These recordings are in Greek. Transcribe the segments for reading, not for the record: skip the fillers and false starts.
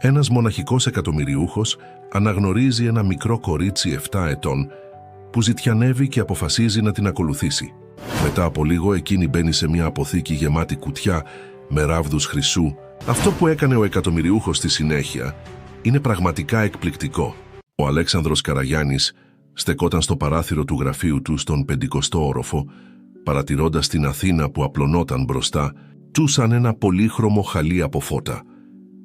Ένας μοναχικός εκατομμυριούχος αναγνωρίζει ένα μικρό κορίτσι 7 ετών που ζητιανεύει και αποφασίζει να την ακολουθήσει. Μετά από λίγο εκείνη μπαίνει σε μια αποθήκη γεμάτη κουτιά με ράβδους χρυσού. Αυτό που έκανε ο εκατομμυριούχος στη συνέχεια είναι πραγματικά εκπληκτικό. Ο Αλέξανδρος Καραγιάννης στεκόταν στο παράθυρο του γραφείου του στον 50ο όροφο, παρατηρώντας την Αθήνα που απλωνόταν μπροστά του σαν ένα πολύχρωμο χαλί από φώτα.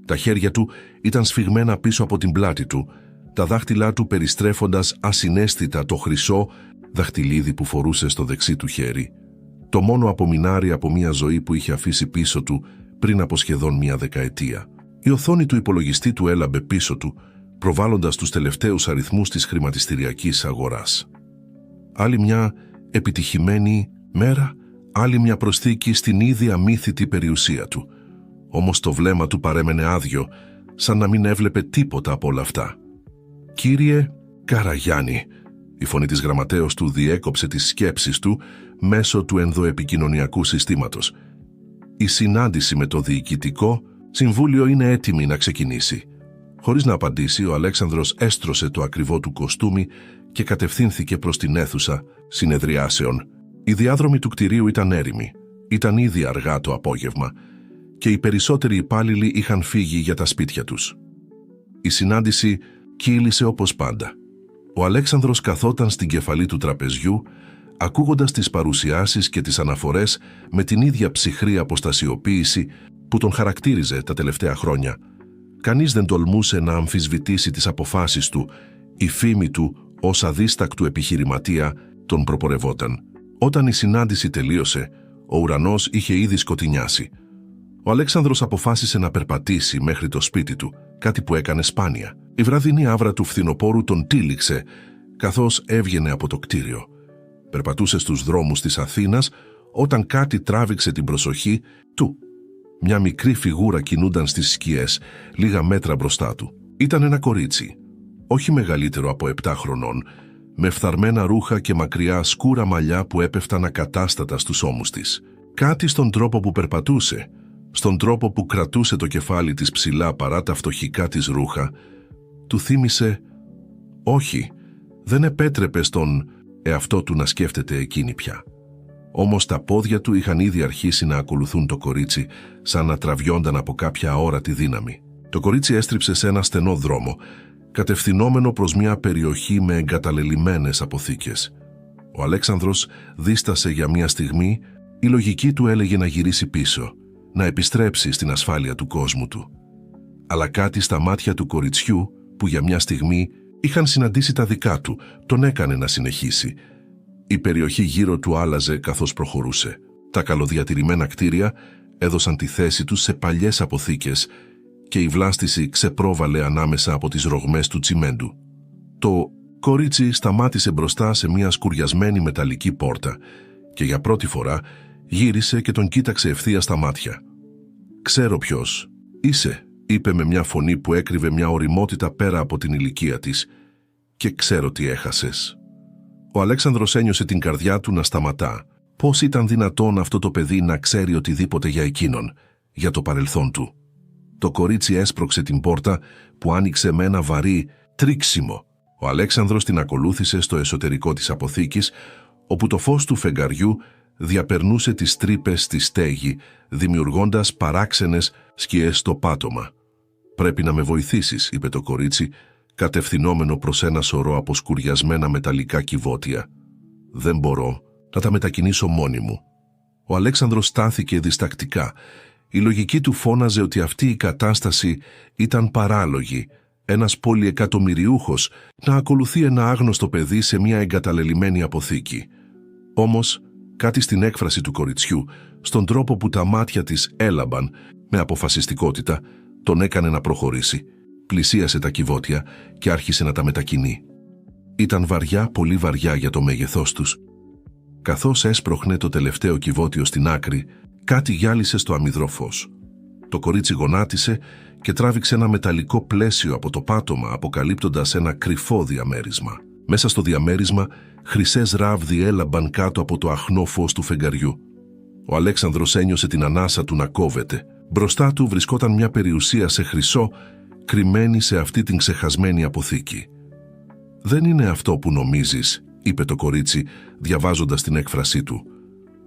Τα χέρια του ήταν σφιγμένα πίσω από την πλάτη του, τα δάχτυλά του περιστρέφοντας ασυναίσθητα το χρυσό δαχτυλίδι που φορούσε στο δεξί του χέρι. Το μόνο απομεινάρι από μια ζωή που είχε αφήσει πίσω του πριν από σχεδόν μια δεκαετία. Η οθόνη του υπολογιστή του έλαμπε πίσω του, προβάλλοντας τους τελευταίους αριθμούς της χρηματιστηριακής αγοράς. Άλλη μια επιτυχημένη μέρα, άλλη μια προσθήκη στην ήδη αμύθιτη περιουσία του. Όμως το βλέμμα του παρέμενε άδειο, σαν να μην έβλεπε τίποτα από όλα αυτά. «Κύριε Καραγιάννη», η φωνή της γραμματέως του διέκοψε τις σκέψεις του μέσω του ενδοεπικοινωνιακού συστήματος. «Η συνάντηση με το Διοικητικό Συμβούλιο είναι έτοιμη να ξεκινήσει». Χωρίς να απαντήσει, ο Αλέξανδρος έστρωσε το ακριβό του κοστούμι και κατευθύνθηκε προς την αίθουσα συνεδριάσεων. Οι διάδρομοι του κτηρίου ήταν έρημοι. Ήταν ήδη αργά το απόγευμα και οι περισσότεροι υπάλληλοι είχαν φύγει για τα σπίτια τους. Η συνάντηση κύλησε όπως πάντα. Ο Αλέξανδρος καθόταν στην κεφαλή του τραπεζιού, ακούγοντας τις παρουσιάσεις και τις αναφορές με την ίδια ψυχρή αποστασιοποίηση που τον χαρακτήριζε τα τελευταία χρόνια. Κανείς δεν τολμούσε να αμφισβητήσει τις αποφάσεις του, η φήμη του ως αδίστακτου επιχειρηματία τον προπορευόταν. Όταν η συνάντηση τελείωσε, ο ουρανός είχε ήδη σκοτεινιάσει. Ο Αλέξανδρος αποφάσισε να περπατήσει μέχρι το σπίτι του, κάτι που έκανε σπάνια. Η βραδινή άβρα του φθινοπόρου τον τύλιξε, καθώς έβγαινε από το κτίριο. Περπατούσε στους δρόμους της Αθήνας, όταν κάτι τράβηξε την προσοχή του. Μια μικρή φιγούρα κινούνταν στις σκιές, λίγα μέτρα μπροστά του. Ήταν ένα κορίτσι, όχι μεγαλύτερο από 7 χρονών, με φθαρμένα ρούχα και μακριά σκούρα μαλλιά που έπεφταν ακατάστατα στους ώμους της. Κάτι στον τρόπο που περπατούσε, στον τρόπο που κρατούσε το κεφάλι της ψηλά παρά τα φτωχικά της ρούχα, του θύμισε, όχι, δεν επέτρεπε στον εαυτό του να σκέφτεται εκείνη πια. Όμως τα πόδια του είχαν ήδη αρχίσει να ακολουθούν το κορίτσι, σαν να τραβιόνταν από κάποια αόρατη δύναμη. Το κορίτσι έστριψε σε ένα στενό δρόμο, κατευθυνόμενο προς μια περιοχή με εγκαταλελειμμένες αποθήκες. Ο Αλέξανδρος δίστασε για μια στιγμή, η λογική του έλεγε να γυρίσει πίσω, να επιστρέψει στην ασφάλεια του κόσμου του. Αλλά κάτι στα μάτια του κοριτσιού, που για μια στιγμή είχαν συναντήσει τα δικά του, τον έκανε να συνεχίσει. Η περιοχή γύρω του άλλαζε καθώς προχωρούσε. Τα καλοδιατηρημένα κτίρια έδωσαν τη θέση τους σε παλιές αποθήκες και η βλάστηση ξεπρόβαλε ανάμεσα από τις ρογμές του τσιμέντου. Το κορίτσι σταμάτησε μπροστά σε μια σκουριασμένη μεταλλική πόρτα και για πρώτη φορά γύρισε και τον κοίταξε ευθείας στα μάτια. «Ξέρω ποιος είσαι», είπε με μια φωνή που έκρυβε μια ωριμότητα πέρα από την ηλικία της, «και ξέρω τι έχασες». Ο Αλέξανδρος ένιωσε την καρδιά του να σταματά. Πώς ήταν δυνατόν αυτό το παιδί να ξέρει οτιδήποτε για εκείνον, για το παρελθόν του. Το κορίτσι έσπρωξε την πόρτα που άνοιξε με ένα βαρύ τρίξιμο. Ο Αλέξανδρος την ακολούθησε στο εσωτερικό της αποθήκης, όπου το φως του φεγγαριού διαπερνούσε τις τρύπες στη στέγη, δημιουργώντας παράξενες σκιές στο πάτωμα. «Πρέπει να με βοηθήσεις», είπε το κορίτσι, κατευθυνόμενο προς ένα σωρό από σκουριασμένα μεταλλικά κυβότια. «Δεν μπορώ, να τα μετακινήσω μόνη μου». Ο Αλέξανδρος στάθηκε διστακτικά. Η λογική του φώναζε ότι αυτή η κατάσταση ήταν παράλογη. Ένας πολυεκατομμυριούχος να ακολουθεί ένα άγνωστο παιδί σε μια εγκαταλελειμμένη αποθήκη. Όμως, κάτι στην έκφραση του κοριτσιού, στον τρόπο που τα μάτια της έλαμπαν με αποφασιστικότητα, τον έκανε να προχωρήσει. Πλησίασε τα κυβότια και άρχισε να τα μετακινεί. Ήταν βαριά, πολύ βαριά για το μέγεθός τους. Καθώς έσπροχνε το τελευταίο κυβότιο στην άκρη, κάτι γυάλισε στο αμυδρό φως. Το κορίτσι γονάτισε και τράβηξε ένα μεταλλικό πλαίσιο από το πάτωμα, αποκαλύπτοντας ένα κρυφό διαμέρισμα. Μέσα στο διαμέρισμα, χρυσές ράβδοι έλαμπαν κάτω από το αχνό φως του φεγγαριού. Ο Αλέξανδρος ένιωσε την ανάσα του να κόβεται. Μπροστά του βρισκόταν μια περιουσία σε χρυσό, κρυμμένη σε αυτή την ξεχασμένη αποθήκη. «Δεν είναι αυτό που νομίζεις», είπε το κορίτσι, διαβάζοντας την έκφρασή του.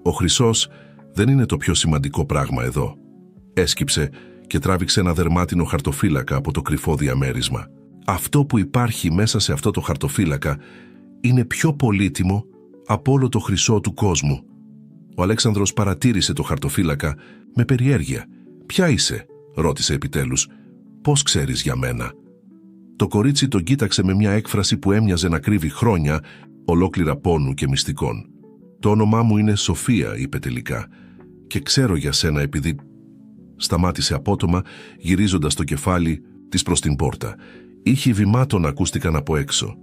«Ο χρυσός δεν είναι το πιο σημαντικό πράγμα εδώ». Έσκυψε και τράβηξε ένα δερμάτινο χαρτοφύλακα από το κρυφό διαμέρισμα. «Αυτό που υπάρχει μέσα σε αυτό το χαρτοφύλακα είναι πιο πολύτιμο από όλο το χρυσό του κόσμου». Ο Αλέξανδρος παρατήρησε το χαρτοφύλακα με περιέργεια. «Ποια είσαι?» ρώτησε επιτέλους. «Πώς ξέρεις για μένα?» Το κορίτσι τον κοίταξε με μια έκφραση που έμοιαζε να κρύβει χρόνια ολόκληρα πόνου και μυστικών. «Το όνομά μου είναι Σοφία», είπε τελικά, «και ξέρω για σένα επειδή...» Σταμάτησε απότομα, γυρίζοντας το κεφάλι της προς την πόρτα. Ήχοι βημάτων ακούστηκαν από έξω.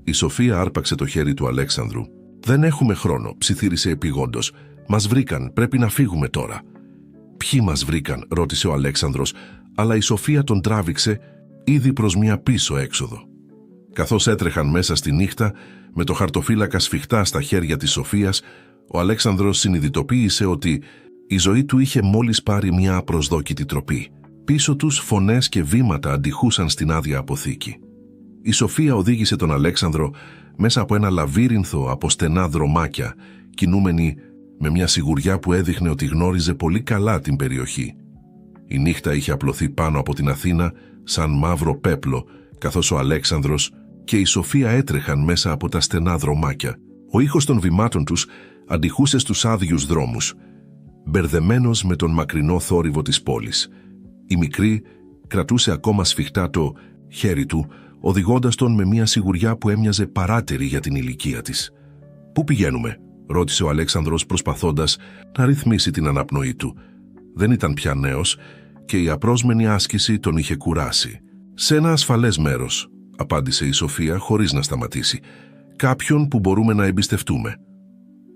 Η Σοφία άρπαξε το χέρι του Αλέξανδρου. «Δεν έχουμε χρόνο», ψιθύρισε επειγόντως. «Μας βρήκαν, πρέπει να φύγουμε τώρα». «Ποιοι μας βρήκαν?» ρώτησε ο Αλέξανδρος, αλλά η Σοφία τον τράβηξε ήδη προς μια πίσω έξοδο. Καθώς έτρεχαν μέσα στη νύχτα, με το χαρτοφύλακα σφιχτά στα χέρια της Σοφίας, ο Αλέξανδρος συνειδητοποίησε ότι η ζωή του είχε μόλις πάρει μια απροσδόκητη τροπή. Πίσω τους φωνές και βήματα αντιχούσαν στην άδεια αποθήκη. Η Σοφία οδήγησε τον Αλέξανδρο μέσα από ένα λαβύρινθο από στενά δρομάκια, κινούμενη με μια σιγουριά που έδειχνε ότι γνώριζε πολύ καλά την περιοχή. Η νύχτα είχε απλωθεί πάνω από την Αθήνα σαν μαύρο πέπλο, καθώς ο Αλέξανδρος και η Σοφία έτρεχαν μέσα από τα στενά δρομάκια. Ο ήχος των βημάτων τους αντιχούσε στους άδειους δρόμους, μπερδεμένος με τον μακρινό θόρυβο της πόλης. Η μικρή κρατούσε ακόμα σφιχτά το χέρι του, οδηγώντας τον με μια σιγουριά που έμοιαζε παράτερη για την ηλικία της. «Πού πηγαίνουμε?» ρώτησε ο Αλέξανδρος, προσπαθώντας να ρυθμίσει την αναπνοή του. Δεν ήταν πια νέος και η απρόσμενη άσκηση τον είχε κουράσει. «Σε ένα ασφαλές μέρος», απάντησε η Σοφία χωρίς να σταματήσει. «Κάποιον που μπορούμε να εμπιστευτούμε».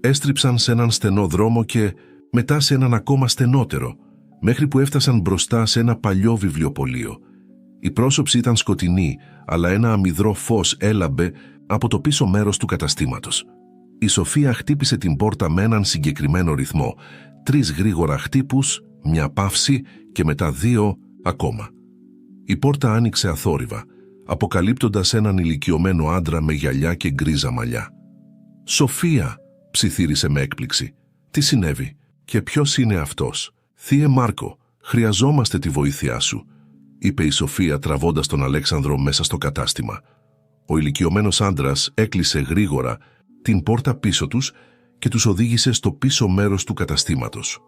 Έστριψαν σε έναν στενό δρόμο και μετά σε έναν ακόμα στενότερο, μέχρι που έφτασαν μπροστά σε ένα παλιό βιβλιοπωλείο. Η πρόσωψη ήταν σκοτεινή, αλλά ένα αμυδρό φως έλαμπε από το πίσω μέρος του καταστήματος. Η Σοφία χτύπησε την πόρτα με έναν συγκεκριμένο ρυθμό, 3 γρήγορα χτύπους, μια παύση και μετά 2 ακόμα. Η πόρτα άνοιξε αθόρυβα, αποκαλύπτοντας έναν ηλικιωμένο άντρα με γυαλιά και γκρίζα μαλλιά. «Σοφία», ψιθύρισε με έκπληξη. «Τι συνέβη και ποιος είναι αυτός?» «Θείε Μάρκο, χρειαζόμαστε τη βοήθειά σου», είπε η Σοφία τραβώντας τον Αλέξανδρο μέσα στο κατάστημα. Ο ηλικιωμένος άντρας έκλεισε γρήγορα την πόρτα πίσω τους και τους οδήγησε στο πίσω μέρος του καταστήματος.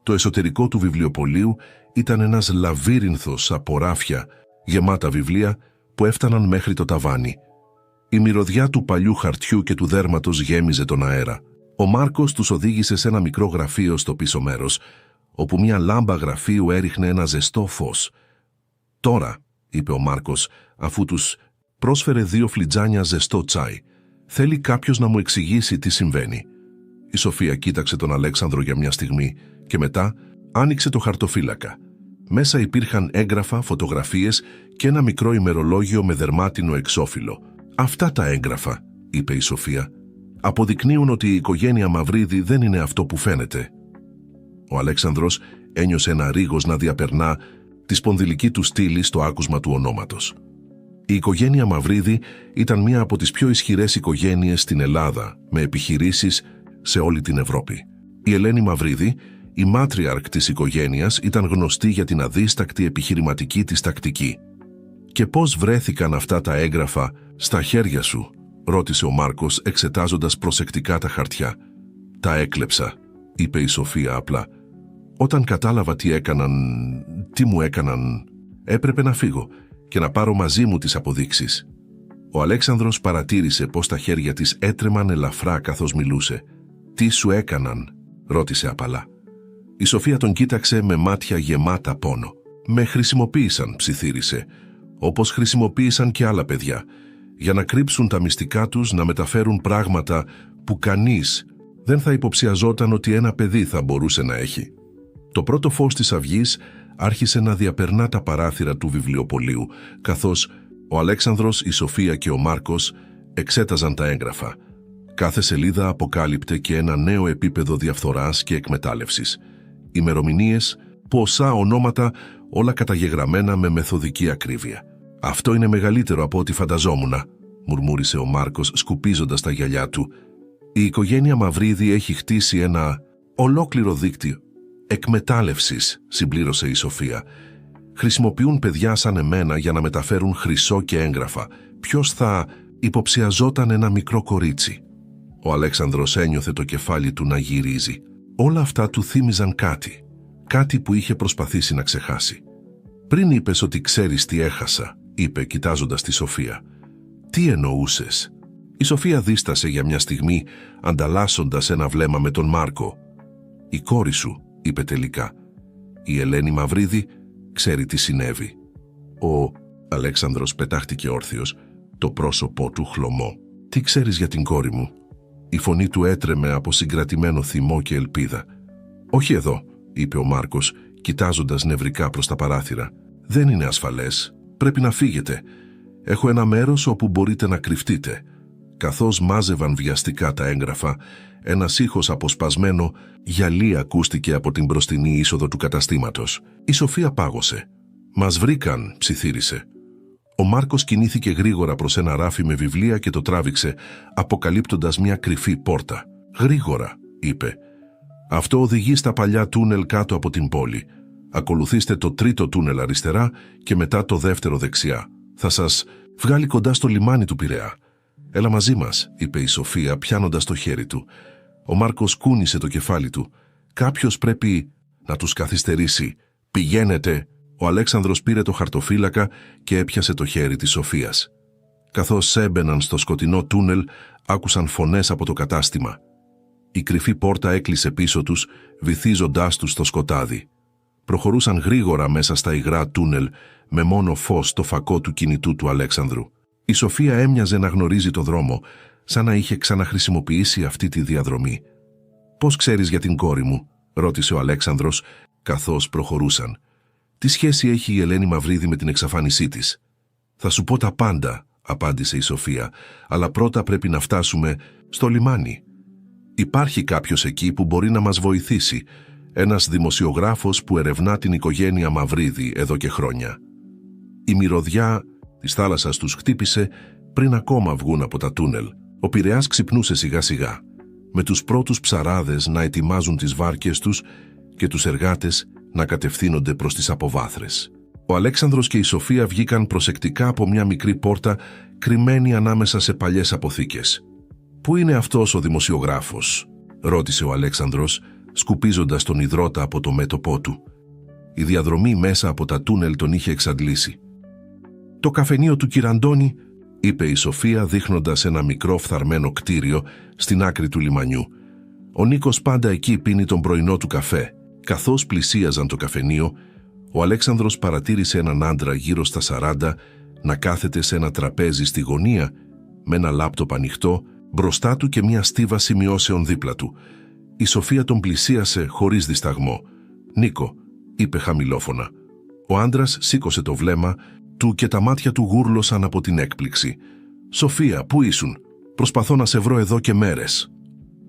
Το εσωτερικό του βιβλιοπωλείου ήταν ένας λαβύρινθος από ράφια γεμάτα βιβλία που έφταναν μέχρι το ταβάνι. Η μυρωδιά του παλιού χαρτιού και του δέρματος γέμιζε τον αέρα. Ο Μάρκος τους οδήγησε σε ένα μικρό γραφείο στο πίσω μέρος, όπου μια λάμπα γραφείου έριχνε ένα ζεστό φως. «Τώρα», είπε ο Μάρκος, αφού τους πρόσφερε 2 φλιτζάνια ζεστό τσάι, «θέλει κάποιος να μου εξηγήσει τι συμβαίνει». Η Σοφία κοίταξε τον Αλέξανδρο για μια στιγμή και μετά άνοιξε το χαρτοφύλακα. Μέσα υπήρχαν έγγραφα, φωτογραφίες και ένα μικρό ημερολόγιο με δερμάτινο εξώφυλλο. «Αυτά τα έγγραφα», είπε η Σοφία, «αποδεικνύουν ότι η οικογένεια Μαυρίδη δεν είναι αυτό που φαίνεται». Ο Αλέξανδρος ένιωσε ένα ρίγος να διαπερνά τη σπονδυλική του στήλη στο άκουσμα του ονόματος. Η οικογένεια Μαυρίδη ήταν μία από τις πιο ισχυρές οικογένειες στην Ελλάδα, με επιχειρήσεις σε όλη την Ευρώπη. Η Ελένη Μαυρίδη, η μάτριαρκ της οικογένειας, ήταν γνωστή για την αδίστακτη επιχειρηματική της τακτική. «Και πώς βρέθηκαν αυτά τα έγγραφα στα χέρια σου?» ρώτησε ο Μάρκος, εξετάζοντας προσεκτικά τα χαρτιά. «Τα έκλεψα», είπε η Σοφία απλά. «Όταν κατάλαβα τι μου έκαναν, έπρεπε να φύγω και να πάρω μαζί μου τις αποδείξεις». Ο Αλέξανδρος παρατήρησε πως τα χέρια της έτρεμαν ελαφρά καθώς μιλούσε. «Τι σου έκαναν?» ρώτησε απαλά. Η Σοφία τον κοίταξε με μάτια γεμάτα πόνο. «Με χρησιμοποίησαν», ψιθύρισε, «όπως χρησιμοποίησαν και άλλα παιδιά, για να κρύψουν τα μυστικά τους, να μεταφέρουν πράγματα που κανείς δεν θα υποψιαζόταν ότι ένα παιδί θα μπορούσε να έχει». Το πρώτο φως της αυγής άρχισε να διαπερνά τα παράθυρα του βιβλιοπωλείου, καθώς ο Αλέξανδρος, η Σοφία και ο Μάρκος εξέταζαν τα έγγραφα. Κάθε σελίδα αποκάλυπτε και ένα νέο επίπεδο διαφθοράς και εκμετάλλευσης. Ημερομηνίες, ποσά, ονόματα, όλα καταγεγραμμένα με μεθοδική ακρίβεια. «Αυτό είναι μεγαλύτερο από ό,τι φανταζόμουνα», μουρμούρισε ο Μάρκος σκουπίζοντας τα γυαλιά του. «Η οικογένεια Μαυρίδη έχει χτίσει ένα ολόκληρο δίκτυο εκμετάλλευσης», συμπλήρωσε η Σοφία. «Χρησιμοποιούν παιδιά σαν εμένα για να μεταφέρουν χρυσό και έγγραφα. Ποιος θα υποψιαζόταν ένα μικρό κορίτσι?» Ο Αλέξανδρος ένιωθε το κεφάλι του να γυρίζει. Όλα αυτά του θύμιζαν κάτι που είχε προσπαθήσει να ξεχάσει. «Πριν είπες ότι ξέρεις τι έχασα», είπε κοιτάζοντας τη Σοφία. «Τι εννοούσες?» Η Σοφία δίστασε για μια στιγμή, ανταλλάσσοντας ένα βλέμμα με τον Μάρκο. «Η κόρη σου», είπε τελικά. «Η Ελένη Μαυρίδη ξέρει τι συνέβη». Ο Αλέξανδρος πετάχτηκε όρθιος, το πρόσωπό του χλωμό. «Τι ξέρεις για την κόρη μου?» Η φωνή του έτρεμε από συγκρατημένο θυμό και ελπίδα. «Όχι εδώ», είπε ο Μάρκος, κοιτάζοντας νευρικά προς τα παράθυρα. «Δεν είναι ασφαλές. Πρέπει να φύγετε. Έχω ένα μέρος όπου μπορείτε να κρυφτείτε». Καθώς μάζευαν βιαστικά τα έγγραφα, ένας ήχος αποσπασμένο γυαλί ακούστηκε από την μπροστινή είσοδο του καταστήματος. Η Σοφία πάγωσε. «Μας βρήκαν», ψιθύρισε. Ο Μάρκος κινήθηκε γρήγορα προς ένα ράφι με βιβλία και το τράβηξε, αποκαλύπτοντας μια κρυφή πόρτα. «Γρήγορα», είπε. «Αυτό οδηγεί στα παλιά τούνελ κάτω από την πόλη. Ακολουθήστε το τρίτο τούνελ αριστερά και μετά το δεύτερο δεξιά. Θα σας βγάλει κοντά στο λιμάνι του Πειραιά». «Έλα μαζί μας», είπε η Σοφία πιάνοντας το χέρι του. Ο Μάρκος κούνησε το κεφάλι του. «Κάποιος πρέπει να τους καθυστερήσει. Πηγαίνετε». Ο Αλέξανδρος πήρε το χαρτοφύλακα και έπιασε το χέρι της Σοφίας. Καθώς έμπαιναν στο σκοτεινό τούνελ, άκουσαν φωνές από το κατάστημα. Η κρυφή πόρτα έκλεισε πίσω τους, βυθίζοντάς τους στο σκοτάδι. Προχωρούσαν γρήγορα μέσα στα υγρά τούνελ, με μόνο φως το φακό του κινητού του Αλέξανδρου. Η Σοφία έμοιαζε να γνωρίζει το δρόμο, σαν να είχε ξαναχρησιμοποιήσει αυτή τη διαδρομή. «Πώς ξέρεις για την κόρη μου?» ρώτησε ο Αλέξανδρος, καθώς προχωρούσαν. «Τι σχέση έχει η Ελένη Μαυρίδη με την εξαφάνισή της?» «Θα σου πω τα πάντα», απάντησε η Σοφία, «αλλά πρώτα πρέπει να φτάσουμε στο λιμάνι. Υπάρχει κάποιος εκεί που μπορεί να μας βοηθήσει, ένας δημοσιογράφος που ερευνά την οικογένεια Μαυρίδη εδώ και χρόνια». Η μυρωδιά της θάλασσας τους χτύπησε πριν ακόμα βγουν από τα τούνελ. Ο Πειραιάς ξυπνούσε σιγά σιγά, με τους πρώτους ψαράδες να ετοιμάζουν τις βάρκες τους και τους εργάτες να κατευθύνονται προς τις αποβάθρες. Ο Αλέξανδρος και η Σοφία βγήκαν προσεκτικά από μια μικρή πόρτα κρυμμένη ανάμεσα σε παλιές αποθήκες. «Πού είναι αυτός ο δημοσιογράφος?» ρώτησε ο Αλέξανδρος, σκουπίζοντας τον υδρότα από το μέτωπό του. Η διαδρομή μέσα από τα τούνελ τον είχε εξαντλήσει. «Το καφενείο του Κυραντώνη», είπε η Σοφία δείχνοντας ένα μικρό φθαρμένο κτίριο στην άκρη του λιμανιού. «Ο Νίκος πάντα εκεί πίνει τον πρωινό του καφέ». Καθώς πλησίαζαν το καφενείο, ο Αλέξανδρος παρατήρησε έναν άντρα γύρω στα 40 να κάθεται σε ένα τραπέζι στη γωνία με ένα λάπτοπ ανοιχτό μπροστά του και μια στίβα σημειώσεων δίπλα του. Η Σοφία τον πλησίασε χωρίς δισταγμό. «Νίκο», είπε χαμηλόφωνα. Ο άντρας σήκωσε το βλέμμα του και τα μάτια του γούρλωσαν από την έκπληξη. «Σοφία, πού ήσουν? Προσπαθώ να σε βρω εδώ και μέρες».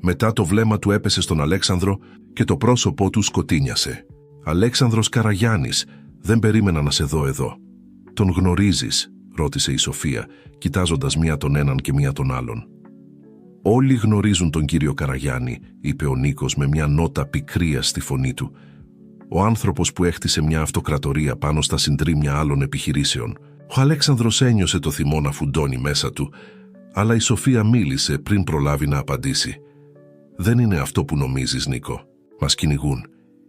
Μετά το βλέμμα του έπεσε στον Αλέξανδρο και το πρόσωπό του σκοτίνιασε. «Αλέξανδρος Καραγιάννης, δεν περίμενα να σε δω εδώ». «Τον γνωρίζεις?» ρώτησε η Σοφία, κοιτάζοντας μία τον έναν και μία τον άλλον. «Όλοι γνωρίζουν τον κύριο Καραγιάννη», είπε ο Νίκος με μια νότα πικρίας στη φωνή του. «Ο άνθρωπος που έχτισε μια αυτοκρατορία πάνω στα συντρίμμια άλλων επιχειρήσεων». Ο Αλέξανδρος ένιωσε το θυμό να φουντώνει μέσα του, αλλά η Σοφία μίλησε πριν προλάβει να απαντήσει. «Δεν είναι αυτό που νομίζεις, Νίκο. Μας κυνηγούν.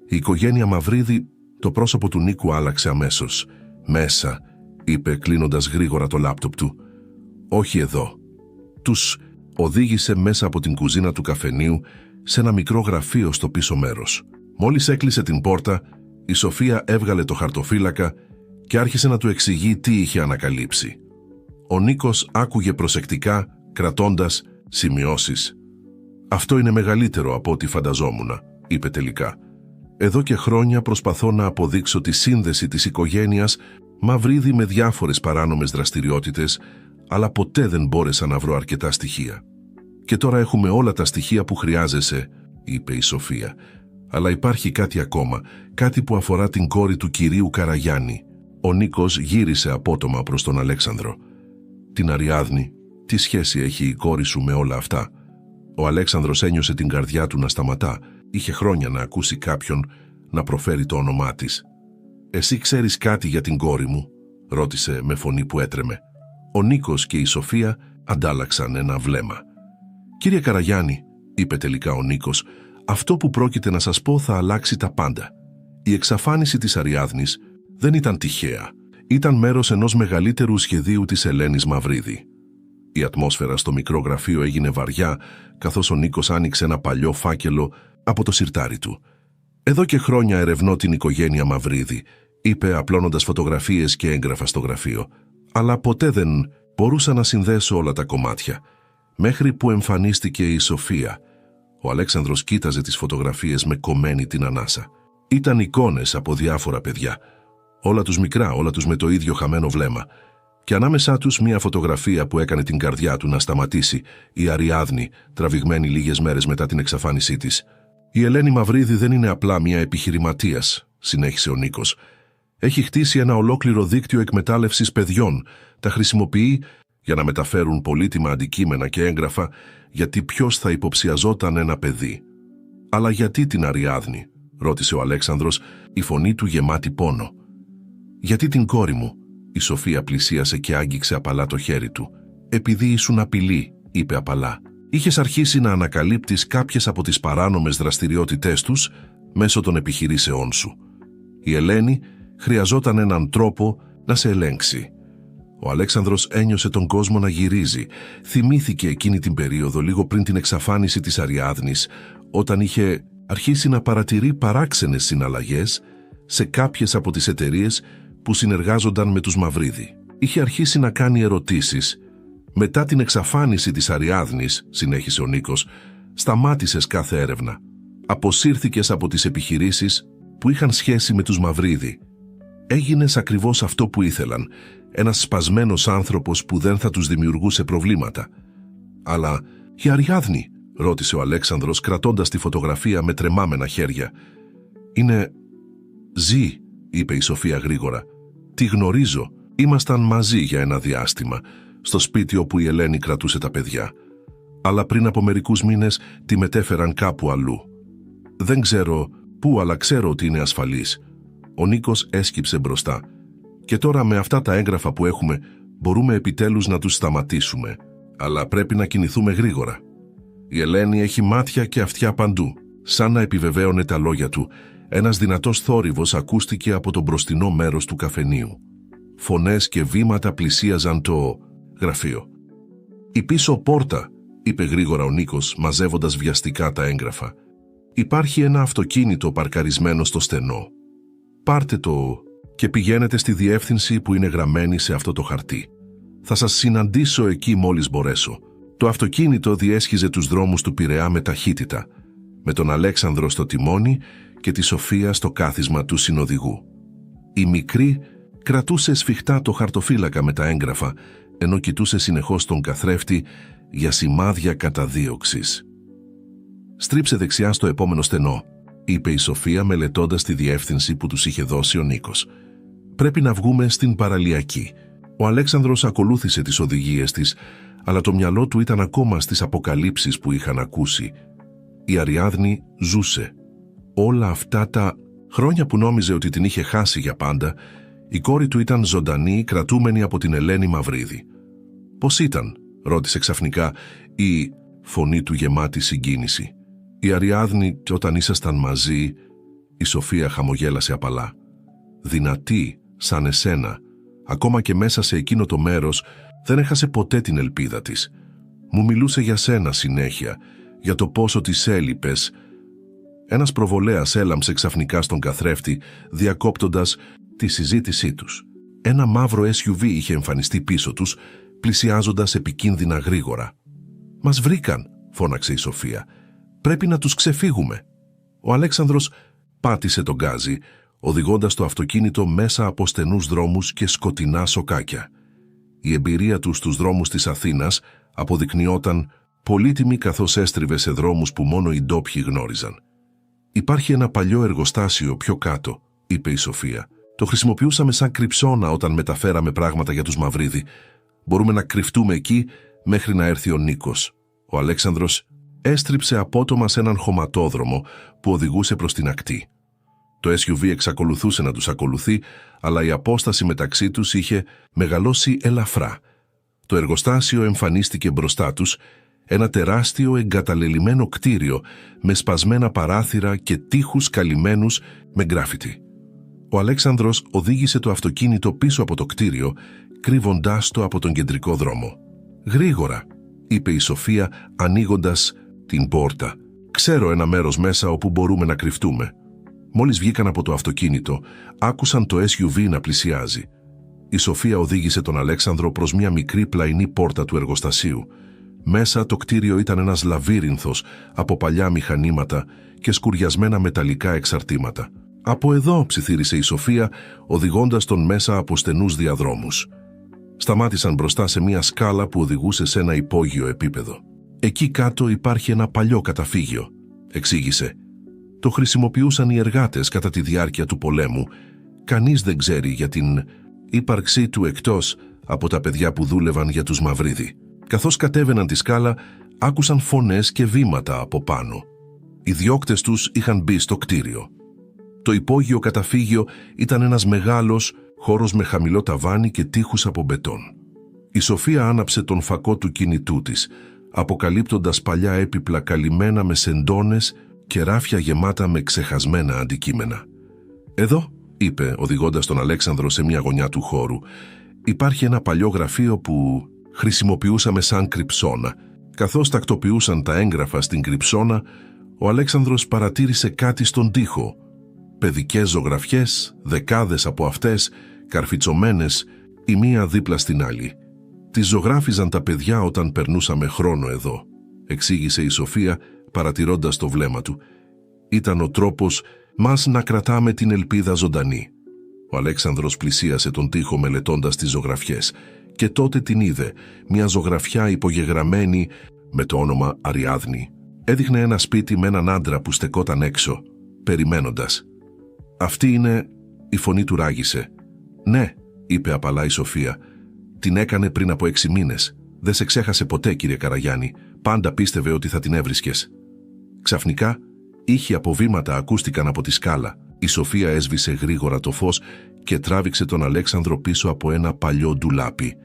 Η οικογένεια Μαυρίδη». Το πρόσωπο του Νίκου άλλαξε αμέσως. «Μέσα», είπε κλείνοντας γρήγορα το λάπτοπ του. «Όχι εδώ». Τους οδήγησε μέσα από την κουζίνα του καφενείου σε ένα μικρό γραφείο στο πίσω μέρος. Μόλις έκλεισε την πόρτα, η Σοφία έβγαλε το χαρτοφύλακα και άρχισε να του εξηγεί τι είχε ανακαλύψει. Ο Νίκος άκουγε προσεκτικά, κρατώντας σημειώσεις. «Αυτό είναι μεγαλύτερο από ό,τι φανταζόμουνα», είπε τελικά. «Εδώ και χρόνια προσπαθώ να αποδείξω τη σύνδεση της οικογένειας Μαυρίδη με διάφορες παράνομες δραστηριότητες, αλλά ποτέ δεν μπόρεσα να βρω αρκετά στοιχεία. Και τώρα έχουμε όλα τα στοιχεία που χρειάζεσαι», είπε η Σοφία. Αλλά υπάρχει κάτι ακόμα, κάτι που αφορά την κόρη του κυρίου Καραγιάννη. Ο Νίκος γύρισε απότομα προς τον Αλέξανδρο. «Την Αριάδνη, τι σχέση έχει η κόρη σου με όλα αυτά?» Ο Αλέξανδρος ένιωσε την καρδιά του να σταματά. Είχε χρόνια να ακούσει κάποιον να προφέρει το όνομά της. «Εσύ ξέρεις κάτι για την κόρη μου?» ρώτησε με φωνή που έτρεμε. Ο Νίκος και η Σοφία αντάλλαξαν ένα βλέμμα. «Κύριε Καραγιάννη», είπε τελικά ο Νίκος, «αυτό που πρόκειται να σας πω θα αλλάξει τα πάντα. Η εξαφάνιση της Αριάδνης δεν ήταν τυχαία. Ήταν μέρος ενός μεγαλύτερου σχεδίου της Ελένης Μαυρίδη». Η ατμόσφαιρα στο μικρό γραφείο έγινε βαριά, καθώς ο Νίκος άνοιξε ένα παλιό φάκελο από το σιρτάρι του. «Εδώ και χρόνια ερευνώ την οικογένεια Μαυρίδη», είπε απλώνοντας φωτογραφίες και έγγραφα στο γραφείο. «Αλλά ποτέ δεν μπορούσα να συνδέσω όλα τα κομμάτια. Μέχρι που εμφανίστηκε η Σοφία». Ο Αλέξανδρος κοίταζε τις φωτογραφίες με κομμένη την ανάσα. Ήταν εικόνες από διάφορα παιδιά. Όλα τους μικρά, όλα τους με το ίδιο χαμένο βλέμμα. Και ανάμεσά τους μια φωτογραφία που έκανε την καρδιά του να σταματήσει, η Αριάδνη, τραβηγμένη λίγες μέρες μετά την εξαφάνισή της. «Η Ελένη Μαυρίδη δεν είναι απλά μια επιχειρηματίας», συνέχισε ο Νίκος. «Έχει χτίσει ένα ολόκληρο δίκτυο εκμετάλλευσης παιδιών. Τα χρησιμοποιεί για να μεταφέρουν πολύτιμα αντικείμενα και έγγραφα, γιατί ποιος θα υποψιαζόταν ένα παιδί?» «Αλλά γιατί την Αριάδνη?» ρώτησε ο Αλέξανδρος, η φωνή του γεμάτη πόνο. «Γιατί την κόρη μου?» Η Σοφία πλησίασε και άγγιξε απαλά το χέρι του. «Επειδή ήσουν απειλή», είπε απαλά. «Είχες αρχίσει να ανακαλύπτεις κάποιες από τις παράνομες δραστηριότητές τους μέσω των επιχειρήσεών σου. Η Ελένη χρειαζόταν έναν τρόπο να σε ελέγξει». Ο Αλέξανδρος ένιωσε τον κόσμο να γυρίζει. Θυμήθηκε εκείνη την περίοδο λίγο πριν την εξαφάνιση της Αριάδνης, όταν είχε αρχίσει να παρατηρεί παράξενες συναλλαγές σε κάποιες από τις εταιρείες που συνεργάζονταν με τους Μαυρίδη. Είχε αρχίσει να κάνει ερωτήσεις. «Μετά την εξαφάνιση της Αριάδνης», συνέχισε ο Νίκος, «σταμάτησες κάθε έρευνα. Αποσύρθηκες από τις επιχειρήσεις που είχαν σχέση με τους Μαυρίδη. Έγινες ακριβώς αυτό που ήθελαν, ένας σπασμένος άνθρωπος που δεν θα τους δημιουργούσε προβλήματα». «Αλλά η Αριάδνη?» ρώτησε ο Αλέξανδρος, κρατώντας τη φωτογραφία με τρεμάμενα χέρια. «Είναι... ζει», είπε η Σοφία γρήγορα. «Τη γνωρίζω. Ήμασταν μαζί για ένα διάστημα, στο σπίτι όπου η Ελένη κρατούσε τα παιδιά. Αλλά πριν από μερικούς μήνες τη μετέφεραν κάπου αλλού. Δεν ξέρω πού, αλλά ξέρω ότι είναι ασφαλής». Ο Νίκος έσκυψε μπροστά. «Και τώρα με αυτά τα έγγραφα που έχουμε μπορούμε επιτέλους να τους σταματήσουμε. Αλλά πρέπει να κινηθούμε γρήγορα. Η Ελένη έχει μάτια και αυτιά παντού». Σαν να επιβεβαίωνε τα λόγια του, ένας δυνατός θόρυβος ακούστηκε από το μπροστινό μέρος του καφενείου. Φωνές και βήματα πλησίαζαν το γραφείο. «Η πίσω πόρτα», είπε γρήγορα ο Νίκος, μαζεύοντας βιαστικά τα έγγραφα. «Υπάρχει ένα αυτοκίνητο παρκαρισμένο στο στενό. Πάρτε το και πηγαίνετε στη διεύθυνση που είναι γραμμένη σε αυτό το χαρτί. Θα σας συναντήσω εκεί μόλις μπορέσω». Το αυτοκίνητο διέσχιζε τους δρόμους του Πειραιά με ταχύτητα, με τον Αλέξανδρο στο τιμόνι και τη Σοφία στο κάθισμα του συνοδηγού. Η μικρή κρατούσε σφιχτά το χαρτοφύλακα με τα έγγραφα, ενώ κοιτούσε συνεχώς τον καθρέφτη για σημάδια καταδίωξης. «Στρίψε δεξιά στο επόμενο στενό», είπε η Σοφία μελετώντας τη διεύθυνση που τους είχε δώσει ο Νίκος. «Πρέπει να βγούμε στην παραλιακή». Ο Αλέξανδρος ακολούθησε τις οδηγίες της, αλλά το μυαλό του ήταν ακόμα στις αποκαλύψεις που είχαν ακούσει. Η Αριάδνη ζούσε. Όλα αυτά τα χρόνια που νόμιζε ότι την είχε χάσει για πάντα, η κόρη του ήταν ζωντανή, κρατούμενη από την Ελένη Μαυρίδη. «Πώς ήταν?» ρώτησε ξαφνικά, η φωνή του γεμάτη συγκίνηση. «Η Αριάδνη όταν ήσασταν μαζί», η Σοφία χαμογέλασε απαλά. «Δυνατή, σαν εσένα. Ακόμα και μέσα σε εκείνο το μέρος δεν έχασε ποτέ την ελπίδα της. Μου μιλούσε για σένα συνέχεια, για το πόσο της έλειπες». Ένας προβολέας έλαμψε ξαφνικά στον καθρέφτη, διακόπτοντας τη συζήτησή τους. Ένα μαύρο SUV είχε εμφανιστεί πίσω τους, πλησιάζοντας επικίνδυνα γρήγορα. «Μας βρήκαν», φώναξε η Σοφία. «Πρέπει να τους ξεφύγουμε». Ο Αλέξανδρος πάτησε τον γκάζι, οδηγώντας το αυτοκίνητο μέσα από στενούς δρόμους και σκοτεινά σοκάκια. Η εμπειρία του στους δρόμους της Αθήνας αποδεικνυόταν πολύτιμη, καθώς έστριβε σε δρόμους που μόνο οι ντόπιοι γνώριζαν. «Υπάρχει ένα παλιό εργοστάσιο πιο κάτω», είπε η Σοφία. «Το χρησιμοποιούσαμε σαν κρυψώνα όταν μεταφέραμε πράγματα για τους Μαυρίδη. Μπορούμε να κρυφτούμε εκεί μέχρι να έρθει ο Νίκος». Ο Αλέξανδρος έστριψε απότομα σε έναν χωματόδρομο που οδηγούσε προς την ακτή. Το SUV εξακολουθούσε να τους ακολουθεί, αλλά η απόσταση μεταξύ τους είχε μεγαλώσει ελαφρά. Το εργοστάσιο εμφανίστηκε μπροστά τους, ένα τεράστιο εγκαταλελειμμένο κτίριο με σπασμένα παράθυρα και τοίχους καλυμμένους με γκράφιτι. Ο Αλέξανδρος οδήγησε το αυτοκίνητο πίσω από το κτίριο, κρύβοντάς το από τον κεντρικό δρόμο. «Γρήγορα», είπε η Σοφία ανοίγοντας την πόρτα. «Ξέρω ένα μέρος μέσα όπου μπορούμε να κρυφτούμε». Μόλις βγήκαν από το αυτοκίνητο, άκουσαν το SUV να πλησιάζει. Η Σοφία οδήγησε τον Αλέξανδρο προς μια μικρή πλαϊνή πόρτα του εργοστασίου. Μέσα το κτίριο ήταν ένας λαβύρινθος από παλιά μηχανήματα και σκουριασμένα μεταλλικά εξαρτήματα. «Από εδώ», ψιθύρισε η Σοφία, οδηγώντας τον μέσα από στενούς διαδρόμους. Σταμάτησαν μπροστά σε μια σκάλα που οδηγούσε σε ένα υπόγειο επίπεδο. «Εκεί κάτω υπάρχει ένα παλιό καταφύγιο», εξήγησε. «Το χρησιμοποιούσαν οι εργάτες κατά τη διάρκεια του πολέμου. Κανείς δεν ξέρει για την ύπαρξή του εκτός από τα παιδιά που δούλευαν για τους Μαυρίδη». Καθώς κατέβαιναν τη σκάλα, άκουσαν φωνές και βήματα από πάνω. Οι διώκτες τους είχαν μπει στο κτίριο. Το υπόγειο καταφύγιο ήταν ένας μεγάλος χώρος με χαμηλό ταβάνι και τοίχους από μπετόν. Η Σοφία άναψε τον φακό του κινητού της, αποκαλύπτοντας παλιά έπιπλα καλυμμένα με σεντόνες και ράφια γεμάτα με ξεχασμένα αντικείμενα. «Εδώ», είπε οδηγώντας τον Αλέξανδρο σε μια γωνιά του χώρου, «υπάρχει ένα παλιό γραφείο που χρησιμοποιούσαμε σαν κρυψώνα». Καθώς τακτοποιούσαν τα έγγραφα στην κρυψώνα, ο Αλέξανδρος παρατήρησε κάτι στον τοίχο. Παιδικές ζωγραφιές, δεκάδες από αυτές, καρφιτσωμένες, η μία δίπλα στην άλλη. «Τις ζωγράφιζαν τα παιδιά όταν περνούσαμε χρόνο εδώ», εξήγησε η Σοφία παρατηρώντας το βλέμμα του. «Ήταν ο τρόπος μας να κρατάμε την ελπίδα ζωντανή». Ο Αλέξανδρος πλησίασε τον τοίχο μελετώντας τις ζωγραφιές και τότε την είδε, μια ζωγραφιά υπογεγραμμένη με το όνομα Αριάδνη. Έδειχνε ένα σπίτι με έναν άντρα που στεκόταν έξω, περιμένοντας. «Αυτή είναι...» Η φωνή του ράγισε. «Ναι», είπε απαλά η Σοφία. «Την έκανε πριν από 6 μήνες. Δεν σε ξέχασε ποτέ, κύριε Καραγιάννη. Πάντα πίστευε ότι θα την έβρισκες». Ξαφνικά, ήχοι από βήματα ακούστηκαν από τη σκάλα. Η Σοφία έσβησε γρήγορα το φως και τράβηξε τον Αλέξανδρο πίσω από ένα παλιό ντουλάπι.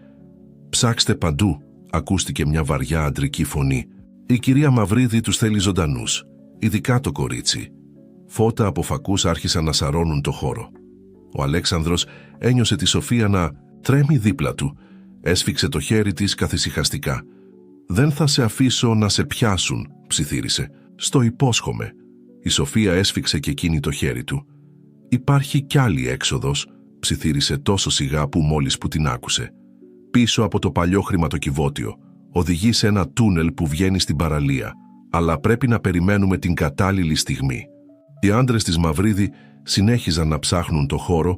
«Ψάξτε παντού», ακούστηκε μια βαριά αντρική φωνή. «Η κυρία Μαυρίδη τους θέλει ζωντανούς, ειδικά το κορίτσι». Φώτα από φακούς άρχισαν να σαρώνουν το χώρο. Ο Αλέξανδρος ένιωσε τη Σοφία να τρέμει δίπλα του. Έσφιξε το χέρι της καθησυχαστικά. «Δεν θα σε αφήσω να σε πιάσουν», ψιθύρισε. «Στο υπόσχομαι». Η Σοφία έσφιξε και εκείνη το χέρι του. «Υπάρχει κι άλλη έξοδος», ψιθύρισε τόσο σιγά που μόλις που την άκουσε. «Πίσω από το παλιό χρηματοκιβώτιο. Οδηγεί σε ένα τούνελ που βγαίνει στην παραλία. Αλλά πρέπει να περιμένουμε την κατάλληλη στιγμή». Οι άντρες της Μαυρίδη συνέχιζαν να ψάχνουν το χώρο,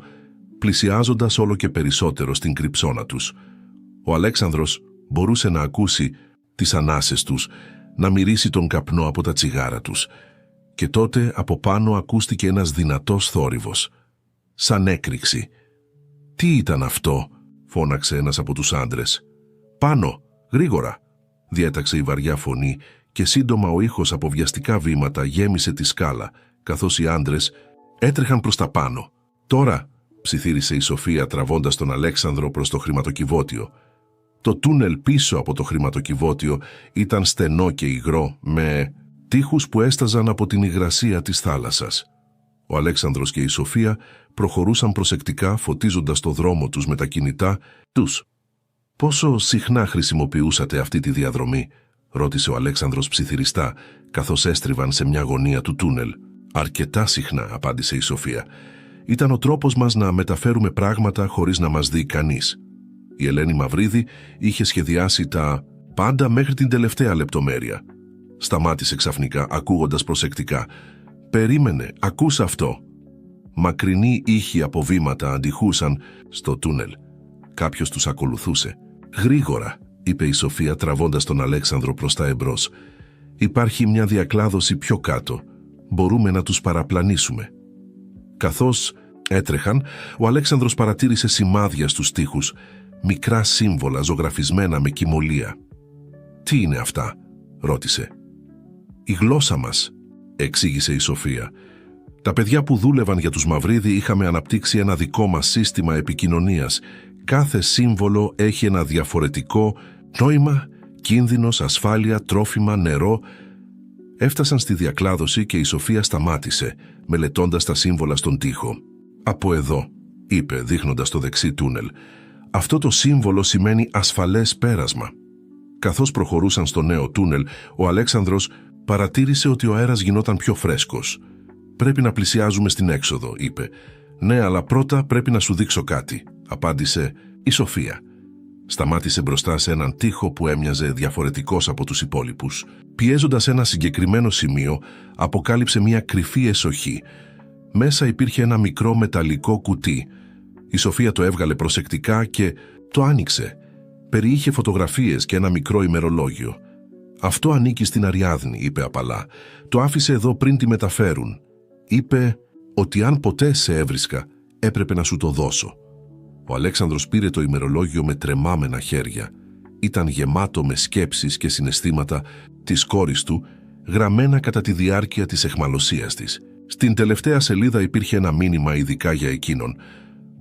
πλησιάζοντας όλο και περισσότερο στην κρυψώνα τους. Ο Αλέξανδρος μπορούσε να ακούσει τις ανάσες τους, να μυρίσει τον καπνό από τα τσιγάρα τους. Και τότε από πάνω ακούστηκε ένας δυνατός θόρυβος, σαν έκρηξη. «Τι ήταν αυτό?» φώναξε ένας από τους άντρες. «Πάνω, γρήγορα», διέταξε η βαριά φωνή και σύντομα ο ήχος από βιαστικά βήματα γέμισε τη σκάλα, καθώς οι άντρες έτρεχαν προς τα πάνω. «Τώρα», ψιθύρισε η Σοφία τραβώντας τον Αλέξανδρο προς το χρηματοκιβώτιο. Το τούνελ πίσω από το χρηματοκιβώτιο ήταν στενό και υγρό, με τείχους που έσταζαν από την υγρασία της θάλασσας. Ο Αλέξανδρος και η Σοφία προχωρούσαν προσεκτικά, φωτίζοντας το δρόμο τους με τα κινητά τους. «Πόσο συχνά χρησιμοποιούσατε αυτή τη διαδρομή?» ρώτησε ο Αλέξανδρος ψιθυριστά, καθώς έστριβαν σε μια γωνία του τούνελ. «Αρκετά συχνά», απάντησε η Σοφία. «Ήταν ο τρόπος μας να μεταφέρουμε πράγματα χωρίς να μας δει κανείς». Η Ελένη Μαυρίδη είχε σχεδιάσει τα πάντα μέχρι την τελευταία λεπτομέρεια. Σταμάτησε ξαφνικά, ακούγοντας προσεκτικά. «Περίμενε, ακούς αυτό». Μακρινοί ήχοι από βήματα αντιχούσαν στο τούνελ. Κάποιος τους ακολουθούσε. «Γρήγορα», είπε η Σοφία τραβώντας τον Αλέξανδρο προς τα εμπρός. «Υπάρχει μια διακλάδωση πιο κάτω. μπορούμε να τους παραπλανήσουμε. Καθώς έτρεχαν, ο Αλέξανδρος παρατήρησε σημάδια στους τοίχους, μικρά σύμβολα ζωγραφισμένα με κυμολία. «Τι είναι αυτά?» ρώτησε. «Η γλώσσα μας», εξήγησε η Σοφία. «Τα παιδιά που δούλευαν για τους Μαυρίδη είχαμε αναπτύξει ένα δικό μας σύστημα επικοινωνίας. Κάθε σύμβολο έχει ένα διαφορετικό νόημα, κίνδυνος, ασφάλεια, τρόφιμα, νερό». Έφτασαν στη διακλάδωση και η Σοφία σταμάτησε, μελετώντας τα σύμβολα στον τοίχο. «Από εδώ», είπε δείχνοντας το δεξί τούνελ. «Αυτό το σύμβολο σημαίνει ασφαλές πέρασμα». Καθώς προχωρούσαν στο νέο τούνελ, ο Αλέξανδρος παρατήρησε ότι ο αέρας γινόταν πιο φρέσκος. «Πρέπει να πλησιάζουμε στην έξοδο», είπε. «Ναι, αλλά πρώτα πρέπει να σου δείξω κάτι», απάντησε η Σοφία. Σταμάτησε μπροστά σε έναν τοίχο που έμοιαζε διαφορετικός από τους υπόλοιπους. Πιέζοντας ένα συγκεκριμένο σημείο, αποκάλυψε μια κρυφή εσοχή. Μέσα υπήρχε ένα μικρό μεταλλικό κουτί. Η Σοφία το έβγαλε προσεκτικά και το άνοιξε. Περιείχε φωτογραφίες και ένα μικρό ημερολόγιο. «Αυτό ανήκει στην Αριάδνη», είπε απαλά. «Το άφησε εδώ πριν τη μεταφέρουν. Είπε ότι αν ποτέ σε έβρισκα, έπρεπε να σου το δώσω». Ο Αλέξανδρος πήρε το ημερολόγιο με τρεμάμενα χέρια. Ήταν γεμάτο με σκέψεις και συναισθήματα της κόρης του, γραμμένα κατά τη διάρκεια της αιχμαλωσίας της. Στην τελευταία σελίδα υπήρχε ένα μήνυμα ειδικά για εκείνον.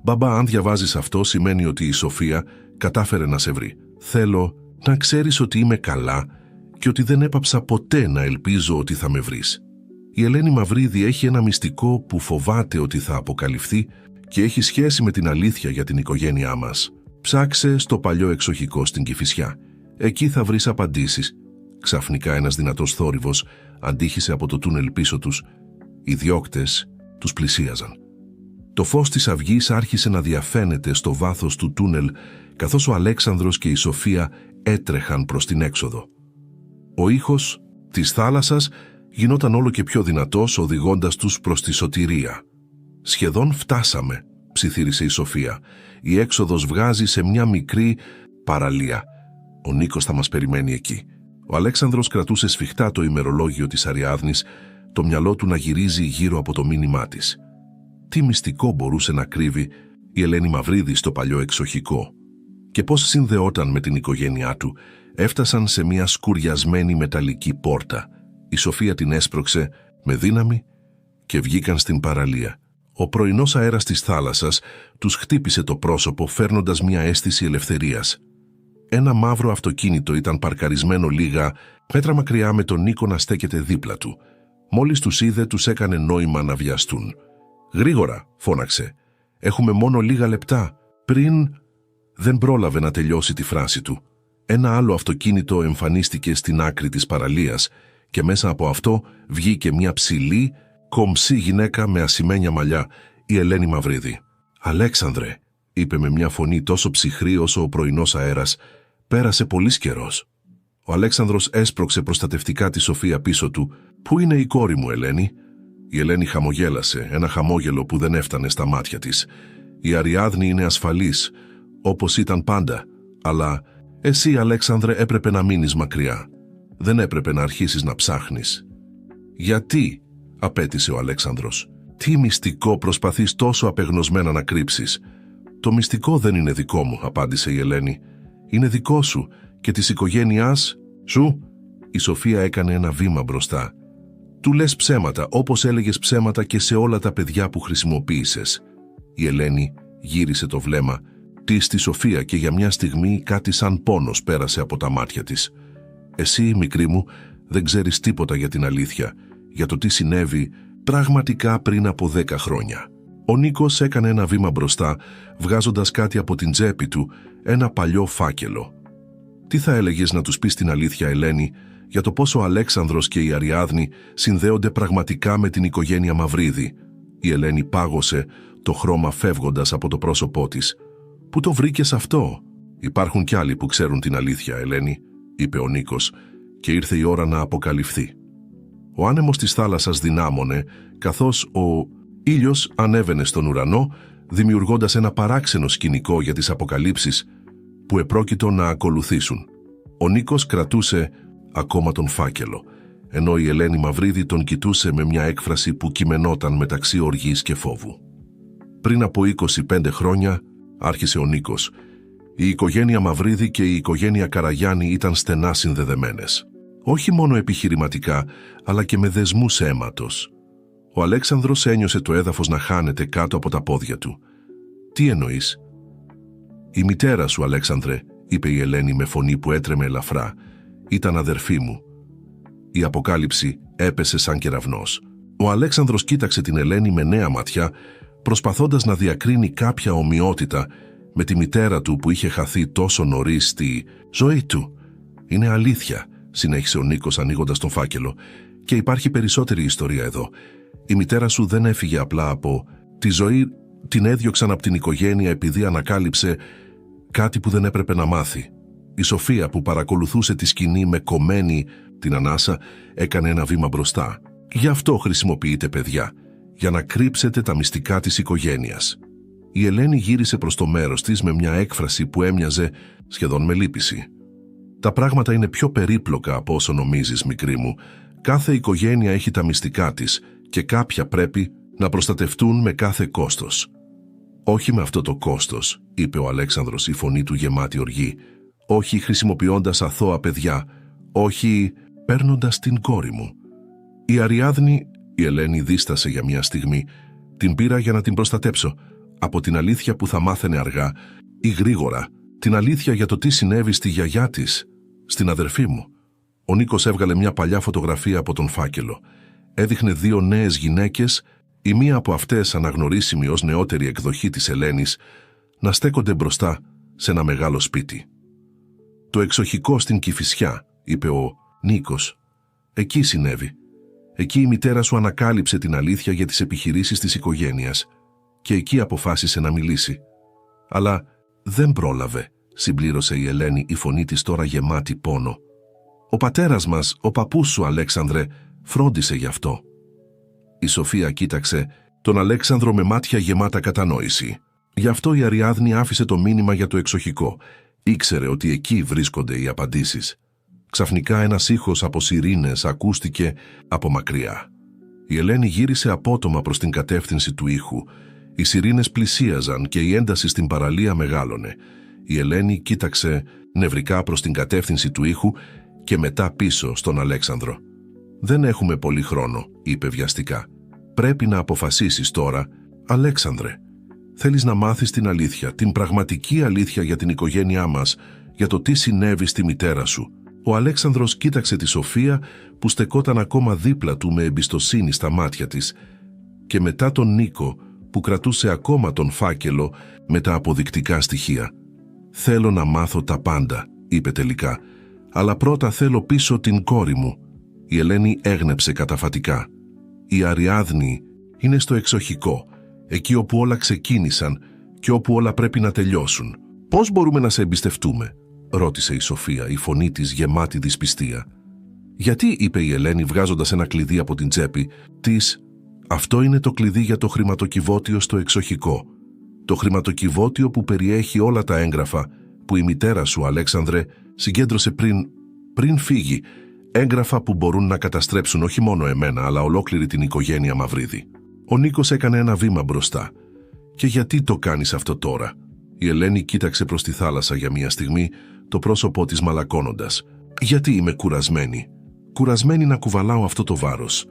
«Μπαμπά, αν διαβάζεις αυτό, σημαίνει ότι η Σοφία κατάφερε να σε βρει. Θέλω να ξέρεις ότι είμαι καλά και ότι δεν έπαψα ποτέ να ελπίζω ότι θα με βρεις. Η Ελένη Μαυρίδη έχει ένα μυστικό που φοβάται ότι θα αποκαλυφθεί και έχει σχέση με την αλήθεια για την οικογένειά μας. Ψάξε στο παλιό εξοχικό στην Κηφισιά. Εκεί θα βρεις απαντήσεις». Ξαφνικά ένας δυνατός θόρυβος αντήχησε από το τούνελ πίσω τους. Οι διώκτες τους πλησίαζαν. Το φως της αυγής άρχισε να διαφαίνεται στο βάθος του τούνελ, καθώς ο Αλέξανδρος και η Σοφία έτρεχαν προς την έξοδο. Ο ήχος της θάλασσας γινόταν όλο και πιο δυνατός, οδηγώντας τους προς τη σωτηρία. «Σχεδόν φτάσαμε», ψιθύρισε η Σοφία. «Η έξοδος βγάζει σε μια μικρή παραλία. Ο Νίκος θα μας περιμένει εκεί». Ο Αλέξανδρος κρατούσε σφιχτά το ημερολόγιο της Αριάδνης, το μυαλό του να γυρίζει γύρω από το μήνυμά της. Τι μυστικό μπορούσε να κρύβει η Ελένη Μαυρίδη στο παλιό εξοχικό και πώς συνδεόταν με την οικογένειά του. Έφτασαν σε μια σκουριασμένη μεταλλική πόρτα. Η Σοφία την έσπρωξε με δύναμη και βγήκαν στην παραλία. Ο πρωινός αέρας της θάλασσας τους χτύπησε το πρόσωπο, φέρνοντας μια αίσθηση ελευθερίας. Ένα μαύρο αυτοκίνητο ήταν παρκαρισμένο λίγα μέτρα μακριά με τον Νίκο να στέκεται δίπλα του. Μόλις τους είδε, τους έκανε νόημα να βιαστούν. «Γρήγορα», φώναξε. «Έχουμε μόνο λίγα λεπτά». Πριν δεν πρόλαβε να τελειώσει τη φράση του. Ένα άλλο αυτοκίνητο εμφανίστηκε στην άκρη της παραλίας και μέσα από αυτό βγήκε μια ψηλή, κομψή γυναίκα με ασημένια μαλλιά, η Ελένη Μαυρίδη. «Αλέξανδρε», είπε με μια φωνή τόσο ψυχρή όσο ο πρωινός αέρας, «πέρασε πολύς καιρός». Ο Αλέξανδρος έσπρωξε προστατευτικά τη Σοφία πίσω του. «Πού είναι η κόρη μου, Ελένη?» Η Ελένη χαμογέλασε, ένα χαμόγελο που δεν έφτανε στα μάτια της. «Η Αριάδνη είναι ασφαλής, όπως ήταν πάντα, αλλά εσύ, Αλέξανδρε, έπρεπε να μείνεις μακριά. Δεν έπρεπε να αρχίσεις να ψάχνεις». «Γιατί?» απέτησε ο Αλέξανδρος. «Τι μυστικό προσπαθείς τόσο απεγνωσμένα να κρύψεις?» «Το μυστικό δεν είναι δικό μου», απάντησε η Ελένη. «Είναι δικό σου και της οικογένειάς σου». Η Σοφία έκανε ένα βήμα μπροστά. «Του λες ψέματα, όπως έλεγες ψέματα και σε όλα τα παιδιά που χρησιμοποίησες». Η Ελένη γύρισε το βλέμμα της στη Σοφία και για μια στιγμή κάτι σαν πόνος πέρασε από τα μάτια της. «Εσύ, μικρή μου, δεν ξέρεις τίποτα για την αλήθεια, για το τι συνέβη πραγματικά πριν από 10 χρόνια». Ο Νίκος έκανε ένα βήμα μπροστά, βγάζοντας κάτι από την τσέπη του, ένα παλιό φάκελο. «Τι θα έλεγες να τους πεις την αλήθεια, Ελένη, για το πόσο ο Αλέξανδρος και η Αριάδνη συνδέονται πραγματικά με την οικογένεια Μαυρίδη?» Η Ελένη πάγωσε, το χρώμα φεύγοντας από το πρόσωπό της. «Πού το βρήκες αυτό?» «Υπάρχουν κι άλλοι που ξέρουν την αλήθεια, Ελένη», είπε ο Νίκος, «και ήρθε η ώρα να αποκαλυφθεί». Ο άνεμος της θάλασσας δυνάμωνε, καθώς ο ήλιος ανέβαινε στον ουρανό, δημιουργώντας ένα παράξενο σκηνικό για τις αποκαλύψεις που επρόκειτο να ακολουθήσουν. Ο Νίκος κρατούσε ακόμα τον φάκελο. ενώ η Ελένη Μαυρίδη τον κοιτούσε με μια έκφραση που κειμενόταν μεταξύ οργής και φόβου. Πριν από 25 χρόνια, άρχισε ο Νίκος. Η οικογένεια Μαυρίδη και η οικογένεια Καραγιάννη ήταν στενά συνδεδεμένες. Όχι μόνο επιχειρηματικά, αλλά και με δεσμούς αίματος. Ο Αλέξανδρος ένιωσε το έδαφος να χάνεται κάτω από τα πόδια του. «Τι εννοείς?» «Η μητέρα σου, Αλέξανδρε», είπε η Ελένη με φωνή που έτρεμε ελαφρά, «ήταν αδερφή μου». Η αποκάλυψη έπεσε σαν κεραυνός. Ο Αλέξανδρος κοίταξε την Ελένη με νέα ματιά, προσπαθώντας να διακρίνει κάποια ομοιότητα με τη μητέρα του που είχε χαθεί τόσο νωρίς στη ζωή του. «Είναι αλήθεια», συνέχισε ο Νίκος ανοίγοντας τον φάκελο, «και υπάρχει περισσότερη ιστορία εδώ. Η μητέρα σου δεν έφυγε απλά από τη ζωή, την έδιωξαν από την οικογένεια επειδή ανακάλυψε κάτι που δεν έπρεπε να μάθει. Η Σοφία που παρακολουθούσε τη σκηνή με κομμένη την ανάσα έκανε ένα βήμα μπροστά. Γι' αυτό χρησιμοποιείτε παιδιά, για να κρύψετε τα μυστικά της οικογένειας». Η Ελένη γύρισε προς το μέρος της με μια έκφραση που έμοιαζε σχεδόν με λύπηση. «Τα πράγματα είναι πιο περίπλοκα από όσο νομίζεις, μικρή μου. Κάθε οικογένεια έχει τα μυστικά της και κάποια πρέπει να προστατευτούν με κάθε κόστος». «Όχι με αυτό το κόστος», είπε ο Αλέξανδρος, η φωνή του γεμάτη οργή. «Όχι χρησιμοποιώντας αθώα παιδιά. Όχι παίρνοντας την κόρη μου». «Η Αριάδνη», η Ελένη δίστασε για μια στιγμή, «την πήρα για να την προστατέψω από την αλήθεια που θα μάθαινε αργά ή γρήγορα, την αλήθεια για το τι συνέβη στη γιαγιά της, στην αδερφή μου». Ο Νίκος έβγαλε μια παλιά φωτογραφία από τον φάκελο. Έδειχνε 2 νέες γυναίκες, η μία από αυτές αναγνωρίσιμη ως νεότερη εκδοχή της Ελένης, να στέκονται μπροστά σε ένα μεγάλο σπίτι. «Το εξοχικό στην Κηφισιά», είπε ο Νίκος. «Εκεί συνέβη. Εκεί η μητέρα σου ανακάλυψε την αλήθεια για τις επιχειρήσεις της οικογένειας και εκεί αποφάσισε να μιλήσει. Αλλά δεν πρόλαβε», συμπλήρωσε η Ελένη, η φωνή της τώρα γεμάτη πόνο. «Ο πατέρας μας, ο παππούς σου, Αλέξανδρε, φρόντισε γι' αυτό». Η Σοφία κοίταξε τον Αλέξανδρο με μάτια γεμάτα κατανόηση. Γι' αυτό η Αριάδνη άφησε το μήνυμα για το εξοχικό. Ήξερε ότι εκεί βρίσκονται οι απαντήσεις. Ξαφνικά ένας ήχος από σιρήνες ακούστηκε από μακριά. Η Ελένη γύρισε απότομα προς την κατεύθυνση του ήχου. Οι σιρήνες πλησίαζαν και η ένταση στην παραλία μεγάλωνε. Η Ελένη κοίταξε νευρικά προς την κατεύθυνση του ήχου και μετά πίσω στον Αλέξανδρο. «Δεν έχουμε πολύ χρόνο», είπε βιαστικά. «Πρέπει να αποφασίσεις τώρα, Αλέξανδρε. Θέλεις να μάθεις την αλήθεια, την πραγματική αλήθεια για την οικογένειά μας, για το τι συνέβη στη μητέρα σου». Ο Αλέξανδρος κοίταξε τη Σοφία που στεκόταν ακόμα δίπλα του με εμπιστοσύνη στα μάτια της και μετά τον Νίκο που κρατούσε ακόμα τον φάκελο με τα αποδεικτικά στοιχεία. «Θέλω να μάθω τα πάντα», είπε τελικά, «αλλά πρώτα θέλω πίσω την κόρη μου». Η Ελένη έγνεψε καταφατικά. «Η Αριάδνη είναι στο εξοχικό, εκεί όπου όλα ξεκίνησαν και όπου όλα πρέπει να τελειώσουν. Πώς μπορούμε να σε εμπιστευτούμε?» ρώτησε η Σοφία, η φωνή της γεμάτη δυσπιστία. «Γιατί», είπε η Ελένη βγάζοντας ένα κλειδί από την τσέπη της, «αυτό είναι το κλειδί για το χρηματοκιβώτιο στο εξοχικό. Το χρηματοκιβώτιο που περιέχει όλα τα έγγραφα που η μητέρα σου, Αλέξανδρε, συγκέντρωσε πριν φύγει. Έγγραφα που μπορούν να καταστρέψουν όχι μόνο εμένα, αλλά ολόκληρη την οικογένεια Μαυρίδη». Ο Νίκος έκανε ένα βήμα μπροστά. «Και γιατί το κάνεις αυτό τώρα?» Η Ελένη κοίταξε προς τη θάλασσα για μια στιγμή, το πρόσωπό της μαλακώνοντας. «Γιατί είμαι κουρασμένη. Κουρασμένη να κουβαλάω αυτό το βάρος.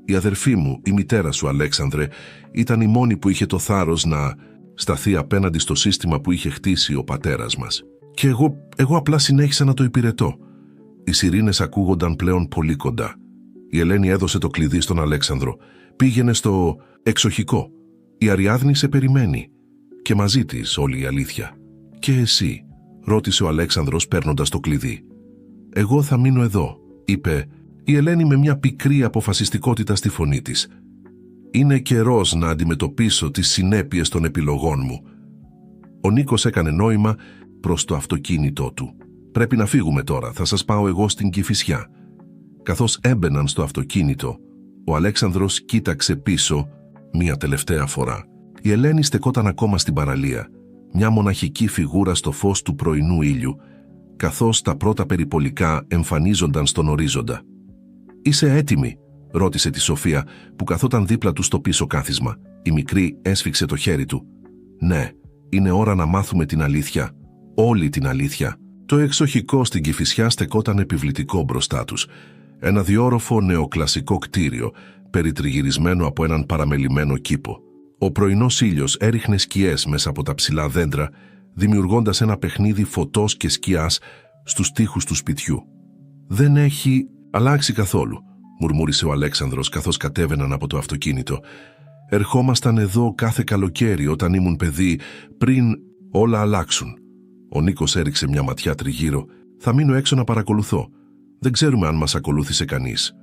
Η αδερφή μου, η μητέρα σου, Αλέξανδρε, ήταν η μόνη που είχε το θάρρος να σταθεί απέναντι στο σύστημα που είχε χτίσει ο πατέρας μας. Και εγώ απλά συνέχισα να το υπηρετώ». Οι σιρήνες ακούγονταν πλέον πολύ κοντά. Η Ελένη έδωσε το κλειδί στον Αλέξανδρο. «Πήγαινε στο εξοχικό. Η Αριάδνη σε περιμένει. Και μαζί της όλη η αλήθεια». «Και εσύ?» ρώτησε ο Αλέξανδρος παίρνοντας το κλειδί. «Εγώ θα μείνω εδώ», είπε η Ελένη με μια πικρή αποφασιστικότητα στη φωνή της. «Είναι καιρός να αντιμετωπίσω τις συνέπειες των επιλογών μου». Ο Νίκος έκανε νόημα προς το αυτοκίνητό του. «Πρέπει να φύγουμε τώρα, θα σας πάω εγώ στην Κηφισιά». Καθώς έμπαιναν στο αυτοκίνητο, ο Αλέξανδρος κοίταξε πίσω μια τελευταία φορά. Η Ελένη στεκόταν ακόμα στην παραλία, μια μοναχική φιγούρα στο φως του πρωινού ήλιου, καθώς τα πρώτα περιπολικά εμφανίζονταν στον ορίζοντα. «Είσαι έτοιμη?» ρώτησε τη Σοφία, που καθόταν δίπλα του στο πίσω κάθισμα. Η μικρή έσφιξε το χέρι του. «Ναι, είναι ώρα να μάθουμε την αλήθεια. Όλη την αλήθεια». Το εξοχικό στην Κηφισιά στεκόταν επιβλητικό μπροστά τους. Ένα διόροφο νεοκλασικό κτίριο, περιτριγυρισμένο από έναν παραμελημένο κήπο. Ο πρωινός ήλιος έριχνε σκιές μέσα από τα ψηλά δέντρα, δημιουργώντας ένα παιχνίδι φωτός και σκιάς στους τοίχους του σπιτιού. «Δεν έχει αλλάξει καθόλου», μουρμούρισε ο Αλέξανδρος καθώς κατέβαιναν από το αυτοκίνητο. «Ερχόμασταν εδώ κάθε καλοκαίρι όταν ήμουν παιδί, πριν όλα αλλάξουν». Ο Νίκος έριξε μια ματιά τριγύρω. «Θα μείνω έξω να παρακολουθώ. Δεν ξέρουμε αν μας ακολούθησε κανείς».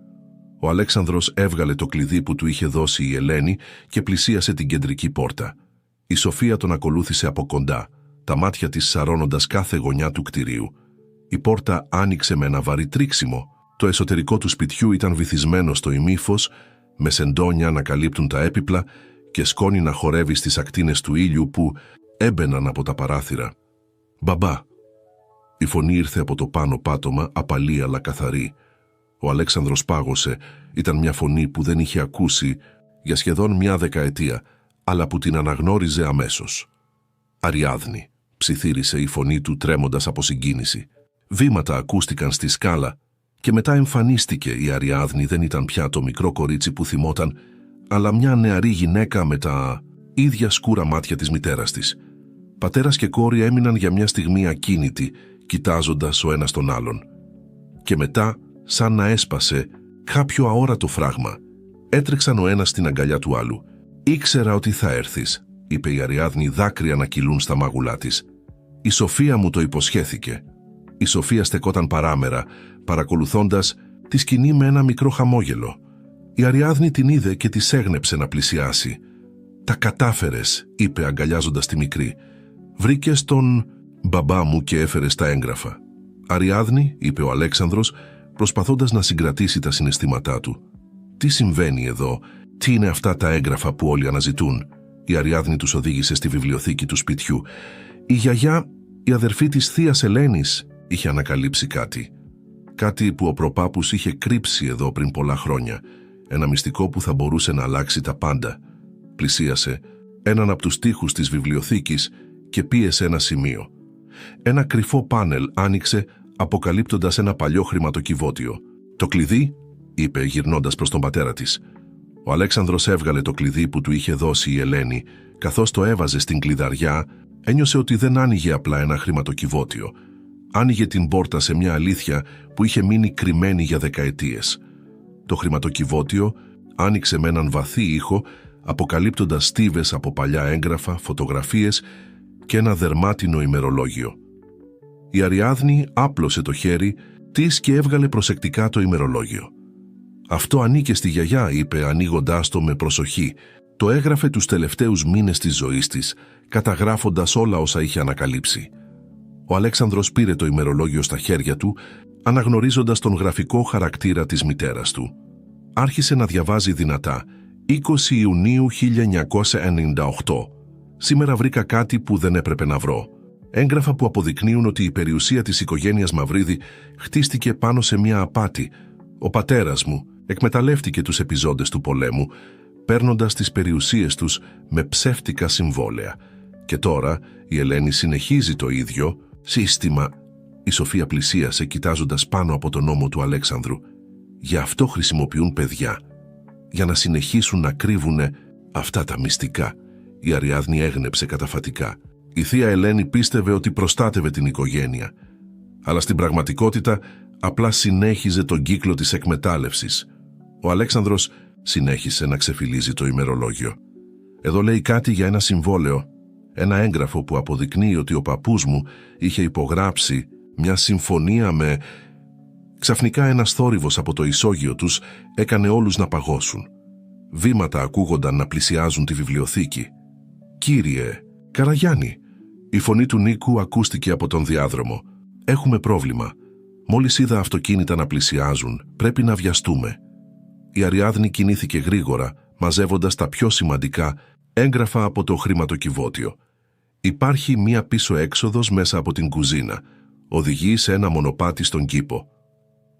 Ο Αλέξανδρος έβγαλε το κλειδί που του είχε δώσει η Ελένη και πλησίασε την κεντρική πόρτα. Η Σοφία τον ακολούθησε από κοντά, τα μάτια της σαρώνοντας κάθε γωνιά του κτηρίου. Η πόρτα άνοιξε με ένα βαρύ τρίξιμο. Το εσωτερικό του σπιτιού ήταν βυθισμένο στο ημίφος, με σεντόνια να καλύπτουν τα έπιπλα και σκόνη να χορεύει στις ακτίνες του ήλιου που έμπαιναν από τα παράθυρα. «Μπαμπά». Η φωνή ήρθε από το πάνω πάτωμα, απαλή αλλά καθαρή. Ο Αλέξανδρος πάγωσε. Ήταν μια φωνή που δεν είχε ακούσει για σχεδόν μια δεκαετία, αλλά που την αναγνώριζε αμέσως. «Αριάδνη», ψιθύρισε η φωνή του τρέμοντας από συγκίνηση. Βήματα ακούστηκαν στη σκάλα και μετά εμφανίστηκε. Η Αριάδνη δεν ήταν πια το μικρό κορίτσι που θυμόταν, αλλά μια νεαρή γυναίκα με τα ίδια σκούρα μάτια της μητέρας της. Πατέρας και κόρη έμειναν για μια στιγμή ακίνητοι, κοιτάζοντας ο ένας τον άλλον. Και μετά, σαν να έσπασε κάποιο αόρατο φράγμα, έτρεξαν ο ένας στην αγκαλιά του άλλου. «Ήξερα ότι θα έρθεις», είπε η Αριάδνη, δάκρυα να κυλούν στα μάγουλά της. «Η Σοφία μου το υποσχέθηκε». Η Σοφία στεκόταν παράμερα, παρακολουθώντας τη σκηνή με ένα μικρό χαμόγελο. Η Αριάδνη την είδε και της έγνεψε να πλησιάσει. «Τα κατάφερες», είπε αγκαλιάζοντας τη μικρή. «Βρήκες τον μπαμπά μου και έφερες τα έγγραφα». «Αριάδνη», είπε ο Αλέξανδρος, προσπαθώντας να συγκρατήσει τα συναισθήματά του. «Τι συμβαίνει εδώ? Τι είναι αυτά τα έγγραφα που όλοι αναζητούν?» Η Αριάδνη τους οδήγησε στη βιβλιοθήκη του σπιτιού. Η γιαγιά, η αδερφή της θείας Ελένης, είχε ανακαλύψει κάτι. Κάτι που ο προπάπους είχε κρύψει εδώ πριν πολλά χρόνια. Ένα μυστικό που θα μπορούσε να αλλάξει τα πάντα. Πλησίασε έναν από τους τοίχους της βιβλιοθήκης και πίεσε ένα σημείο. Ένα κρυφό πάνελ άνοιξε, αποκαλύπτοντας ένα παλιό χρηματοκιβώτιο. «Το κλειδί?» είπε γυρνώντας προς τον πατέρα της. Ο Αλέξανδρος έβγαλε το κλειδί που του είχε δώσει η Ελένη. Καθώς το έβαζε στην κλειδαριά, ένιωσε ότι δεν άνοιγε απλά ένα χρηματοκιβώτιο. Άνοιγε την πόρτα σε μια αλήθεια που είχε μείνει κρυμμένη για δεκαετίες. Το χρηματοκιβώτιο άνοιξε με έναν βαθύ ήχο, αποκαλύπτοντας στίβες από παλιά έγγραφα, φωτογραφίες και ένα δερμάτινο ημερολόγιο. Η Αριάδνη άπλωσε το χέρι της και έβγαλε προσεκτικά το ημερολόγιο. «Αυτό ανήκε στη γιαγιά», είπε ανοίγοντάς το με προσοχή. Το έγραφε τους τελευταίους μήνες της ζωής της, καταγράφοντας όλα όσα είχε ανακαλύψει. Ο Αλέξανδρος πήρε το ημερολόγιο στα χέρια του, αναγνωρίζοντας τον γραφικό χαρακτήρα της μητέρας του. Άρχισε να διαβάζει δυνατά. 20 Ιουνίου 1998. «Σήμερα βρήκα κάτι που δεν έπρεπε να βρω. Έγγραφα που αποδεικνύουν ότι η περιουσία της οικογένειας Μαυρίδη χτίστηκε πάνω σε μια απάτη. Ο πατέρας μου εκμεταλλεύτηκε τους επιζώντες του πολέμου, παίρνοντας τις περιουσίες τους με ψεύτικα συμβόλαια. Και τώρα η Ελένη συνεχίζει το ίδιο σύστημα». Η Σοφία πλησίασε κοιτάζοντας πάνω από τον ώμο του Αλέξανδρου. «Γι' αυτό χρησιμοποιούν παιδιά. Για να συνεχίσουν να κρύβουνε αυτά τα μυστικά». Η Αριάδνη έγνεψε καταφατικά. Η θεία Ελένη πίστευε ότι προστάτευε την οικογένεια, αλλά στην πραγματικότητα απλά συνέχιζε τον κύκλο της εκμετάλλευσης. Ο Αλέξανδρος συνέχισε να ξεφυλίζει το ημερολόγιο. «Εδώ λέει κάτι για ένα συμβόλαιο, ένα έγγραφο που αποδεικνύει ότι ο παππούς μου είχε υπογράψει μια συμφωνία με...» Ξαφνικά ένας θόρυβος από το ισόγειο τους έκανε όλους να παγώσουν. Βήματα ακούγονταν να πλησιάζουν τη βιβλιοθήκη. «Κύριε Καραγιάννη», η φωνή του Νίκου ακούστηκε από τον διάδρομο. «Έχουμε πρόβλημα. Μόλις είδα αυτοκίνητα να πλησιάζουν, πρέπει να βιαστούμε». Η Αριάδνη κινήθηκε γρήγορα, μαζεύοντας τα πιο σημαντικά έγγραφα από το χρηματοκιβώτιο. «Υπάρχει μία πίσω έξοδος μέσα από την κουζίνα. Οδηγεί σε ένα μονοπάτι στον κήπο».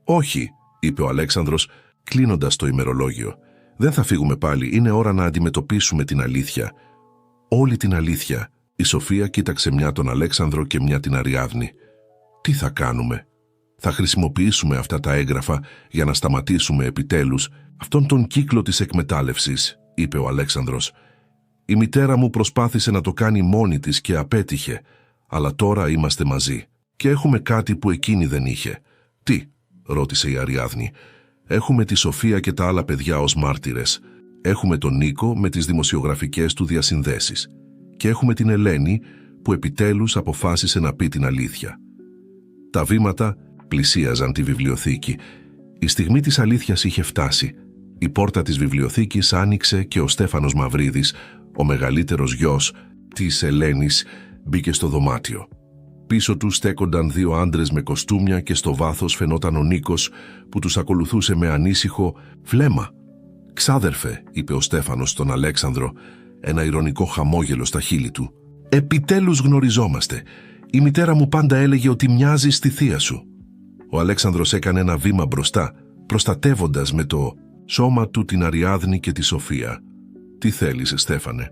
«Όχι», είπε ο Αλέξανδρος, Κλείνοντας το ημερολόγιο. Δεν θα φύγουμε πάλι, είναι ώρα να αντιμετωπίσουμε την αλήθεια. Όλη την αλήθεια. Η Σοφία κοίταξε μια τον Αλέξανδρο και μια την Αριάδνη. Τι θα κάνουμε? Θα χρησιμοποιήσουμε αυτά τα έγγραφα για να σταματήσουμε επιτέλους αυτόν τον κύκλο της εκμετάλλευσης, είπε ο Αλέξανδρος. Η μητέρα μου προσπάθησε να το κάνει μόνη της και απέτυχε, αλλά τώρα είμαστε μαζί και έχουμε κάτι που εκείνη δεν είχε. Τι? Ρώτησε η Αριάδνη. Έχουμε τη Σοφία και τα άλλα παιδιά ως μάρτυρες. Έχουμε τον Νίκο με τις δημοσιογραφικές του διασυνδέσεις. Και έχουμε την Ελένη που επιτέλους αποφάσισε να πει την αλήθεια. Τα βήματα πλησίαζαν τη βιβλιοθήκη. Η στιγμή της αλήθειας είχε φτάσει. Η πόρτα της βιβλιοθήκης άνοιξε και ο Στέφανος Μαυρίδης, ο μεγαλύτερος γιος της Ελένης, μπήκε στο δωμάτιο. Πίσω του στέκονταν δύο άντρες με κοστούμια και στο βάθος φαινόταν ο Νίκος που τους ακολουθούσε με ανήσυχο «Φλέμα». «Ξάδερφε», είπε ο Στέφανος στον Αλέξανδρο, ένα ηρωνικό χαμόγελο στα χείλη του. «Επιτέλους γνωριζόμαστε. Η μητέρα μου πάντα έλεγε ότι μοιάζεις στη θεία σου». Ο Αλέξανδρος έκανε ένα βήμα μπροστά, προστατεύοντας με το σώμα του την Αριάδνη και τη Σοφία. «Τι θέλεις, Στέφανε?»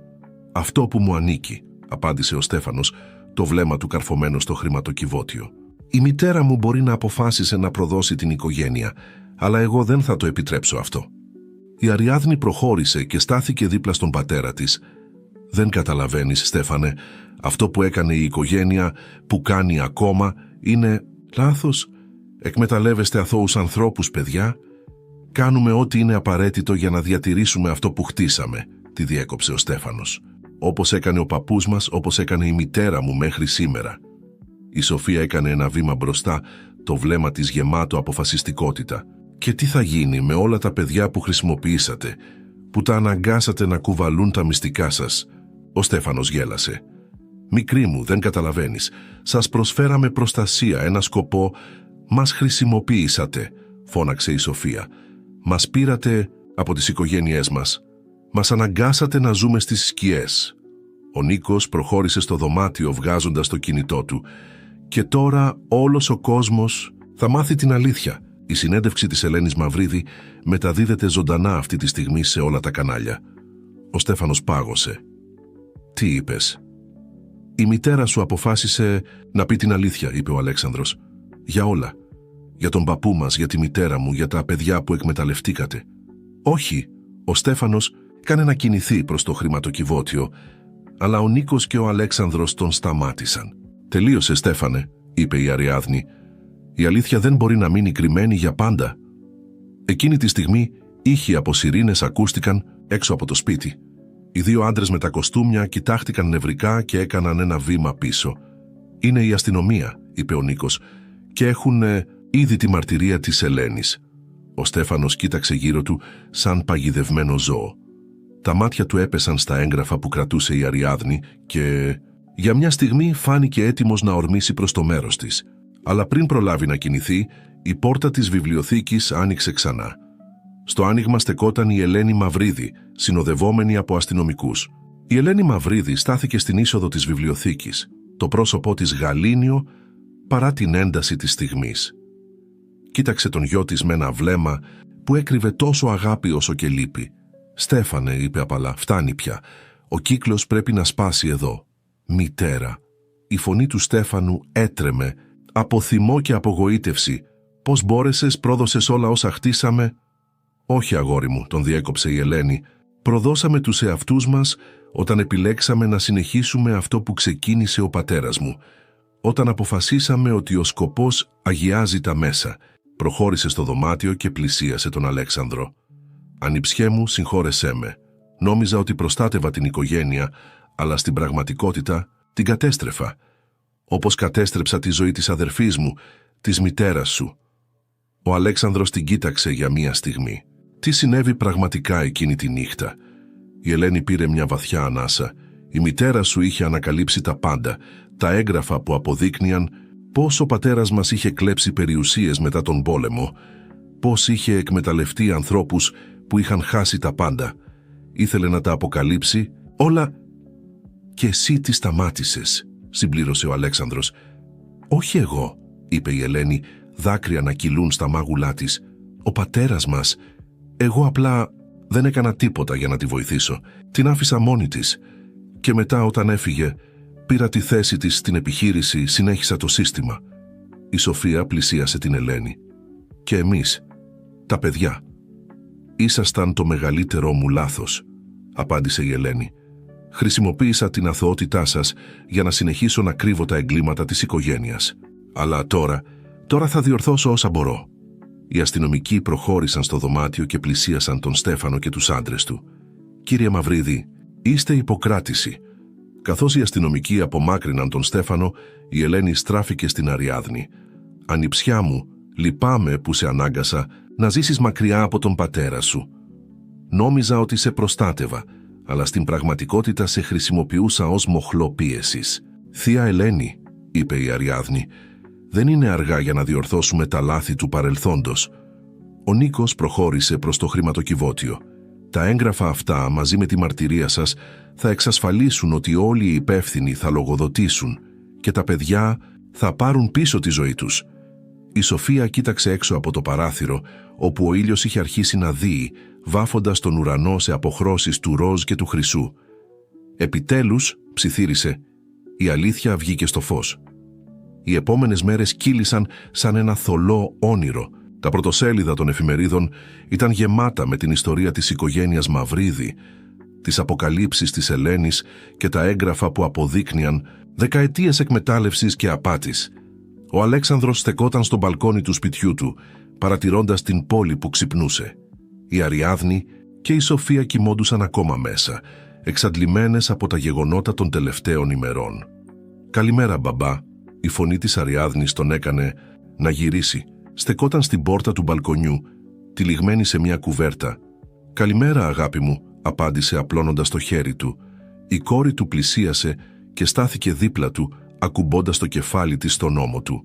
«Αυτό που μου ανήκει», απάντησε ο Στέφανος, το βλέμμα του καρφωμένο στο χρηματοκιβώτιο. «Η μητέρα μου μπορεί να αποφάσισε να προδώσει την οικογένεια, αλλά εγώ δεν θα το επιτρέψω αυτό». Η Αριάδνη προχώρησε και στάθηκε δίπλα στον πατέρα της. «Δεν καταλαβαίνεις, Στέφανε, αυτό που έκανε η οικογένεια, που κάνει ακόμα, είναι λάθος. Εκμεταλλεύεστε αθώους ανθρώπους, παιδιά. Κάνουμε ό,τι είναι απαραίτητο για να διατηρήσουμε αυτό που χτίσαμε», τη διέκοψε ο Στέφανος. «Όπως έκανε ο παππούς μας, όπως έκανε η μητέρα μου μέχρι σήμερα». Η Σοφία έκανε ένα βήμα μπροστά, το βλέμμα της γεμάτο αποφασιστικότητα. «Και τι θα γίνει με όλα τα παιδιά που χρησιμοποιήσατε, που τα αναγκάσατε να κουβαλούν τα μυστικά σας?» Ο Στέφανος γέλασε. «Μικρή μου, δεν καταλαβαίνεις. Σας προσφέραμε προστασία, ένα σκοπό. Μας χρησιμοποίησατε», φώναξε η Σοφία. «Μας πήρατε από τις οικογένειές μας. Μας αναγκάσατε να ζούμε στις σκιές». Ο Νίκος προχώρησε στο δωμάτιο βγάζοντας το κινητό του. «Και τώρα όλος ο κόσμος θα μάθει την αλήθεια». Η συνέντευξη της Ελένης Μαυρίδη μεταδίδεται ζωντανά αυτή τη στιγμή σε όλα τα κανάλια. Ο Στέφανος πάγωσε. «Τι είπες?» «Η μητέρα σου αποφάσισε να πει την αλήθεια», είπε ο Αλέξανδρος. «Για όλα. Για τον παππού μας, για τη μητέρα μου, για τα παιδιά που εκμεταλλευτήκατε». «Όχι». Ο Στέφανος κάνε να κινηθεί προς το χρηματοκιβώτιο, αλλά ο Νίκος και ο Αλέξανδρος τον σταμάτησαν. «Τελείωσε, Στέφανε», είπε η Αριάδνη. «Η αλήθεια δεν μπορεί να μείνει κρυμμένη για πάντα». Εκείνη τη στιγμή ήχοι από σιρήνες ακούστηκαν έξω από το σπίτι. Οι δύο άντρες με τα κοστούμια κοιτάχτηκαν νευρικά και έκαναν ένα βήμα πίσω. «Είναι η αστυνομία», είπε ο Νίκος, «και έχουν ήδη τη μαρτυρία της Ελένης». Ο Στέφανος κοίταξε γύρω του σαν παγιδευμένο ζώο. Τα μάτια του έπεσαν στα έγγραφα που κρατούσε η Αριάδνη και για μια στιγμή φάνηκε έτοιμος να ορμήσει προς το μέρος της. Αλλά πριν προλάβει να κινηθεί, η πόρτα της βιβλιοθήκης άνοιξε ξανά. Στο άνοιγμα στεκόταν η Ελένη Μαυρίδη, συνοδευόμενη από αστυνομικούς. Η Ελένη Μαυρίδη στάθηκε στην είσοδο της βιβλιοθήκης, το πρόσωπό της γαλήνιο παρά την ένταση της στιγμής. Κοίταξε τον γιο της με ένα βλέμμα που έκρυβε τόσο αγάπη όσο και λύπη. «Στέφανε», είπε απαλά, «φτάνει πια. Ο κύκλος πρέπει να σπάσει εδώ». «Μητέρα». Η φωνή του Στέφανου έτρεμε από θυμό και απογοήτευση. «Πώς μπόρεσες, πρόδωσες όλα όσα χτίσαμε?» «Όχι, αγόρι μου», τον διέκοψε η Ελένη. «Προδώσαμε τους εαυτούς μας όταν επιλέξαμε να συνεχίσουμε αυτό που ξεκίνησε ο πατέρας μου. Όταν αποφασίσαμε ότι ο σκοπός αγιάζει τα μέσα». Προχώρησε στο δωμάτιο και πλησίασε τον Αλέξανδρο. «Ανιψιέ μου, συγχώρεσέ με. Νόμιζα ότι προστάτευα την οικογένεια, αλλά στην πραγματικότητα την κατέστρεφα. Όπως κατέστρεψα τη ζωή της αδερφής μου, της μητέρας σου». Ο Αλέξανδρος την κοίταξε για μία στιγμή. Τι συνέβη πραγματικά εκείνη τη νύχτα? Η Ελένη πήρε μια βαθιά ανάσα. Η μητέρα σου είχε ανακαλύψει τα πάντα, τα έγγραφα που αποδείκνυαν πώς ο πατέρας μας είχε κλέψει περιουσίες μετά τον πόλεμο, πώς είχε εκμεταλλευτεί ανθρώπους που είχαν χάσει τα πάντα. Ήθελε να τα αποκαλύψει όλα. «Και εσύ τη σταμάτησες», συμπλήρωσε ο Αλέξανδρος. «Όχι εγώ», είπε η Ελένη, δάκρυα να κυλούν στα μάγουλά της. «Ο πατέρας μας Εγώ απλά δεν έκανα τίποτα για να τη βοηθήσω. Την άφησα μόνη της. Και μετά όταν έφυγε, πήρα τη θέση της στην επιχείρηση, συνέχισα το σύστημα. Η Σοφία πλησίασε την Ελένη. Και εμείς, τα παιδιά. Ήσασταν το μεγαλύτερό μου λάθος, απάντησε η Ελένη. Χρησιμοποίησα την αθωότητά σας για να συνεχίσω να κρύβω τα εγκλήματα της οικογένειας. Αλλά τώρα θα διορθώσω όσα μπορώ. Οι αστυνομικοί προχώρησαν στο δωμάτιο και πλησίασαν τον Στέφανο και τους άντρες του. «Κύριε Μαυρίδη, είστε υποκράτηση». Καθώς οι αστυνομικοί απομάκρυναν τον Στέφανο, η Ελένη στράφηκε στην Αριάδνη. «Ανιψιά μου, λυπάμαι που σε ανάγκασα να ζήσεις μακριά από τον πατέρα σου. Νόμιζα ότι σε προστάτευα, αλλά στην πραγματικότητα σε χρησιμοποιούσα ως μοχλό πίεσης». «Θεία Ελένη», είπε η Αριάδνη, «δεν είναι αργά για να διορθώσουμε τα λάθη του παρελθόντος». Ο Νίκος προχώρησε προς το χρηματοκιβώτιο. «Τα έγγραφα αυτά, μαζί με τη μαρτυρία σας, θα εξασφαλίσουν ότι όλοι οι υπεύθυνοι θα λογοδοτήσουν και τα παιδιά θα πάρουν πίσω τη ζωή τους». Η Σοφία κοίταξε έξω από το παράθυρο, όπου ο ήλιος είχε αρχίσει να δύει, βάφοντας τον ουρανό σε αποχρώσεις του ροζ και του χρυσού. «Επιτέλους», ψιθύρισε, «η αλήθεια βγήκε στο φως». Οι επόμενες μέρες κύλησαν σαν ένα θολό όνειρο. Τα πρωτοσέλιδα των εφημερίδων ήταν γεμάτα με την ιστορία της οικογένειας Μαυρίδη, τις αποκαλύψεις της Ελένης και τα έγγραφα που αποδείκνυαν δεκαετίες εκμετάλλευσης και απάτης. Ο Αλέξανδρος στεκόταν στο μπαλκόνι του σπιτιού του, παρατηρώντας την πόλη που ξυπνούσε. Η Αριάδνη και η Σοφία κοιμόντουσαν ακόμα μέσα, εξαντλημένες από τα γεγονότα των τελευταίων ημερών. «Καλημέρα, μπαμπά», η φωνή της Αριάδνης τον έκανε να γυρίσει. Στεκόταν στην πόρτα του μπαλκονιού, τυλιγμένη σε μια κουβέρτα. «Καλημέρα, αγάπη μου», απάντησε απλώνοντας το χέρι του. Η κόρη του πλησίασε και στάθηκε δίπλα του, ακουμπώντας το κεφάλι της στον ώμο του.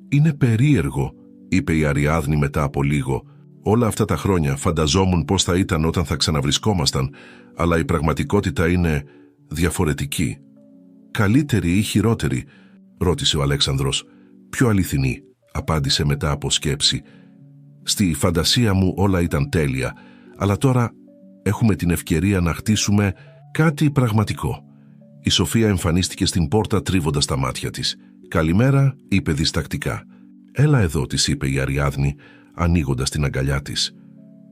«Είναι περίεργο», είπε η Αριάδνη μετά από λίγο. «Όλα αυτά τα χρόνια φανταζόμουν πώς θα ήταν όταν θα ξαναβρισκόμασταν, αλλά η πραγματικότητα είναι διαφορετική». «Καλύτερη ή χειρότερη?» ρώτησε ο Αλέξανδρος. «Πιο αληθινή», απάντησε μετά από σκέψη. «Στη φαντασία μου όλα ήταν τέλεια, αλλά τώρα έχουμε την ευκαιρία να χτίσουμε κάτι πραγματικό». Η Σοφία εμφανίστηκε στην πόρτα τρίβοντας τα μάτια της. «Καλημέρα», είπε διστακτικά. «Έλα εδώ», της είπε η Αριάδνη, ανοίγοντας την αγκαλιά της.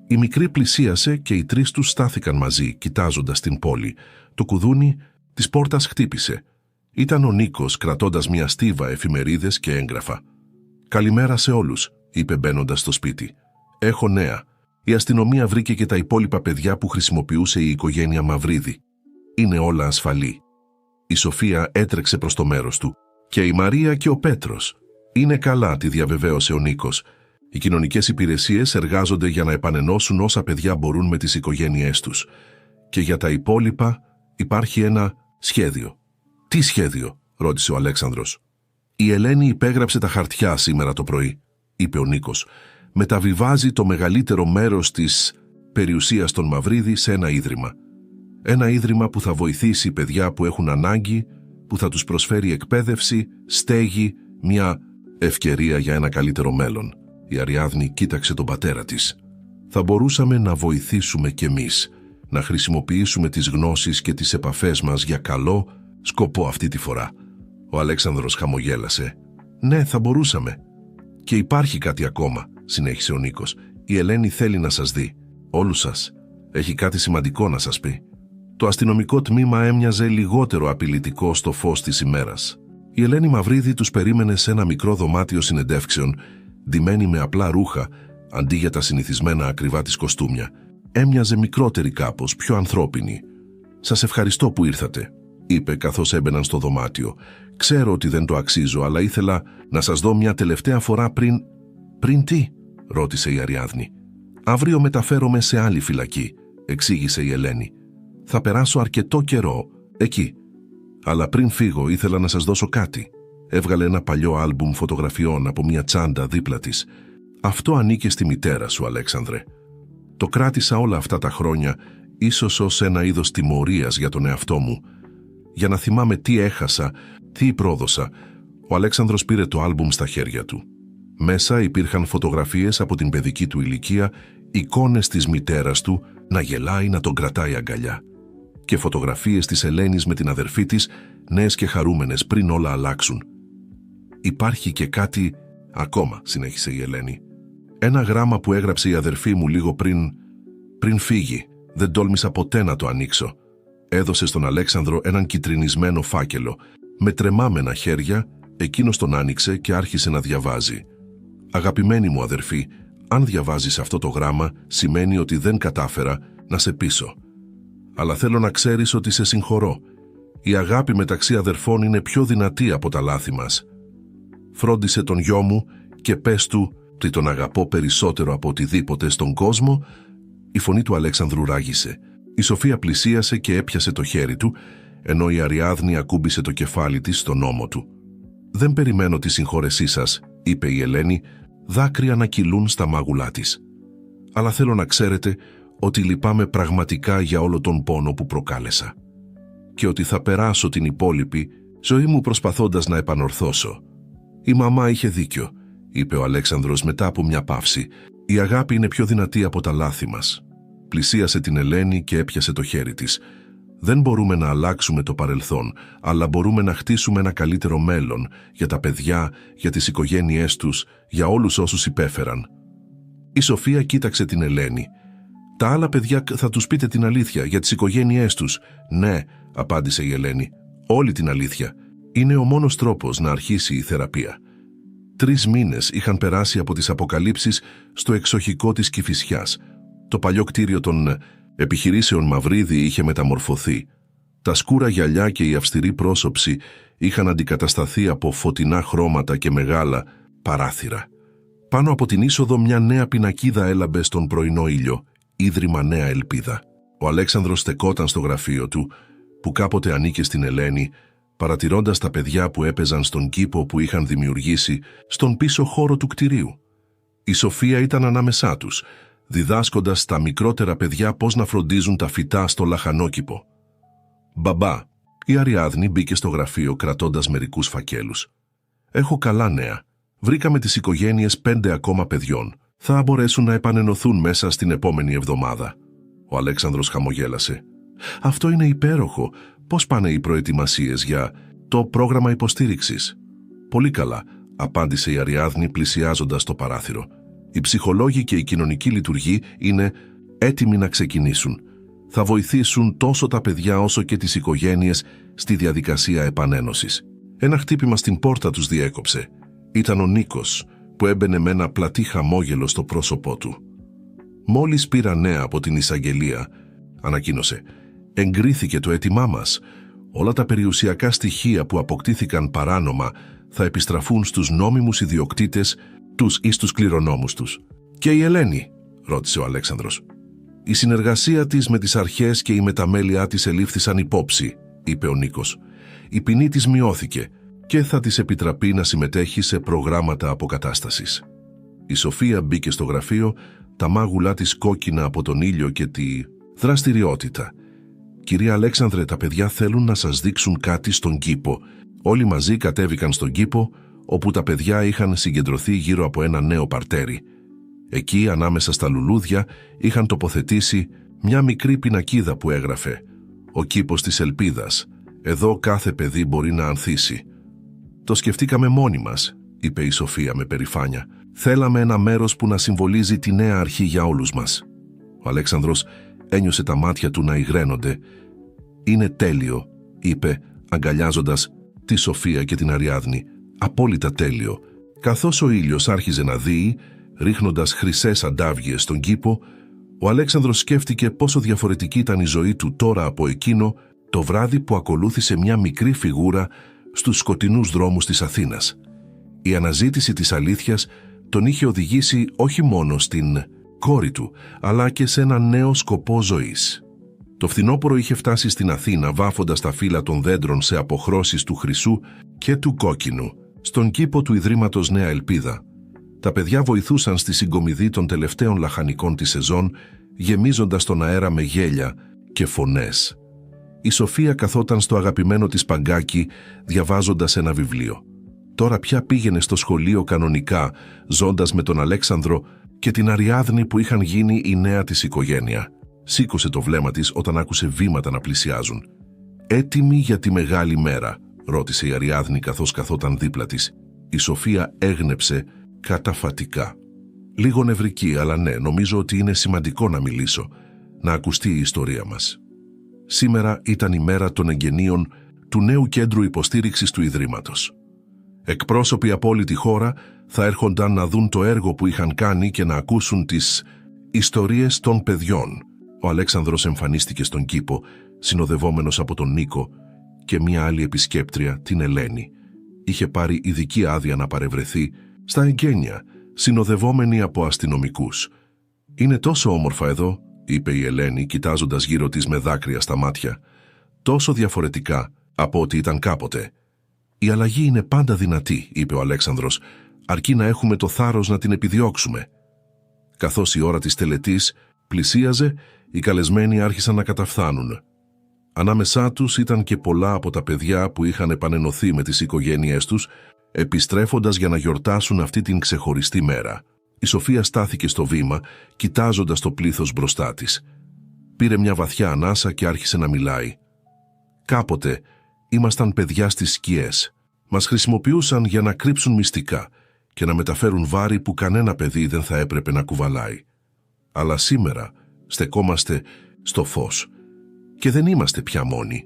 Η μικρή πλησίασε και οι τρεις τους στάθηκαν μαζί, κοιτάζοντας την πόλη. Το κουδούνι της πόρτας χτύπησε. Ήταν ο Νίκος, κρατώντας μια στίβα εφημερίδες και έγγραφα. «Καλημέρα σε όλους», είπε μπαίνοντας στο σπίτι. «Έχω νέα. Η αστυνομία βρήκε και τα υπόλοιπα παιδιά που χρησιμοποιούσε η οικογένεια Μαυρίδη. Είναι όλα ασφαλή». Η Σοφία έτρεξε προς το μέρος του. «Και η Μαρία και ο Πέτρος». «Είναι καλά», τη διαβεβαίωσε ο Νίκος. «Οι κοινωνικές υπηρεσίες εργάζονται για να επανενώσουν όσα παιδιά μπορούν με τις οικογένειές τους. Και για τα υπόλοιπα υπάρχει ένα σχέδιο». «Τι σχέδιο?» ρώτησε ο Αλέξανδρος. «Η Ελένη υπέγραψε τα χαρτιά σήμερα το πρωί», είπε ο Νίκος. «Μεταβιβάζει το μεγαλύτερο μέρος της περιουσίας των Μαυρίδη σε ένα ίδρυμα. Ένα ίδρυμα που θα βοηθήσει παιδιά που έχουν ανάγκη, που θα τους προσφέρει εκπαίδευση, στέγη, μια ευκαιρία για ένα καλύτερο μέλλον». Η Αριάδνη κοίταξε τον πατέρα της. «Θα μπορούσαμε να βοηθήσουμε κι εμείς, να χρησιμοποιήσουμε τις γνώσεις και τις επαφές μας για καλό σκοπό αυτή τη φορά». Ο Αλέξανδρος χαμογέλασε. «Ναι, θα μπορούσαμε». «Και υπάρχει κάτι ακόμα», συνέχισε ο Νίκος. «Η Ελένη θέλει να σας δει. Όλους σας. Έχει κάτι σημαντικό να σας πει». Το αστυνομικό τμήμα έμοιαζε λιγότερο απειλητικό στο φως της ημέρας. Η Ελένη Μαυρίδη τους περίμενε σε ένα μικρό δωμάτιο συνεντεύξεων, ντυμένη με απλά ρούχα, αντί για τα συνηθισμένα ακριβά της κοστούμια. Έμοιαζε μικρότερη κάπως, πιο ανθρώπινη. «Σας ευχαριστώ που ήρθατε», είπε καθώς έμπαιναν στο δωμάτιο. «Ξέρω ότι δεν το αξίζω, αλλά ήθελα να σας δω μια τελευταία φορά πριν...» «Πριν τι?» ρώτησε η Αριάδνη. «Αύριο μεταφέρομαι σε άλλη φυλακή», εξήγησε η Ελένη. «Θα περάσω αρκετό καιρό εκεί. Αλλά πριν φύγω ήθελα να σας δώσω κάτι». Έβγαλε ένα παλιό άλμπουμ φωτογραφιών από μια τσάντα δίπλα της. «Αυτό ανήκε στη μητέρα σου, Αλέξανδρε. Το κράτησα όλα αυτά τα χρόνια, ίσως ως ένα είδος τιμωρίας για τον εαυτό μου, για να θυμάμαι τι έχασα, τι πρόδωσα». Ο Αλέξανδρος πήρε το άλμπουμ στα χέρια του. Μέσα υπήρχαν φωτογραφίες από την παιδική του ηλικία, εικόνες της μητέρας του να γελάει, να τον κρατάει αγκαλιά. Και φωτογραφίες της Ελένης με την αδερφή της, νέες και χαρούμενες πριν όλα αλλάξουν. «Υπάρχει και κάτι ακόμα», συνέχισε η Ελένη. «Ένα γράμμα που έγραψε η αδερφή μου λίγο πριν φύγει. Δεν τόλμησα ποτέ να το ανοίξω». Έδωσε στον Αλέξανδρο έναν κιτρινισμένο φάκελο. Με τρεμάμενα χέρια, εκείνος τον άνοιξε και άρχισε να διαβάζει. «Αγαπημένη μου αδερφή, αν διαβάζεις αυτό το γράμμα, σημαίνει ότι δεν κατάφερα να σε πείσω. Αλλά θέλω να ξέρεις ότι σε συγχωρώ. Η αγάπη μεταξύ αδερφών είναι πιο δυνατή από τα λάθη μας. Φρόντισε τον γιο μου και πες του ότι τον αγαπώ περισσότερο από οτιδήποτε στον κόσμο». Η φωνή του Αλέξανδρου ράγισε. Η Σοφία πλησίασε και έπιασε το χέρι του, ενώ η Αριάδνη ακούμπησε το κεφάλι της στον ώμο του. «Δεν περιμένω τη συγχώρεσή σας», είπε η Ελένη, δάκρυα να κυλούν στα μάγουλά της. «Αλλά θέλω να ξέρετε ότι λυπάμαι πραγματικά για όλο τον πόνο που προκάλεσα και ότι θα περάσω την υπόλοιπη ζωή μου προσπαθώντας να επανορθώσω». «Η μαμά είχε δίκιο», είπε ο Αλέξανδρος μετά από μια παύση. «Η αγάπη είναι πιο δυνατή από τα λάθη μας». Πλησίασε την Ελένη και έπιασε το χέρι της. «Δεν μπορούμε να αλλάξουμε το παρελθόν, αλλά μπορούμε να χτίσουμε ένα καλύτερο μέλλον για τα παιδιά, για τις οικογένειές τους, για όλους όσους υπέφεραν». Η Σοφία κοίταξε την Ελένη. «Τα άλλα παιδιά θα τους πείτε την αλήθεια για τις οικογένειές τους». «Ναι», απάντησε η Ελένη, «όλη την αλήθεια. Είναι ο μόνος τρόπος να αρχίσει η θεραπεία». 3 μήνες είχαν περάσει από τις αποκαλύψεις στο εξοχικό της Κηφισιάς. Το παλιό κτίριο των επιχειρήσεων Μαυρίδη είχε μεταμορφωθεί. Τα σκούρα γυαλιά και η αυστηρή πρόσωψη είχαν αντικατασταθεί από φωτεινά χρώματα και μεγάλα παράθυρα. Πάνω από την είσοδο μια νέα πινακίδα έλαμπε στον πρωινό ήλιο, ίδρυμα Νέα Ελπίδα. Ο Αλέξανδρος στεκόταν στο γραφείο του, που κάποτε ανήκε στην Ελένη, παρατηρώντας τα παιδιά που έπαιζαν στον κήπο που είχαν δημιουργήσει στον πίσω χώρο του κτηρίου. Η Σοφία ήταν ανάμεσά τους, διδάσκοντας στα μικρότερα παιδιά πώς να φροντίζουν τα φυτά στο λαχανόκηπο. «Μπαμπά», η Αριάδνη μπήκε στο γραφείο κρατώντας μερικούς φακέλους. «Έχω καλά νέα. Βρήκαμε τις οικογένειες 5 ακόμα παιδιών. Θα μπορέσουν να επανενωθούν μέσα στην επόμενη εβδομάδα». Ο Αλέξανδρος χαμογέλασε. «Αυτό είναι υπέροχο. Πώς πάνε οι προετοιμασίες για το πρόγραμμα υποστήριξης?» «Πολύ καλά», απάντησε η Αριάδνη πλησιάζοντας το παράθυρο. «Οι ψυχολόγοι και οι κοινωνικοί λειτουργοί είναι έτοιμοι να ξεκινήσουν. Θα βοηθήσουν τόσο τα παιδιά όσο και τις οικογένειες στη διαδικασία επανένωσης». Ένα χτύπημα στην πόρτα τους διέκοψε. Ήταν ο Νίκος, που έμπαινε με ένα πλατή χαμόγελο στο πρόσωπό του. «Μόλις πήρα νέα από την εισαγγελία», ανακοίνωσε. «Εγκρίθηκε το αίτημά μας. Όλα τα περιουσιακά στοιχεία που αποκτήθηκαν παράνομα θα επιστραφούν στους νόμιμους ιδιοκτήτες τους ή στους κληρονόμους τους». «Και η Ελένη?» ρώτησε ο Αλέξανδρος. «Η συνεργασία της με τις αρχές και η μεταμέλειά της ελήφθησαν υπόψη», είπε ο Νίκος. «Η ποινή της μειώθηκε και θα της επιτραπεί να συμμετέχει σε προγράμματα αποκατάστασης». Η Σοφία μπήκε στο γραφείο, τα μάγουλά της κόκκινα από τον ήλιο και τη δραστηριότητα. «Κυρία Αλέξανδρε, τα παιδιά θέλουν να σας δείξουν κάτι στον κήπο». Όλοι μαζί κατέβηκαν στον κήπο, όπου τα παιδιά είχαν συγκεντρωθεί γύρω από ένα νέο παρτέρι. Εκεί, ανάμεσα στα λουλούδια, είχαν τοποθετήσει μια μικρή πινακίδα που έγραφε «Ο κήπος της ελπίδας. Εδώ κάθε παιδί μπορεί να ανθίσει». «Το σκεφτήκαμε μόνοι μας», είπε η Σοφία με περηφάνεια. «Θέλαμε ένα μέρος που να συμβολίζει τη νέα αρχή για όλους μας». Ο Αλέξανδρος ένιωσε τα μάτια του να υγραίνονται. «Είναι τέλειο», είπε, αγκαλιάζοντας τη Σοφία και την Αριάδνη. «Απόλυτα τέλειο». Καθώς ο ήλιος άρχιζε να δύει, ρίχνοντας χρυσές αντάβιες στον κήπο, ο Αλέξανδρος σκέφτηκε πόσο διαφορετική ήταν η ζωή του τώρα από εκείνο το βράδυ που ακολούθησε μια μικρή φιγούρα στους σκοτεινούς δρόμους της Αθήνας. Η αναζήτηση της αλήθειας τον είχε οδηγήσει όχι μόνο στην κόρη του, αλλά και σε ένα νέο σκοπό ζωής. Το φθινόπωρο είχε φτάσει στην Αθήνα βάφοντας τα φύλλα των δέντρων σε αποχρώσεις του χρυσού και του κόκκινου, στον κήπο του Ιδρύματος Νέα Ελπίδα. Τα παιδιά βοηθούσαν στη συγκομιδή των τελευταίων λαχανικών της σεζόν, γεμίζοντας τον αέρα με γέλια και φωνές. Η Σοφία καθόταν στο αγαπημένο της παγκάκι, διαβάζοντας ένα βιβλίο. Τώρα πια πήγαινε στο σχολείο κανονικά, ζώντας με τον Αλέξανδρο και την Αριάδνη που είχαν γίνει η νέα της οικογένεια. Σήκωσε το βλέμμα της όταν άκουσε βήματα να πλησιάζουν. «Έτοιμη για τη μεγάλη μέρα?» ρώτησε η Αριάδνη καθώς καθόταν δίπλα της. Η Σοφία έγνεψε καταφατικά. Λίγο νευρική, αλλά ναι, νομίζω ότι είναι σημαντικό να μιλήσω, να ακουστεί η ιστορία μας. Σήμερα ήταν η μέρα των εγγενείων του νέου κέντρου υποστήριξης του Ιδρύματος. Εκπρόσωποι από όλη τη χώρα θα έρχονταν να δουν το έργο που είχαν κάνει και να ακούσουν τις ιστορίες των παιδιών. Ο Αλέξανδρος εμφανίστηκε στον κήπο, συνοδευόμενος από τον Νίκο και μια άλλη επισκέπτρια, την Ελένη. Είχε πάρει ειδική άδεια να παρευρεθεί στα εγγένεια, συνοδευόμενη από αστυνομικούς. «Είναι τόσο όμορφα εδώ», είπε η Ελένη, κοιτάζοντας γύρω της με δάκρυα στα μάτια. «Τόσο διαφορετικά από ό,τι ήταν κάποτε». «Η αλλαγή είναι πάντα δυνατή», είπε ο Αλέξανδρος, «αρκεί να έχουμε το θάρρος να την επιδιώξουμε». Καθώς η ώρα της τελετής πλησίαζε, οι καλεσμένοι άρχισαν να καταφθάνουν. Ανάμεσά τους ήταν και πολλά από τα παιδιά που είχαν επανενωθεί με τις οικογένειές τους, επιστρέφοντας για να γιορτάσουν αυτή την ξεχωριστή μέρα. Η Σοφία στάθηκε στο βήμα, κοιτάζοντας το πλήθος μπροστά της. Πήρε μια βαθιά ανάσα και άρχισε να μιλάει. «Κάποτε ήμασταν παιδιά στις σκιές. Μας χρησιμοποιούσαν για να κρύψουν μυστικά και να μεταφέρουν βάρη που κανένα παιδί δεν θα έπρεπε να κουβαλάει. Αλλά σήμερα στεκόμαστε στο φως και δεν είμαστε πια μόνοι.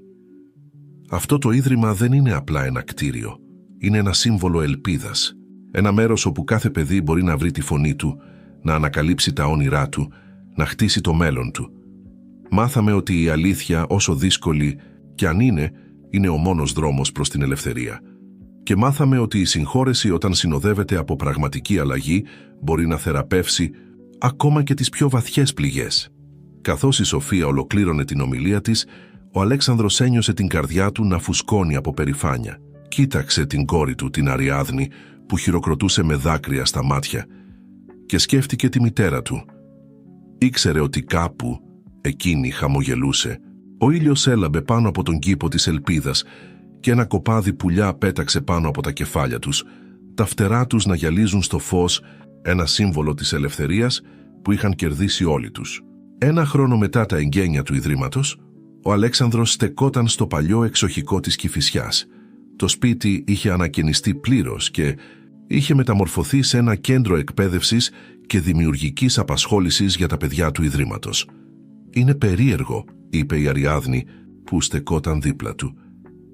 Αυτό το ίδρυμα δεν είναι απλά ένα κτίριο. Είναι ένα σύμβολο ελπίδας. Ένα μέρος όπου κάθε παιδί μπορεί να βρει τη φωνή του, να ανακαλύψει τα όνειρά του, να χτίσει το μέλλον του. Μάθαμε ότι η αλήθεια, όσο δύσκολη κι αν είναι ο μόνος δρόμος προς την ελευθερία. Και μάθαμε ότι η συγχώρεση, όταν συνοδεύεται από πραγματική αλλαγή, μπορεί να θεραπεύσει ακόμα και τις πιο βαθιές πληγές». Καθώς η Σοφία ολοκλήρωνε την ομιλία της, ο Αλέξανδρος ένιωσε την καρδιά του να φουσκώνει από περηφάνεια. Κοίταξε την κόρη του, την Αριάδνη, που χειροκροτούσε με δάκρυα στα μάτια, και σκέφτηκε τη μητέρα του. Ήξερε ότι κάπου εκείνη χαμογελούσε. Ο ήλιος έλαμπε πάνω από τον κήπο της ελπίδας και ένα κοπάδι πουλιά πέταξε πάνω από τα κεφάλια τους, τα φτερά τους να γυαλίζουν στο φως, ένα σύμβολο της ελευθερίας που είχαν κερδίσει όλοι τους. Ένα χρόνο μετά τα εγγένεια του Ιδρύματος, ο Αλέξανδρος στεκόταν στο παλιό εξοχικό της Κηφισιάς. Το σπίτι είχε ανακαινιστεί πλήρως και είχε μεταμορφωθεί σε ένα κέντρο εκπαίδευσης και δημιουργικής απασχόλησης για τα παιδιά του Ιδρύματος. «Είναι περίεργο», είπε η Αριάδνη που στεκόταν δίπλα του.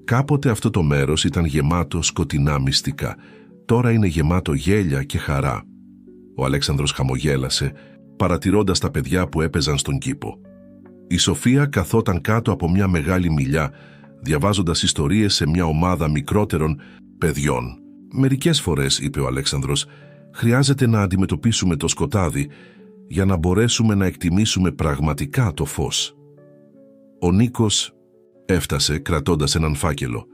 «Κάποτε αυτό το μέρος ήταν γεμάτο σκοτεινά μυστικά. Τώρα είναι γεμάτο γέλια και χαρά». Ο Αλέξανδρος χαμογέλασε, παρατηρώντας τα παιδιά που έπαιζαν στον κήπο. Η Σοφία καθόταν κάτω από μια μεγάλη μιλιά, διαβάζοντας ιστορίες σε μια ομάδα μικρότερων παιδιών. «Μερικές φορές», είπε ο Αλέξανδρος, «χρειάζεται να αντιμετωπίσουμε το σκοτάδι για να μπορέσουμε να εκτιμήσουμε πραγματικά το φως». Ο Νίκος έφτασε κρατώντας έναν φάκελο.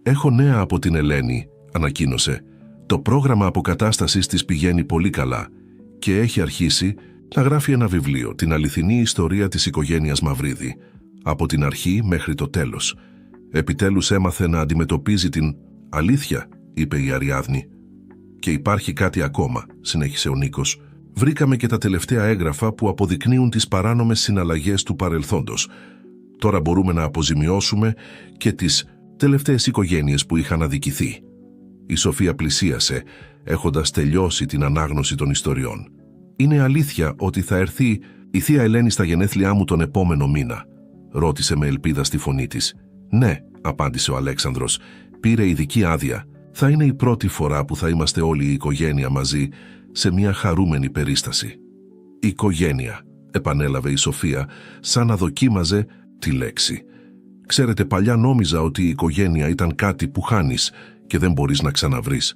«Έχω νέα από την Ελένη», ανακοίνωσε. «Το πρόγραμμα αποκατάστασης της πηγαίνει πολύ καλά και έχει αρχίσει να γράφει ένα βιβλίο, την αληθινή ιστορία της οικογένειας Μαυρίδη, από την αρχή μέχρι το τέλος. Επιτέλους έμαθε να αντιμετωπίζει την αλήθεια», είπε η Αριάδνη. «Και υπάρχει κάτι ακόμα», συνέχισε ο Νίκος. «Βρήκαμε και τα τελευταία έγγραφα που αποδεικνύουν τις παράνομες συναλλαγές του παρελθόντος. Τώρα μπορούμε να αποζημιώσουμε και τις τελευταίες οικογένειες που είχαν αδικηθεί». Η Σοφία πλησίασε, έχοντας τελειώσει την ανάγνωση των ιστοριών. «Είναι αλήθεια ότι θα έρθει η θεία Ελένη στα γενέθλιά μου τον επόμενο μήνα?» ρώτησε με ελπίδα στη φωνή της. «Ναι», απάντησε ο Αλέξανδρος. «Πήρε ειδική άδεια. Θα είναι η πρώτη φορά που θα είμαστε όλοι η οικογένεια μαζί σε μια χαρούμενη περίσταση». «Οικογένεια», επανέλαβε η Σοφία, σαν να δοκίμαζε τη λέξη. «Ξέρετε, παλιά νόμιζα ότι η οικογένεια ήταν κάτι που χάνεις και δεν μπορείς να ξαναβρεις.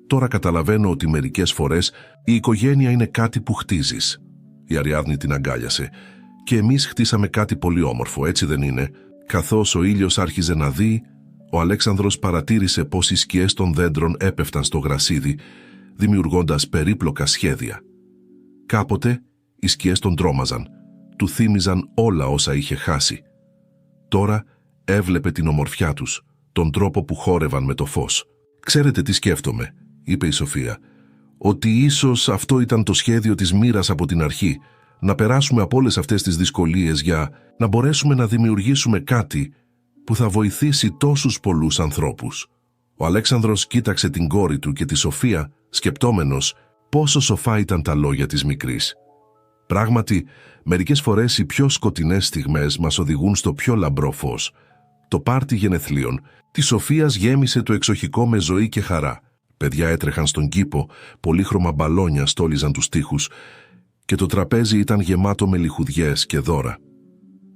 Τώρα καταλαβαίνω ότι μερικές φορές η οικογένεια είναι κάτι που χτίζεις». Η Αριάδνη την αγκάλιασε. «Και εμείς χτίσαμε κάτι πολύ όμορφο, έτσι δεν είναι?» Καθώς ο ήλιος άρχιζε να δει, ο Αλέξανδρος παρατήρησε πως οι σκιές των δέντρων έπεφταν στο γρασίδι, δημιουργώντας περίπλοκα σχέδια. Κάποτε οι σκιές τον τρόμαζαν, του θύμιζαν όλα όσα είχε χάσει. Τώρα έβλεπε την ομορφιά τους, τον τρόπο που χόρευαν με το φως. «Ξέρετε τι σκέφτομαι», είπε η Σοφία, «ότι ίσως αυτό ήταν το σχέδιο της μοίρας από την αρχή, να περάσουμε από όλες αυτές τις δυσκολίες για να μπορέσουμε να δημιουργήσουμε κάτι που θα βοηθήσει τόσους πολλούς ανθρώπους». Ο Αλέξανδρος κοίταξε την κόρη του και τη Σοφία, σκεπτόμενος πόσο σοφά ήταν τα λόγια της μικρής. Πράγματι, μερικές φορές οι πιο σκοτεινές στιγμές μας οδηγούν στο πιο λαμπρό φως. Το πάρτι γενεθλίων της Σοφίας γέμισε το εξοχικό με ζωή και χαρά. Παιδιά έτρεχαν στον κήπο, πολύχρωμα μπαλόνια στόλιζαν τους τοίχους και το τραπέζι ήταν γεμάτο με λιχουδιές και δώρα.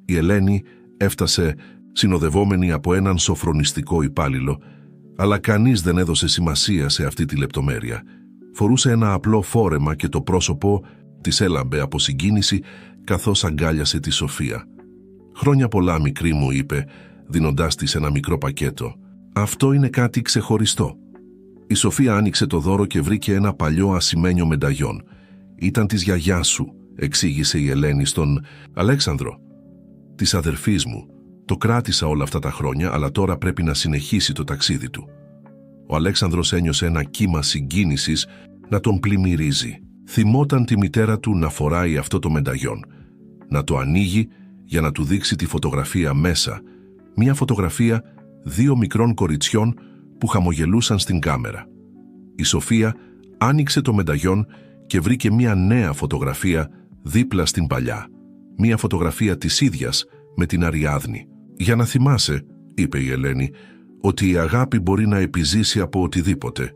Η Ελένη έφτασε συνοδευόμενη από έναν σοφρονιστικό υπάλληλο, αλλά κανείς δεν έδωσε σημασία σε αυτή τη λεπτομέρεια. Φορούσε ένα απλό φόρεμα και το πρόσωπο της έλαμπε από συγκίνηση καθώς αγκάλιασε τη Σοφία. «Χρόνια πολλά, μικρή μου», είπε, δίνοντάς της ένα μικρό πακέτο. «Αυτό είναι κάτι ξεχωριστό». Η Σοφία άνοιξε το δώρο και βρήκε ένα παλιό ασημένιο μενταγιόν. «Ήταν της γιαγιάς σου», εξήγησε η Ελένη στον Αλέξανδρο. «Της αδερφής μου. Το κράτησα όλα αυτά τα χρόνια, αλλά τώρα πρέπει να συνεχίσει το ταξίδι του». Ο Αλέξανδρος ένιωσε ένα κύμα συγκίνησης να τον πλημμυρίζει. Θυμόταν τη μητέρα του να φοράει αυτό το μενταγιόν, να το ανοίγει για να του δείξει τη φωτογραφία μέσα. Μια φωτογραφία 2 μικρών κοριτσιών που χαμογελούσαν στην κάμερα. Η Σοφία άνοιξε το μενταγιόν και βρήκε μια νέα φωτογραφία δίπλα στην παλιά. Μια φωτογραφία της ίδιας με την Αριάδνη. «Για να θυμάσαι», είπε η Ελένη, «ότι η αγάπη μπορεί να επιζήσει από οτιδήποτε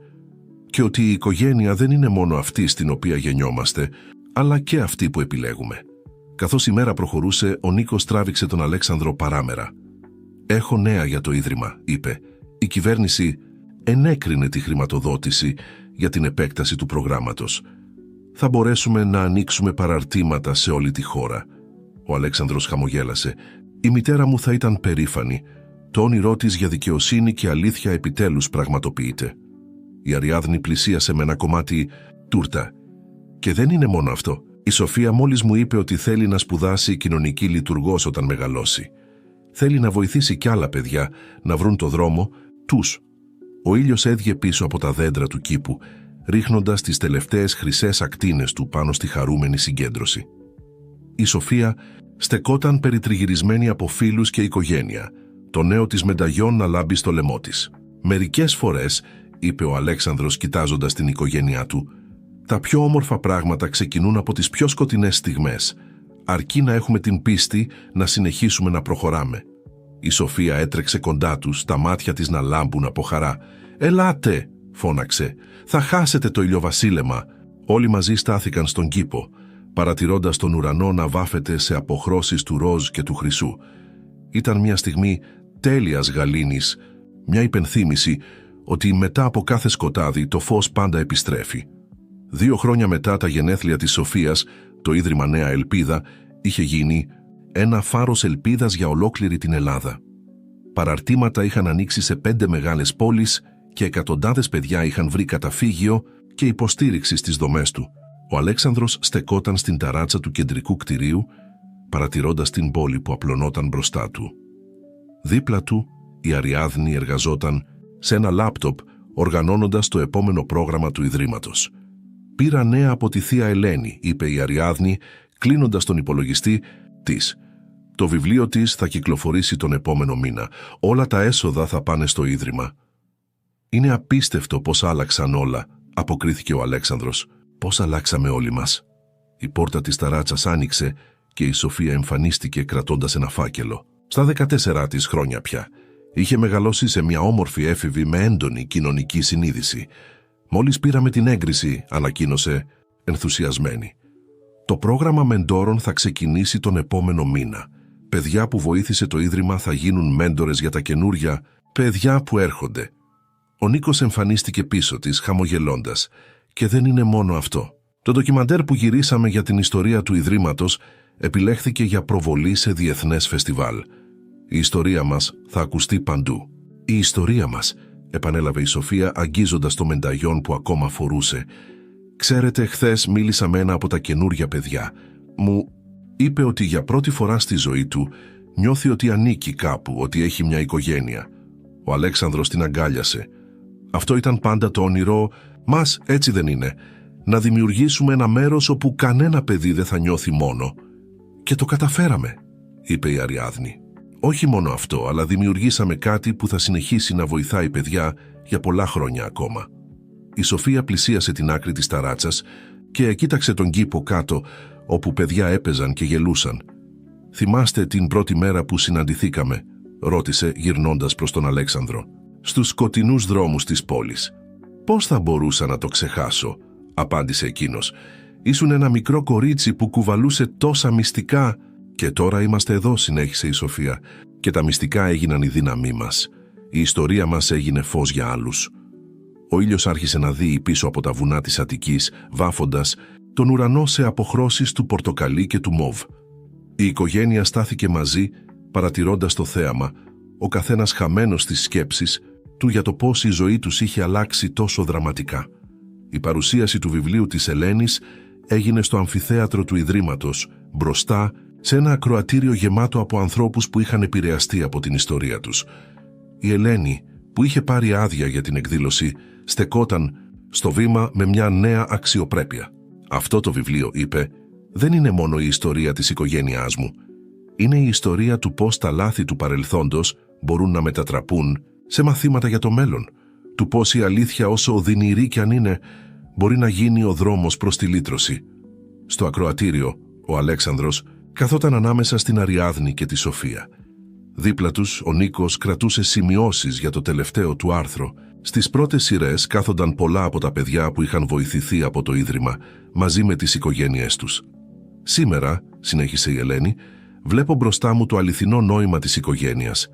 και ότι η οικογένεια δεν είναι μόνο αυτή στην οποία γεννιόμαστε, αλλά και αυτή που επιλέγουμε». Καθώς η μέρα προχωρούσε, ο Νίκος τράβηξε τον Αλέξανδρο παράμερα. «Έχω νέα για το Ίδρυμα», είπε. «Η κυβέρνηση ενέκρινε τη χρηματοδότηση για την επέκταση του προγράμματος. Θα μπορέσουμε να ανοίξουμε παραρτήματα σε όλη τη χώρα». Ο Αλέξανδρος χαμογέλασε. «Η μητέρα μου θα ήταν περήφανη. Το όνειρό της για δικαιοσύνη και αλήθεια επιτέλους πραγματοποιείται». Η Αριάδνη πλησίασε με ένα κομμάτι τούρτα. «Και δεν είναι μόνο αυτό. Η Σοφία μόλις μου είπε ότι θέλει να σπουδάσει κοινωνική λειτουργός όταν μεγαλώσει. Θέλει να βοηθήσει κι άλλα παιδιά να βρουν το δρόμο τους». Ο ήλιος έδιε πίσω από τα δέντρα του κήπου, ρίχνοντας τις τελευταίες χρυσές ακτίνες του πάνω στη χαρούμενη συγκέντρωση. Η Σοφία στεκόταν περιτριγυρισμένη από φίλους και οικογένεια, το νέο της μενταγιόν να λάμπει στο λαιμό της. «Μερικές φορές», είπε ο Αλέξανδρος κοιτάζοντας την οικογένειά του, «τα πιο όμορφα πράγματα ξεκινούν από τις πιο σκοτεινές στιγμές, αρκεί να έχουμε την πίστη να συνεχίσουμε να προχωράμε». Η Σοφία έτρεξε κοντά τους, τα μάτια της να λάμπουν από χαρά. «Ελάτε», φώναξε, «θα χάσετε το ηλιοβασίλεμα». Όλοι μαζί στάθηκαν στον κήπο, παρατηρώντας τον ουρανό να βάφεται σε αποχρώσεις του ροζ και του χρυσού. Ήταν μια στιγμή τέλειας γαλήνης, μια υπενθύμηση ότι μετά από κάθε σκοτάδι το φως πάντα επιστρέφει. 2 χρόνια μετά τα γενέθλια της Σοφίας, το Ίδρυμα Νέα Ελπίδα είχε γίνει ένα φάρος ελπίδας για ολόκληρη την Ελλάδα. Παραρτήματα είχαν ανοίξει σε 5 μεγάλες πόλεις και εκατοντάδες παιδιά είχαν βρει καταφύγιο και υποστήριξη στις δομές του. Ο Αλέξανδρος στεκόταν στην ταράτσα του κεντρικού κτηρίου, παρατηρώντας την πόλη που απλωνόταν μπροστά του. Δίπλα του, η Αριάδνη εργαζόταν σε ένα λάπτοπ, οργανώνοντας το επόμενο πρόγραμμα του Ιδρύματος. «Πήρα νέα από τη θεία Ελένη», είπε η Αριάδνη, κλείνοντας τον υπολογιστή της. «Το βιβλίο της θα κυκλοφορήσει τον επόμενο μήνα. Όλα τα έσοδα θα πάνε στο Ίδρυμα». «Είναι απίστευτο πώς άλλαξαν όλα», αποκρίθηκε ο Αλέξανδρος. «Πώς αλλάξαμε όλοι μας». Η πόρτα της ταράτσας άνοιξε και η Σοφία εμφανίστηκε κρατώντας ένα φάκελο. Στα 14 της χρόνια πια. Είχε μεγαλώσει σε μια όμορφη έφηβη με έντονη κοινωνική συνείδηση. «Μόλις πήραμε την έγκριση», ανακοίνωσε ενθουσιασμένη. «Το πρόγραμμα μεντόρων θα ξεκινήσει τον επόμενο μήνα. Παιδιά που βοήθησε το Ίδρυμα θα γίνουν μέντορες για τα καινούρια παιδιά που έρχονται». Ο Νίκος εμφανίστηκε πίσω της, χαμογελώντας. «Και δεν είναι μόνο αυτό. Το ντοκιμαντέρ που γυρίσαμε για την ιστορία του Ιδρύματος επιλέχθηκε για προβολή σε διεθνές φεστιβάλ. Η ιστορία μας θα ακουστεί παντού». «Η ιστορία μας», επανέλαβε η Σοφία αγγίζοντας το μενταγιόν που ακόμα φορούσε. «Ξέρετε, χθες μίλησα με ένα από τα καινούρια παιδιά. Μου είπε ότι για πρώτη φορά στη ζωή του νιώθει ότι ανήκει κάπου, ότι έχει μια οικογένεια». Ο Αλέξανδρος την αγκάλιασε. Αυτό ήταν πάντα το όνειρό μας, έτσι δεν είναι? Να δημιουργήσουμε ένα μέρος όπου κανένα παιδί δεν θα νιώθει μόνο. Και το καταφέραμε, είπε η Αριάδνη. Όχι μόνο αυτό, αλλά δημιουργήσαμε κάτι που θα συνεχίσει να βοηθάει παιδιά για πολλά χρόνια ακόμα. Η Σοφία πλησίασε την άκρη της ταράτσας και κοίταξε τον κήπο κάτω, όπου παιδιά έπαιζαν και γελούσαν. «Θυμάστε την πρώτη μέρα που συναντηθήκαμε?» ρώτησε γυρνώντας προς τον Αλέξανδρο. «Στους σκοτεινούς δρόμους της πόλης». «Πώς θα μπορούσα να το ξεχάσω?» απάντησε εκείνος. «Ήσουν ένα μικρό κορίτσι που κουβαλούσε τόσα μυστικά». «Και τώρα είμαστε εδώ», συνέχισε η Σοφία. «Και τα μυστικά έγιναν η δύναμή μας. Η ιστορία μας έγινε φως για άλλους». Ο ήλιος άρχισε να δύει πίσω από τα βουνά της Αττικής, βάφοντας τον ουρανό σε αποχρώσεις του πορτοκαλί και του μοβ. Η οικογένεια στάθηκε μαζί, παρατηρώντας το θέαμα, ο καθένας χαμένος στις σκέψεις του για το πώς η ζωή τους είχε αλλάξει τόσο δραματικά. Η παρουσίαση του βιβλίου της Ελένης έγινε στο αμφιθέατρο του Ιδρύματος, μπροστά σε ένα ακροατήριο γεμάτο από ανθρώπους που είχαν επηρεαστεί από την ιστορία τους. Η Ελένη, που είχε πάρει άδεια για την εκδήλωση, στεκόταν στο βήμα με μια νέα αξιοπρέπεια. «Αυτό το βιβλίο», είπε, «δεν είναι μόνο η ιστορία της οικογένειάς μου. Είναι η ιστορία του πώς τα λάθη του παρελθόντος μπορούν να μετατραπούν σε μαθήματα για το μέλλον, του πώς η αλήθεια, όσο οδυνηρή κι αν είναι, μπορεί να γίνει ο δρόμος προς τη λύτρωση». Στο ακροατήριο, ο Αλέξανδρος καθόταν ανάμεσα στην Αριάδνη και τη Σοφία. Δίπλα τους, ο Νίκος κρατούσε σημειώσεις για το τελευταίο του άρθρο. Στις πρώτες σειρές κάθονταν πολλά από τα παιδιά που είχαν βοηθηθεί από το Ίδρυμα, μαζί με τις οικογένειές τους. «Σήμερα», συνέχισε η Ελένη, «βλέπω μπροστά μου το αληθινό νόημα της οικογένειας.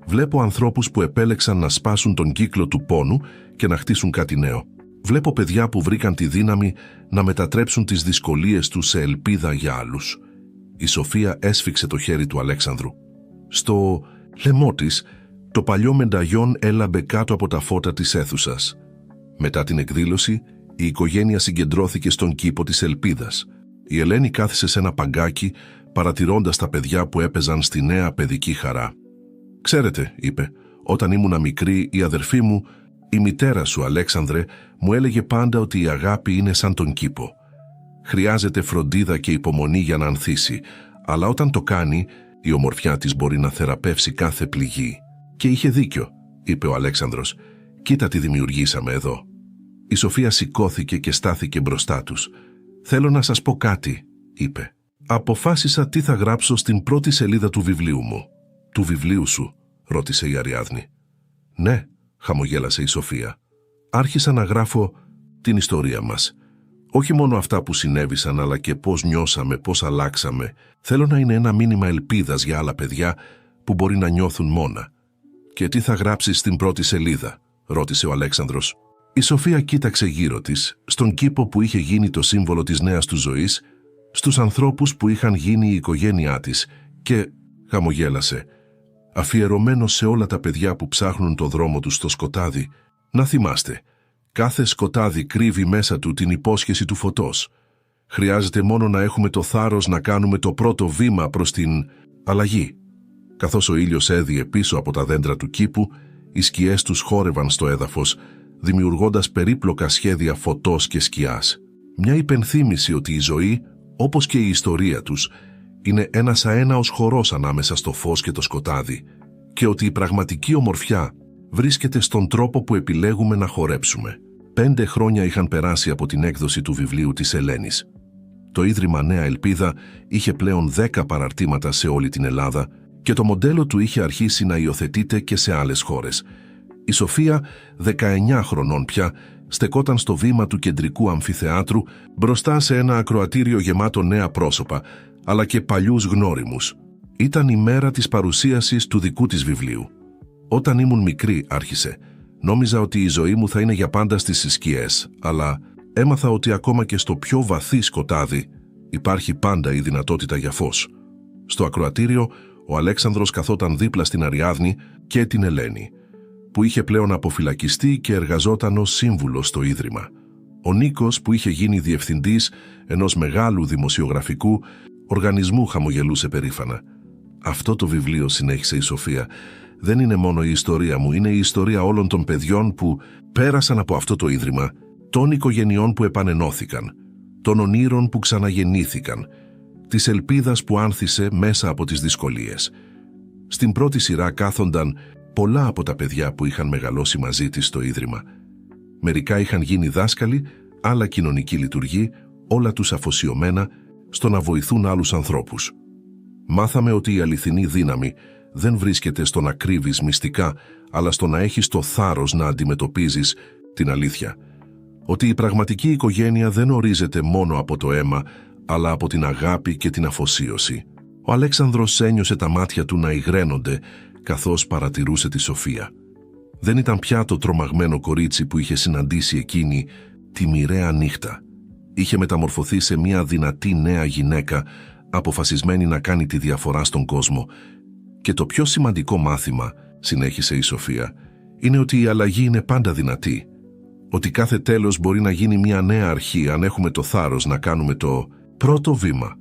Βλέπω ανθρώπους που επέλεξαν να σπάσουν τον κύκλο του πόνου και να χτίσουν κάτι νέο. Βλέπω παιδιά που βρήκαν τη δύναμη να μετατρέψουν τις δυσκολίες τους σε ελπίδα για άλλους». Η Σοφία έσφιξε το χέρι του Αλέξανδρου. Στο λαιμό της, το παλιό μενταγιόν έλαμπε κάτω από τα φώτα της αίθουσας. Μετά την εκδήλωση, η οικογένεια συγκεντρώθηκε στον κήπο της Ελπίδας. Η Ελένη κάθισε σε ένα παγκάκι, παρατηρώντας τα παιδιά που έπαιζαν στη νέα παιδική χαρά. «Ξέρετε», είπε, «όταν ήμουνα μικρή, η αδερφή μου, η μητέρα σου, Αλέξανδρε, μου έλεγε πάντα ότι η αγάπη είναι σαν τον κήπο. Χρειάζεται φροντίδα και υπομονή για να ανθίσει, αλλά όταν το κάνει, η ομορφιά της μπορεί να θεραπεύσει κάθε πληγή». «Και είχε δίκιο», είπε ο Αλέξανδρος. «Κοίτα τι δημιουργήσαμε εδώ». Η Σοφία σηκώθηκε και στάθηκε μπροστά τους. «Θέλω να σας πω κάτι», είπε. «Αποφάσισα τι θα γράψω στην πρώτη σελίδα του βιβλίου μου». «Του βιβλίου σου?» ρώτησε η Αριάδνη. «Ναι», χαμογέλασε η Σοφία. «Άρχισα να γράφω την ιστορία μας. Όχι μόνο αυτά που συνέβησαν, αλλά και πώς νιώσαμε, πώς αλλάξαμε. Θέλω να είναι ένα μήνυμα ελπίδας για άλλα παιδιά που μπορεί να νιώθουν μόνα». «Και τι θα γράψεις στην πρώτη σελίδα?» ρώτησε ο Αλέξανδρος. Η Σοφία κοίταξε γύρω της, στον κήπο που είχε γίνει το σύμβολο της νέας του ζωής, στους ανθρώπους που είχαν γίνει η οικογένειά της και χαμογέλασε. «Αφιερωμένο σε όλα τα παιδιά που ψάχνουν το δρόμο τους στο σκοτάδι. Να θυμάστε, κάθε σκοτάδι κρύβει μέσα του την υπόσχεση του φωτός. Χρειάζεται μόνο να έχουμε το θάρρος να κάνουμε το πρώτο βήμα προς την αλλαγή». Καθώς ο ήλιος έδιε πίσω από τα δέντρα του κήπου, οι σκιές τους χόρευαν στο έδαφος, δημιουργώντας περίπλοκα σχέδια φωτός και σκιάς. Μια υπενθύμηση ότι η ζωή, όπως και η ιστορία τους, είναι ένας αέναος χορός ανάμεσα στο φως και το σκοτάδι και ότι η πραγματική ομορφιά βρίσκεται στον τρόπο που επιλέγουμε να χορέψουμε. 5 χρόνια είχαν περάσει από την έκδοση του βιβλίου της Ελένης. Το Ίδρυμα Νέα Ελπίδα είχε πλέον 10 παραρτήματα σε όλη την Ελλάδα και το μοντέλο του είχε αρχίσει να υιοθετείται και σε άλλες χώρες. Η Σοφία, 19 χρονών πια, στεκόταν στο βήμα του κεντρικού αμφιθεάτρου μπροστά σε ένα ακροατήριο γεμάτο νέα πρόσωπα, αλλά και παλιούς γνώριμους. Ήταν η μέρα της παρουσίασης του δικού της βιβλίου. «Όταν ήμουν μικρή», άρχισε, «νόμιζα ότι η ζωή μου θα είναι για πάντα στις σκιές, αλλά έμαθα ότι ακόμα και στο πιο βαθύ σκοτάδι υπάρχει πάντα η δυνατότητα για φως». Στο ακροατήριο, ο Αλέξανδρος καθόταν δίπλα στην Αριάδνη και την Ελένη, που είχε πλέον αποφυλακιστεί και εργαζόταν ως σύμβουλος στο Ίδρυμα. Ο Νίκος, που είχε γίνει διευθυντής ενός μεγάλου δημοσιογραφικού οργανισμού, χαμογελούσε περήφανα. «Αυτό το βιβλίο», συνέχισε η Σοφία, Δεν είναι μόνο η ιστορία μου, είναι η ιστορία όλων των παιδιών που πέρασαν από αυτό το ίδρυμα, των οικογενειών που επανενώθηκαν, των ονείρων που ξαναγεννήθηκαν, της ελπίδας που άνθησε μέσα από τις δυσκολίες. Στην πρώτη σειρά κάθονταν πολλά από τα παιδιά που είχαν μεγαλώσει μαζί της στο ίδρυμα. Μερικά είχαν γίνει δάσκαλοι, άλλα κοινωνικοί λειτουργοί, όλα τους αφοσιωμένα στο να βοηθούν άλλους ανθρώπους. Μάθαμε ότι η αληθινή δύναμη δεν βρίσκεται στο να κρύβεις μυστικά, αλλά στο να έχεις το θάρρος να αντιμετωπίζεις την αλήθεια. Ότι η πραγματική οικογένεια δεν ορίζεται μόνο από το αίμα, αλλά από την αγάπη και την αφοσίωση. Ο Αλέξανδρος ένιωσε τα μάτια του να υγραίνονται καθώς παρατηρούσε τη Σοφία. Δεν ήταν πια το τρομαγμένο κορίτσι που είχε συναντήσει εκείνη τη μοιραία νύχτα. Είχε μεταμορφωθεί σε μια δυνατή νέα γυναίκα, αποφασισμένη να κάνει τη διαφορά στον κόσμο. Και το πιο σημαντικό μάθημα, συνέχισε η Σοφία, είναι ότι η αλλαγή είναι πάντα δυνατή. Ότι κάθε τέλος μπορεί να γίνει μια νέα αρχή αν έχουμε το θάρρος να κάνουμε το πρώτο βήμα.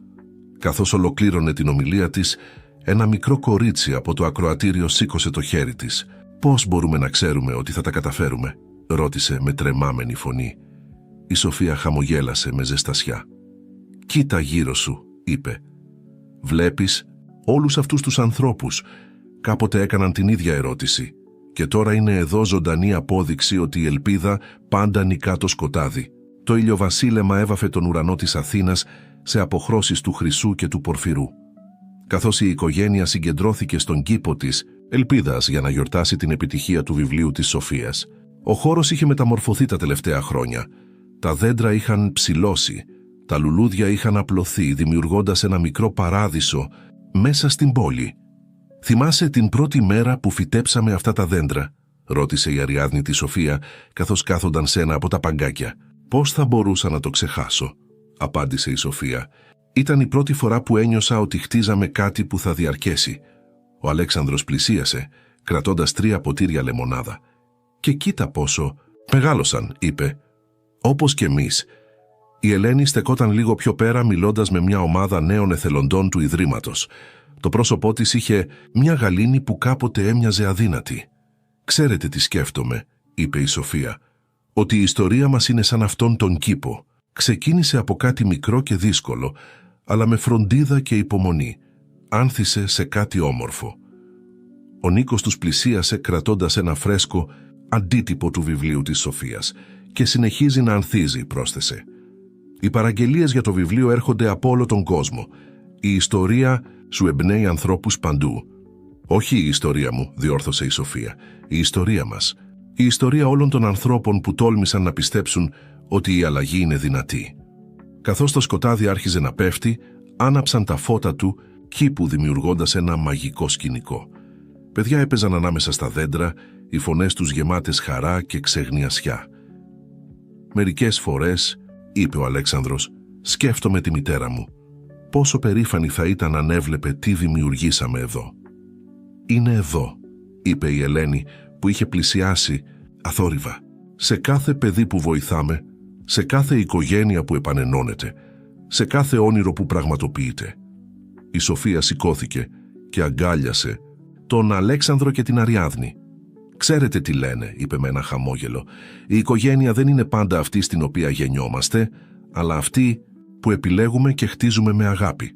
Καθώς ολοκλήρωνε την ομιλία της, ένα μικρό κορίτσι από το ακροατήριο σήκωσε το χέρι της. «Πώς μπορούμε να ξέρουμε ότι θα τα καταφέρουμε?» ρώτησε με τρεμάμενη φωνή. Η Σοφία χαμογέλασε με ζεστασιά. «Κοίτα γύρω σου», είπε. «Βλέπεις όλους αυτούς τους ανθρώπους. Κάποτε έκαναν την ίδια ερώτηση. Και τώρα είναι εδώ ζωντανή απόδειξη ότι η ελπίδα πάντα νικά το σκοτάδι. Το ηλιοβασίλεμα έβαφε τον ουρανό της Αθήνας σε αποχρώσεις του χρυσού και του πορφυρού. Καθώς η οικογένεια συγκεντρώθηκε στον κήπο της ελπίδας για να γιορτάσει την επιτυχία του βιβλίου της Σοφίας, ο χώρος είχε μεταμορφωθεί τα τελευταία χρόνια. Τα δέντρα είχαν ψηλώσει, τα λουλούδια είχαν απλωθεί, δημιουργώντας ένα μικρό παράδεισο μέσα στην πόλη. «Θυμάσαι την πρώτη μέρα που φυτέψαμε αυτά τα δέντρα?» ρώτησε η Αριάδνη τη Σοφία, καθώς κάθονταν σε ένα από τα παγκάκια. «Πώς θα μπορούσα να το ξεχάσω?» απάντησε η Σοφία. «Ήταν η πρώτη φορά που ένιωσα ότι χτίζαμε κάτι που θα διαρκέσει». Ο Αλέξανδρος πλησίασε, κρατώντας 3 ποτήρια λεμονάδα. «Και κοίτα πόσο μεγάλωσαν», είπε. «Όπως και εμείς». Η Ελένη στεκόταν λίγο πιο πέρα μιλώντας με μια ομάδα νέων εθελοντών του Ιδρύματος. Το πρόσωπό της είχε μια γαλήνη που κάποτε έμοιαζε αδύνατη. «Ξέρετε τι σκέφτομαι», είπε η Σοφία, «ότι η ιστορία μας είναι σαν αυτόν τον κήπο. Ξεκίνησε από κάτι μικρό και δύσκολο, αλλά με φροντίδα και υπομονή. Άνθησε σε κάτι όμορφο». Ο Νίκος τους πλησίασε κρατώντας ένα φρέσκο αντίτυπο του βιβλίου της Σοφίας και συνεχίζει να ανθίζει, πρόσθεσε. «Οι παραγγελίες για το βιβλίο έρχονται από όλο τον κόσμο. Η ιστορία σου εμπνέει ανθρώπους παντού». «Όχι η ιστορία μου», διόρθωσε η Σοφία. «Η ιστορία μας. Η ιστορία όλων των ανθρώπων που τόλμησαν να πιστέψουν ότι η αλλαγή είναι δυνατή». Καθώς το σκοτάδι άρχιζε να πέφτει, άναψαν τα φώτα του κήπου δημιουργώντας ένα μαγικό σκηνικό. Παιδιά έπαιζαν ανάμεσα στα δέντρα, οι φωνές τους γεμάτες χαρά και ξεγνιασιά. «Μερικές φορές», είπε ο Αλέξανδρος, «σκέφτομαι τη μητέρα μου. Πόσο περήφανη θα ήταν αν έβλεπε τι δημιουργήσαμε εδώ». «Είναι εδώ», είπε η Ελένη που είχε πλησιάσει αθόρυβα. «Σε κάθε παιδί που βοηθάμε, σε κάθε οικογένεια που επανενώνεται, σε κάθε όνειρο που πραγματοποιείται». Η Σοφία σηκώθηκε και αγκάλιασε τον Αλέξανδρο και την Αριάδνη. «Ξέρετε τι λένε», είπε με ένα χαμόγελο. «Η οικογένεια δεν είναι πάντα αυτή στην οποία γεννιόμαστε, αλλά αυτή που επιλέγουμε και χτίζουμε με αγάπη».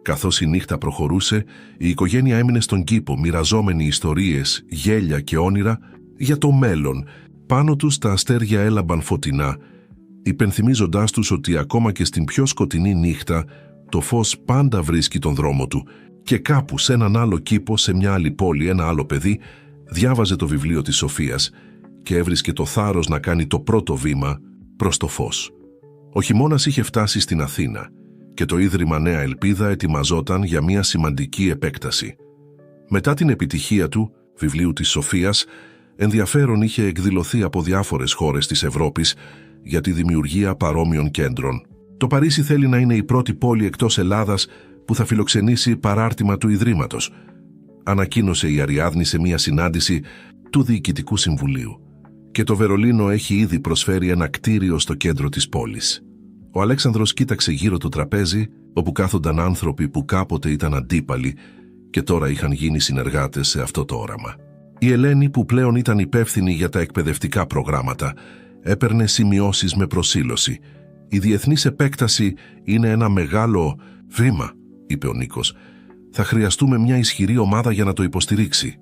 Καθώς η νύχτα προχωρούσε, η οικογένεια έμεινε στον κήπο, μοιραζόμενοι ιστορίες, γέλια και όνειρα για το μέλλον. Πάνω τους τα αστέρια έλαμπαν φωτεινά, υπενθυμίζοντάς τους ότι ακόμα και στην πιο σκοτεινή νύχτα το φως πάντα βρίσκει τον δρόμο του. Και κάπου σε έναν άλλο κήπο, σε μια άλλη πόλη, ένα άλλο παιδί διάβαζε το βιβλίο της Σοφίας και έβρισκε το θάρρος να κάνει το πρώτο βήμα προς το φως. Ο χειμώνας είχε φτάσει στην Αθήνα και το Ίδρυμα Νέα Ελπίδα ετοιμαζόταν για μια σημαντική επέκταση. Μετά την επιτυχία του βιβλίου της Σοφίας, ενδιαφέρον είχε εκδηλωθεί από διάφορες χώρες της Ευρώπης για τη δημιουργία παρόμοιων κέντρων. Το Παρίσι θέλει να είναι η πρώτη πόλη εκτός Ελλάδας που θα φιλοξενήσει παράρτημα του Ιδρύματος, ανακοίνωσε η Αριάδνη σε μια συνάντηση του Διοικητικού Συμβουλίου. Και το Βερολίνο έχει ήδη προσφέρει ένα κτίριο στο κέντρο της πόλης. Ο Αλέξανδρος κοίταξε γύρω το τραπέζι, όπου κάθονταν άνθρωποι που κάποτε ήταν αντίπαλοι και τώρα είχαν γίνει συνεργάτες σε αυτό το όραμα. Η Ελένη, που πλέον ήταν υπεύθυνη για τα εκπαιδευτικά προγράμματα, έπαιρνε σημειώσεις με προσήλωση. «Η διεθνής επέκταση είναι ένα μεγάλο βήμα», είπε ο Νίκος. «Θα χρειαστούμε μια ισχυρή ομάδα για να το υποστηρίξει».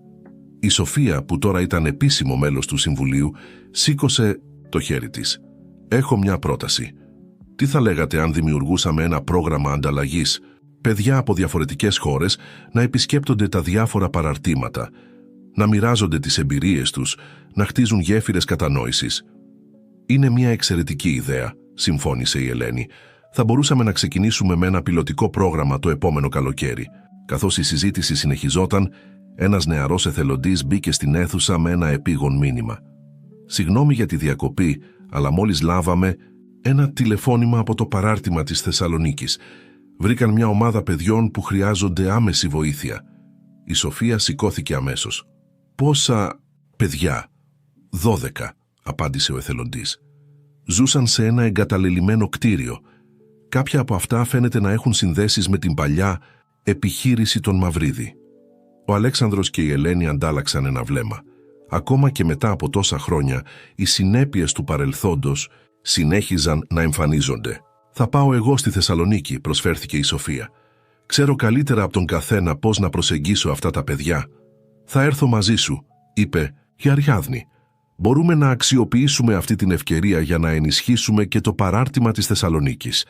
Η Σοφία, που τώρα ήταν επίσημο μέλος του Συμβουλίου, σήκωσε το χέρι της. «Έχω μια πρόταση. Τι θα λέγατε αν δημιουργούσαμε ένα πρόγραμμα ανταλλαγής, παιδιά από διαφορετικές χώρες να επισκέπτονται τα διάφορα παραρτήματα, να μοιράζονται τις εμπειρίες τους, να χτίζουν γέφυρες κατανόησης?» «Είναι μια εξαιρετική ιδέα», συμφώνησε η Ελένη. «Θα μπορούσαμε να ξεκινήσουμε με ένα πιλωτικό πρόγραμμα το επόμενο καλοκαίρι». Καθώς η συζήτηση συνεχιζόταν, ένας νεαρός εθελοντής μπήκε στην αίθουσα με ένα επίγον μήνυμα. «Συγγνώμη για τη διακοπή, αλλά μόλις λάβαμε ένα τηλεφώνημα από το παράρτημα της Θεσσαλονίκης. Βρήκαν μια ομάδα παιδιών που χρειάζονται άμεση βοήθεια». Η Σοφία σηκώθηκε αμέσως. «Πόσα παιδιά?» «12», απάντησε ο εθελοντής. «Ζούσαν σε ένα εγκαταλελειμμένο κτίριο. Κάποια από αυτά φαίνεται να έχουν συνδέσεις με την παλιά επιχείρηση των Μαυρίδη». Ο Αλέξανδρος και η Ελένη αντάλλαξαν ένα βλέμμα. Ακόμα και μετά από τόσα χρόνια, οι συνέπειες του παρελθόντος συνέχιζαν να εμφανίζονται. «Θα πάω εγώ στη Θεσσαλονίκη», προσφέρθηκε η Σοφία. «Ξέρω καλύτερα από τον καθένα πώς να προσεγγίσω αυτά τα παιδιά». «Θα έρθω μαζί σου», είπε η Αριάδνη. «Μπορούμε να αξιοποιήσουμε αυτή την ευκαιρία για να ενισχύσουμε και το παράρτημα της Θεσσαλονίκης».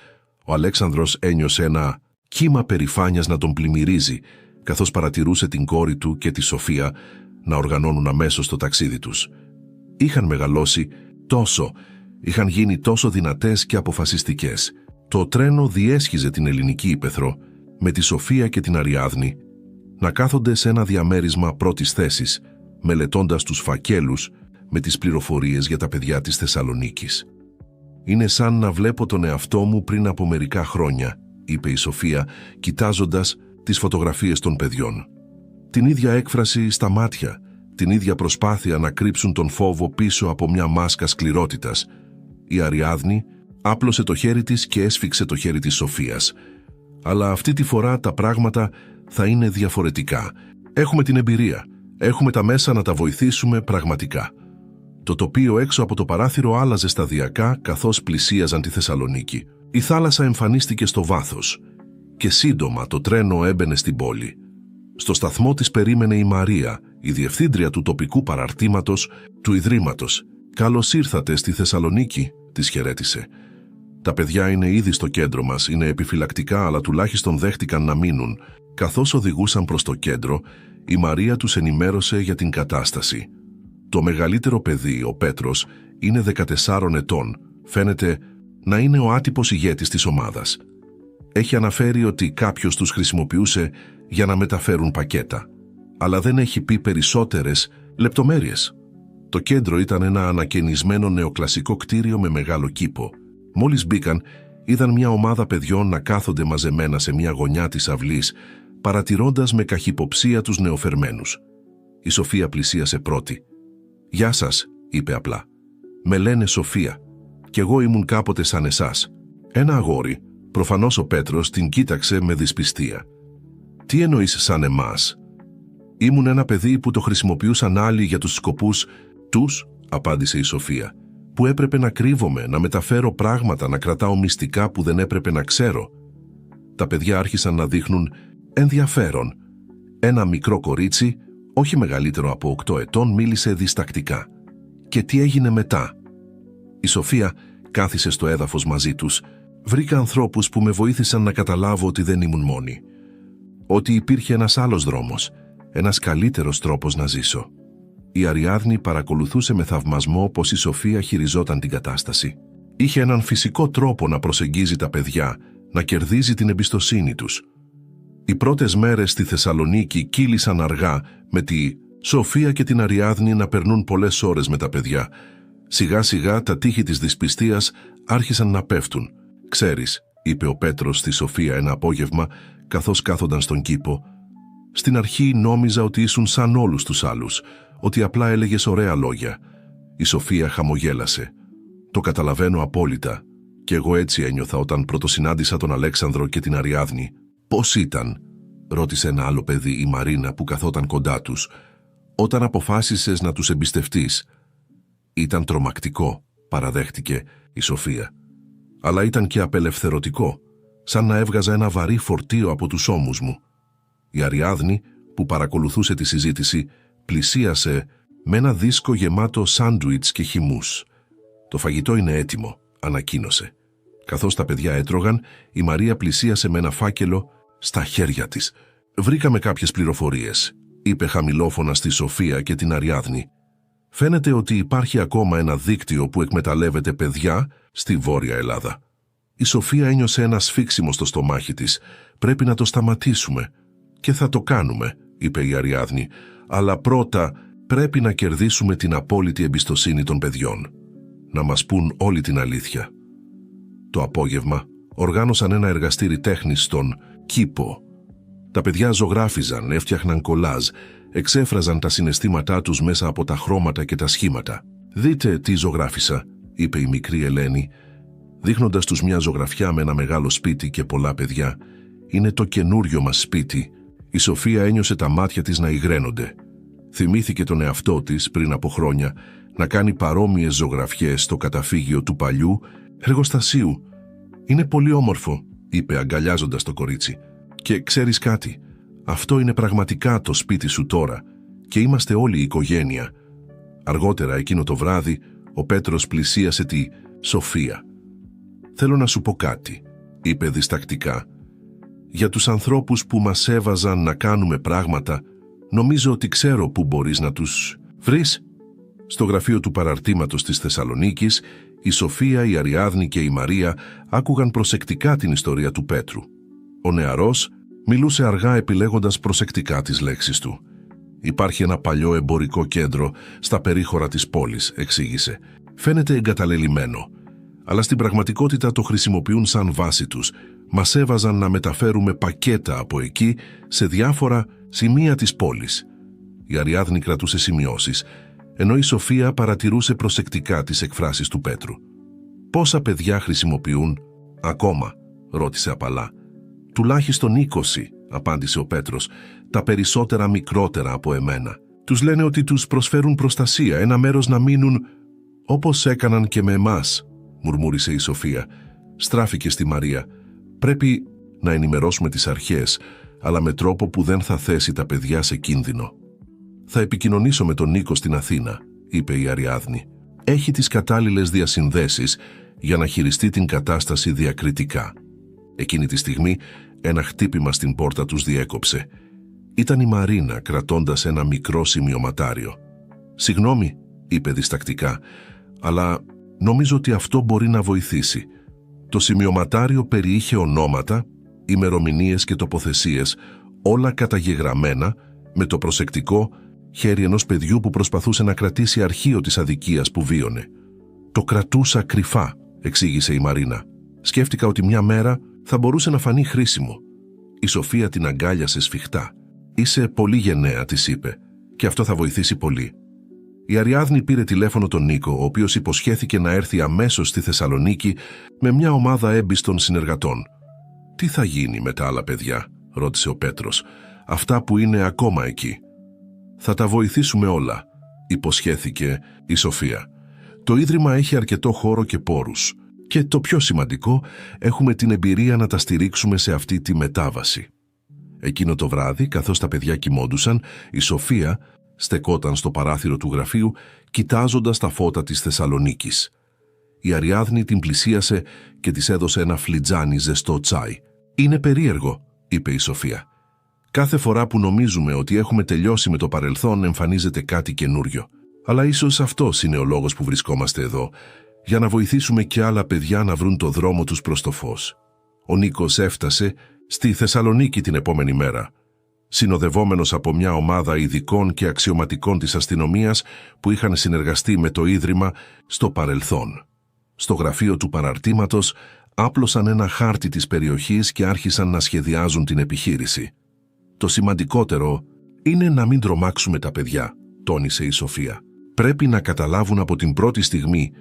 Ο Αλέξανδρος ένιωσε ένα κύμα περηφάνειας να τον πλημμυρίζει, καθώς παρατηρούσε την κόρη του και τη Σοφία να οργανώνουν αμέσως το ταξίδι τους. Είχαν μεγαλώσει τόσο, είχαν γίνει τόσο δυνατές και αποφασιστικές. Το τρένο διέσχιζε την ελληνική ύπαιθρο, με τη Σοφία και την Αριάδνη να κάθονται σε ένα διαμέρισμα πρώτης θέσης, μελετώντας τους φακέλους με τις πληροφορίες για τα παιδιά της Θεσσαλονίκης. «Είναι σαν να βλέπω τον εαυτό μου πριν από μερικά χρόνια», είπε η Σοφία, κοιτάζοντας τις φωτογραφίες των παιδιών. Την ίδια έκφραση στα μάτια, την ίδια προσπάθεια να κρύψουν τον φόβο πίσω από μια μάσκα σκληρότητας. Η Αριάδνη άπλωσε το χέρι της και έσφιξε το χέρι της Σοφίας. «Αλλά αυτή τη φορά τα πράγματα θα είναι διαφορετικά. Έχουμε την εμπειρία, έχουμε τα μέσα να τα βοηθήσουμε πραγματικά». Το τοπίο έξω από το παράθυρο άλλαζε σταδιακά καθώς πλησίαζαν τη Θεσσαλονίκη. Η θάλασσα εμφανίστηκε στο βάθος και σύντομα το τρένο έμπαινε στην πόλη. Στο σταθμό της περίμενε η Μαρία, η διευθύντρια του τοπικού παραρτήματος του Ιδρύματος. «Καλώς ήρθατε στη Θεσσαλονίκη», της χαιρέτησε. «Τα παιδιά είναι ήδη στο κέντρο μας, είναι επιφυλακτικά, αλλά τουλάχιστον δέχτηκαν να μείνουν». Καθώς οδηγούσαν προς το κέντρο, η Μαρία τους ενημέρωσε για την κατάσταση. Το μεγαλύτερο παιδί, ο Πέτρος, είναι 14 ετών. Φαίνεται να είναι ο άτυπος ηγέτης της ομάδας. Έχει αναφέρει ότι κάποιος τους χρησιμοποιούσε για να μεταφέρουν πακέτα, αλλά δεν έχει πει περισσότερες λεπτομέρειες. Το κέντρο ήταν ένα ανακαινισμένο νεοκλασικό κτίριο με μεγάλο κήπο. Μόλις μπήκαν, είδαν μια ομάδα παιδιών να κάθονται μαζεμένα σε μια γωνιά της αυλής, παρατηρώντας με καχυποψία τους νεοφερμένους. Η Σοφία πλησίασε πρώτη. «Γεια σας», είπε απλά. «Με λένε Σοφία. Κι εγώ ήμουν κάποτε σαν εσάς». Ένα αγόρι, προφανώς ο Πέτρος, την κοίταξε με δυσπιστία. «Τι εννοείς σαν εμάς?» «Ήμουν ένα παιδί που το χρησιμοποιούσαν άλλοι για τους σκοπούς τους», απάντησε η Σοφία, «που έπρεπε να κρύβομαι, να μεταφέρω πράγματα, να κρατάω μυστικά που δεν έπρεπε να ξέρω». Τα παιδιά άρχισαν να δείχνουν ενδιαφέρον. Ένα μικρό κορίτσι, όχι μεγαλύτερο από 8 ετών, μίλησε διστακτικά. «Και τι έγινε μετά?» Η Σοφία κάθισε στο έδαφος μαζί τους. «Βρήκα ανθρώπους που με βοήθησαν να καταλάβω ότι δεν ήμουν μόνη. Ότι υπήρχε ένας άλλος δρόμος, ένας καλύτερος τρόπος να ζήσω». Η Αριάδνη παρακολουθούσε με θαυμασμό πως η Σοφία χειριζόταν την κατάσταση. Είχε έναν φυσικό τρόπο να προσεγγίζει τα παιδιά, να κερδίζει την εμπιστοσύνη τους. Οι πρώτες μέρες στη Θεσσαλονίκη κύλησαν αργά, με τη Σοφία και την Αριάδνη να περνούν πολλές ώρες με τα παιδιά. Σιγά σιγά τα τείχη της δυσπιστίας άρχισαν να πέφτουν. «Ξέρεις», είπε ο Πέτρος στη Σοφία ένα απόγευμα, καθώς κάθονταν στον κήπο, «στην αρχή νόμιζα ότι ήσουν σαν όλους τους άλλους, ότι απλά έλεγες ωραία λόγια». Η Σοφία χαμογέλασε. «Το καταλαβαίνω απόλυτα. Κι εγώ έτσι ένιωθα όταν πρωτοσυνάντησα τον Αλέξανδρο και την Αριάδνη». «Πώς ήταν?» ρώτησε ένα άλλο παιδί η Μαρίνα που καθόταν κοντά τους, όταν αποφάσισες να τους εμπιστευτείς? Ήταν τρομακτικό, παραδέχτηκε η Σοφία. Αλλά ήταν και απελευθερωτικό, σαν να έβγαζα ένα βαρύ φορτίο από τους ώμους μου. Η Αριάδνη, που παρακολουθούσε τη συζήτηση, πλησίασε με ένα δίσκο γεμάτο σάντουιτς και χυμούς. «Το φαγητό είναι έτοιμο», ανακοίνωσε. Καθώς τα παιδιά έτρωγαν, η Μαρία πλησίασε με ένα φάκελο στα χέρια της. «Βρήκαμε κάποιες πληροφορίες», είπε χαμηλόφωνα στη Σοφία και την Αριάδνη. «Φαίνεται ότι υπάρχει ακόμα ένα δίκτυο που εκμεταλλεύεται παιδιά στη Βόρεια Ελλάδα». Η Σοφία ένιωσε ένα σφίξιμο στο στομάχι της. «Πρέπει να το σταματήσουμε». «Και θα το κάνουμε», είπε η Αριάδνη. «Αλλά πρώτα πρέπει να κερδίσουμε την απόλυτη εμπιστοσύνη των παιδιών. Να μας πούν όλη την αλήθεια». Το απόγευμα οργάνωσαν ένα εργαστήρι τέχνης στον κήπο. Τα παιδιά ζωγράφιζαν, έφτιαχναν κολάζ, εξέφραζαν τα συναισθήματά τους μέσα από τα χρώματα και τα σχήματα. «Δείτε τι ζωγράφισα», είπε η μικρή Ελένη, δείχνοντας τους μια ζωγραφιά με ένα μεγάλο σπίτι και πολλά παιδιά. «Είναι το καινούριο μας σπίτι». Η Σοφία ένιωσε τα μάτια της να υγραίνονται. Θυμήθηκε τον εαυτό της πριν από χρόνια να κάνει παρόμοιες ζωγραφιές στο καταφύγιο του παλιού εργοστασίου. «Είναι πολύ όμορφο», είπε αγκαλιάζοντας το κορίτσι. «Και ξέρεις κάτι, αυτό είναι πραγματικά το σπίτι σου τώρα και είμαστε όλη η οικογένεια». Αργότερα εκείνο το βράδυ ο Πέτρος πλησίασε τη Σοφία. «Θέλω να σου πω κάτι», είπε διστακτικά. «Για τους ανθρώπους που μας έβαζαν να κάνουμε πράγματα, νομίζω ότι ξέρω που μπορείς να τους βρεις». Στο γραφείο του παραρτήματος της Θεσσαλονίκης, η Σοφία, η Αριάδνη και η Μαρία άκουγαν προσεκτικά την ιστορία του Πέτρου. Ο νεαρός μιλούσε αργά επιλέγοντας προσεκτικά τις λέξεις του. «Υπάρχει ένα παλιό εμπορικό κέντρο στα περίχωρα της πόλης», εξήγησε. «Φαίνεται εγκαταλελειμμένο, αλλά στην πραγματικότητα το χρησιμοποιούν σαν βάση τους. Μας έβαζαν να μεταφέρουμε πακέτα από εκεί σε διάφορα σημεία της πόλης». Η Αριάδνη κρατούσε σημειώσεις, ενώ η Σοφία παρατηρούσε προσεκτικά τις εκφράσεις του Πέτρου. «Πόσα παιδιά χρησιμοποιούν ακόμα?» ρώτησε απαλά. «Τουλάχιστον 20», απάντησε ο Πέτρος, «τα περισσότερα μικρότερα από εμένα. Τους λένε ότι τους προσφέρουν προστασία, ένα μέρος να μείνουν όπως έκαναν και με εμάς», μουρμούρισε η Σοφία. Στράφηκε στη Μαρία. «Πρέπει να ενημερώσουμε τις αρχές, αλλά με τρόπο που δεν θα θέσει τα παιδιά σε κίνδυνο». «Θα επικοινωνήσω με τον Νίκο στην Αθήνα», είπε η Αριάδνη. «Έχει τις κατάλληλες διασυνδέσεις για να χειριστεί την κατάσταση διακριτικά». Εκείνη τη στιγμή ένα χτύπημα στην πόρτα τους διέκοψε. Ήταν η Μαρίνα κρατώντας ένα μικρό σημειωματάριο. «Συγγνώμη», είπε διστακτικά, «αλλά νομίζω ότι αυτό μπορεί να βοηθήσει». Το σημειωματάριο περιείχε ονόματα, ημερομηνίες και τοποθεσίες, όλα καταγεγραμμένα με το προσεκτικό χέρι ενός παιδιού που προσπαθούσε να κρατήσει αρχείο της αδικίας που βίωνε. «Το κρατούσα κρυφά», εξήγησε η Μαρίνα. «Σκέφτηκα ότι μια μέρα θα μπορούσε να φανεί χρήσιμο». Η Σοφία την αγκάλιασε σφιχτά. «Είσαι πολύ γενναία», της είπε, «και αυτό θα βοηθήσει πολύ». Η Αριάδνη πήρε τηλέφωνο τον Νίκο, ο οποίος υποσχέθηκε να έρθει αμέσως στη Θεσσαλονίκη με μια ομάδα έμπιστων συνεργατών. «Τι θα γίνει με τα άλλα παιδιά?» ρώτησε ο Πέτρος. «Αυτά που είναι ακόμα εκεί». «Θα τα βοηθήσουμε όλα», υποσχέθηκε η Σοφία. «Το Ίδρυμα έχει αρκετό χώρο και πόρους. Και το πιο σημαντικό, έχουμε την εμπειρία να τα στηρίξουμε σε αυτή τη μετάβαση». Εκείνο το βράδυ, καθώς τα παιδιά κοιμόντουσαν, η Σοφία στεκόταν στο παράθυρο του γραφείου, κοιτάζοντας τα φώτα της Θεσσαλονίκης. Η Αριάδνη την πλησίασε και της έδωσε ένα φλιτζάνι ζεστό τσάι. «Είναι περίεργο», είπε η Σοφία. «Κάθε φορά που νομίζουμε ότι έχουμε τελειώσει με το παρελθόν, εμφανίζεται κάτι καινούριο. Αλλά ίσως αυτός είναι ο λόγος που βρισκόμαστε εδώ, για να βοηθήσουμε και άλλα παιδιά να βρουν το δρόμο τους προς το φως». Ο Νίκος έφτασε στη Θεσσαλονίκη την επόμενη μέρα, συνοδευόμενος από μια ομάδα ειδικών και αξιωματικών της αστυνομίας που είχαν συνεργαστεί με το Ίδρυμα στο παρελθόν. Στο γραφείο του παραρτήματος άπλωσαν ένα χάρτη της περιοχής και άρχισαν να σχεδιάζουν την επιχείρηση. «Το σημαντικότερο είναι να μην τρομάξουμε τα παιδιά», τόνισε η Σοφία. «Πρέπει να καταλάβουν από την πρώτη στιγμή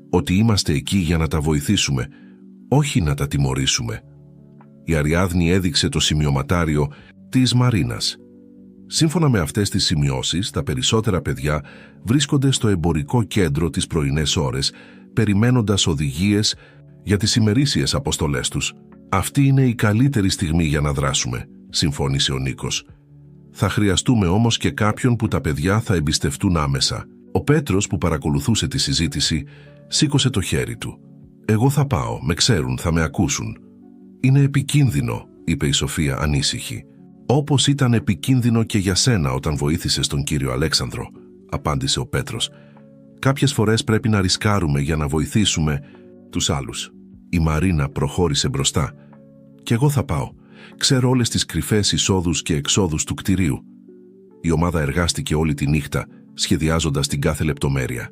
ότι είμαστε εκεί για να τα βοηθήσουμε, όχι να τα τιμωρήσουμε». Η Αριάδνη έδειξε το σημειωματάριο της Μαρίνας. Σύμφωνα με αυτές τις σημειώσεις, τα περισσότερα παιδιά βρίσκονται στο εμπορικό κέντρο τις πρωινές ώρες, περιμένοντας οδηγίες για τις ημερήσιες αποστολές τους. «Αυτή είναι η καλύτερη στιγμή για να δράσουμε», συμφώνησε ο Νίκος. «Θα χρειαστούμε όμως και κάποιον που τα παιδιά θα εμπιστευτούν άμεσα». Ο Πέτρος, που παρακολουθούσε τη συζήτηση, σήκωσε το χέρι του. «Εγώ θα πάω, με ξέρουν, θα με ακούσουν». «Είναι επικίνδυνο», είπε η Σοφία ανήσυχη. «Όπως ήταν επικίνδυνο και για σένα όταν βοήθησες τον κύριο Αλέξανδρο», απάντησε ο Πέτρος. «Κάποιες φορές πρέπει να ρισκάρουμε για να βοηθήσουμε τους άλλους». Η Μαρίνα προχώρησε μπροστά. «Κι εγώ θα πάω. Ξέρω όλες τις κρυφές εισόδους και εξόδους του κτηρίου». Η ομάδα εργάστηκε όλη τη νύχτα, σχεδιάζοντας την κάθε λεπτομέρεια.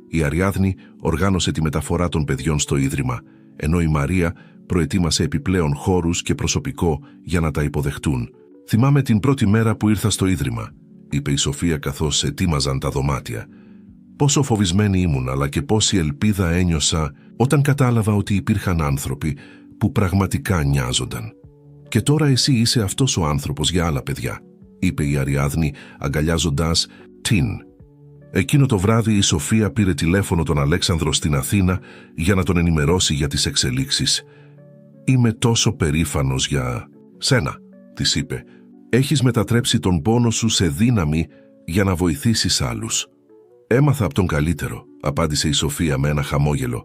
Η Αριάδνη οργάνωσε τη μεταφορά των παιδιών στο Ίδρυμα, ενώ η Μαρία προετοίμασε επιπλέον χώρους και προσωπικό για να τα υποδεχτούν. «Θυμάμαι την πρώτη μέρα που ήρθα στο Ίδρυμα», είπε η Σοφία καθώς ετοίμαζαν τα δωμάτια. «Πόσο φοβισμένη ήμουν, αλλά και πόση ελπίδα ένιωσα όταν κατάλαβα ότι υπήρχαν άνθρωποι που πραγματικά νοιάζονταν. Και τώρα εσύ είσαι αυτός ο άνθρωπος για άλλα παιδιά», είπε η Αριάδνη αγκαλιάζοντας την. Εκείνο το βράδυ η Σοφία πήρε τηλέφωνο τον Αλέξανδρο στην Αθήνα για να τον ενημερώσει για τις εξελίξεις. «Είμαι τόσο περήφανος για σένα», της είπε. «Έχεις μετατρέψει τον πόνο σου σε δύναμη για να βοηθήσεις άλλους». «Έμαθα από τον καλύτερο», απάντησε η Σοφία με ένα χαμόγελο.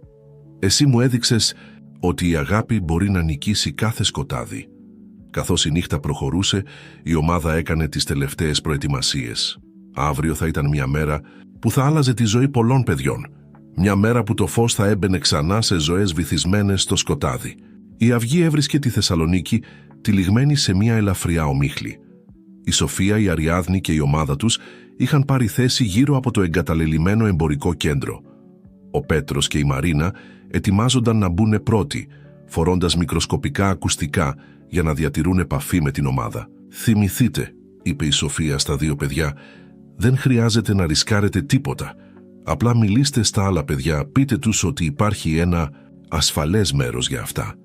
«Εσύ μου έδειξες ότι η αγάπη μπορεί να νικήσει κάθε σκοτάδι». Καθώς η νύχτα προχωρούσε, η ομάδα έκανε τις τελευταίες προετοιμασίες. Αύριο θα ήταν μια μέρα που θα άλλαζε τη ζωή πολλών παιδιών. Μια μέρα που το φως θα έμπαινε ξανά σε ζωές βυθισμένες στο σκοτάδι. Η αυγή έβρισκε τη Θεσσαλονίκη τυλιγμένη σε μια ελαφριά ομίχλη. Η Σοφία, η Αριάδνη και η ομάδα τους είχαν πάρει θέση γύρω από το εγκαταλελειμμένο εμπορικό κέντρο. Ο Πέτρος και η Μαρίνα ετοιμάζονταν να μπουνε πρώτοι, φορώντας μικροσκοπικά ακουστικά για να διατηρούν επαφή με την ομάδα. «Θυμηθείτε», είπε η Σοφία στα δύο παιδιά, «δεν χρειάζεται να ρισκάρετε τίποτα. Απλά μιλήστε στα άλλα παιδιά, πείτε τους ότι υπάρχει ένα ασφαλές μέρος για αυτά».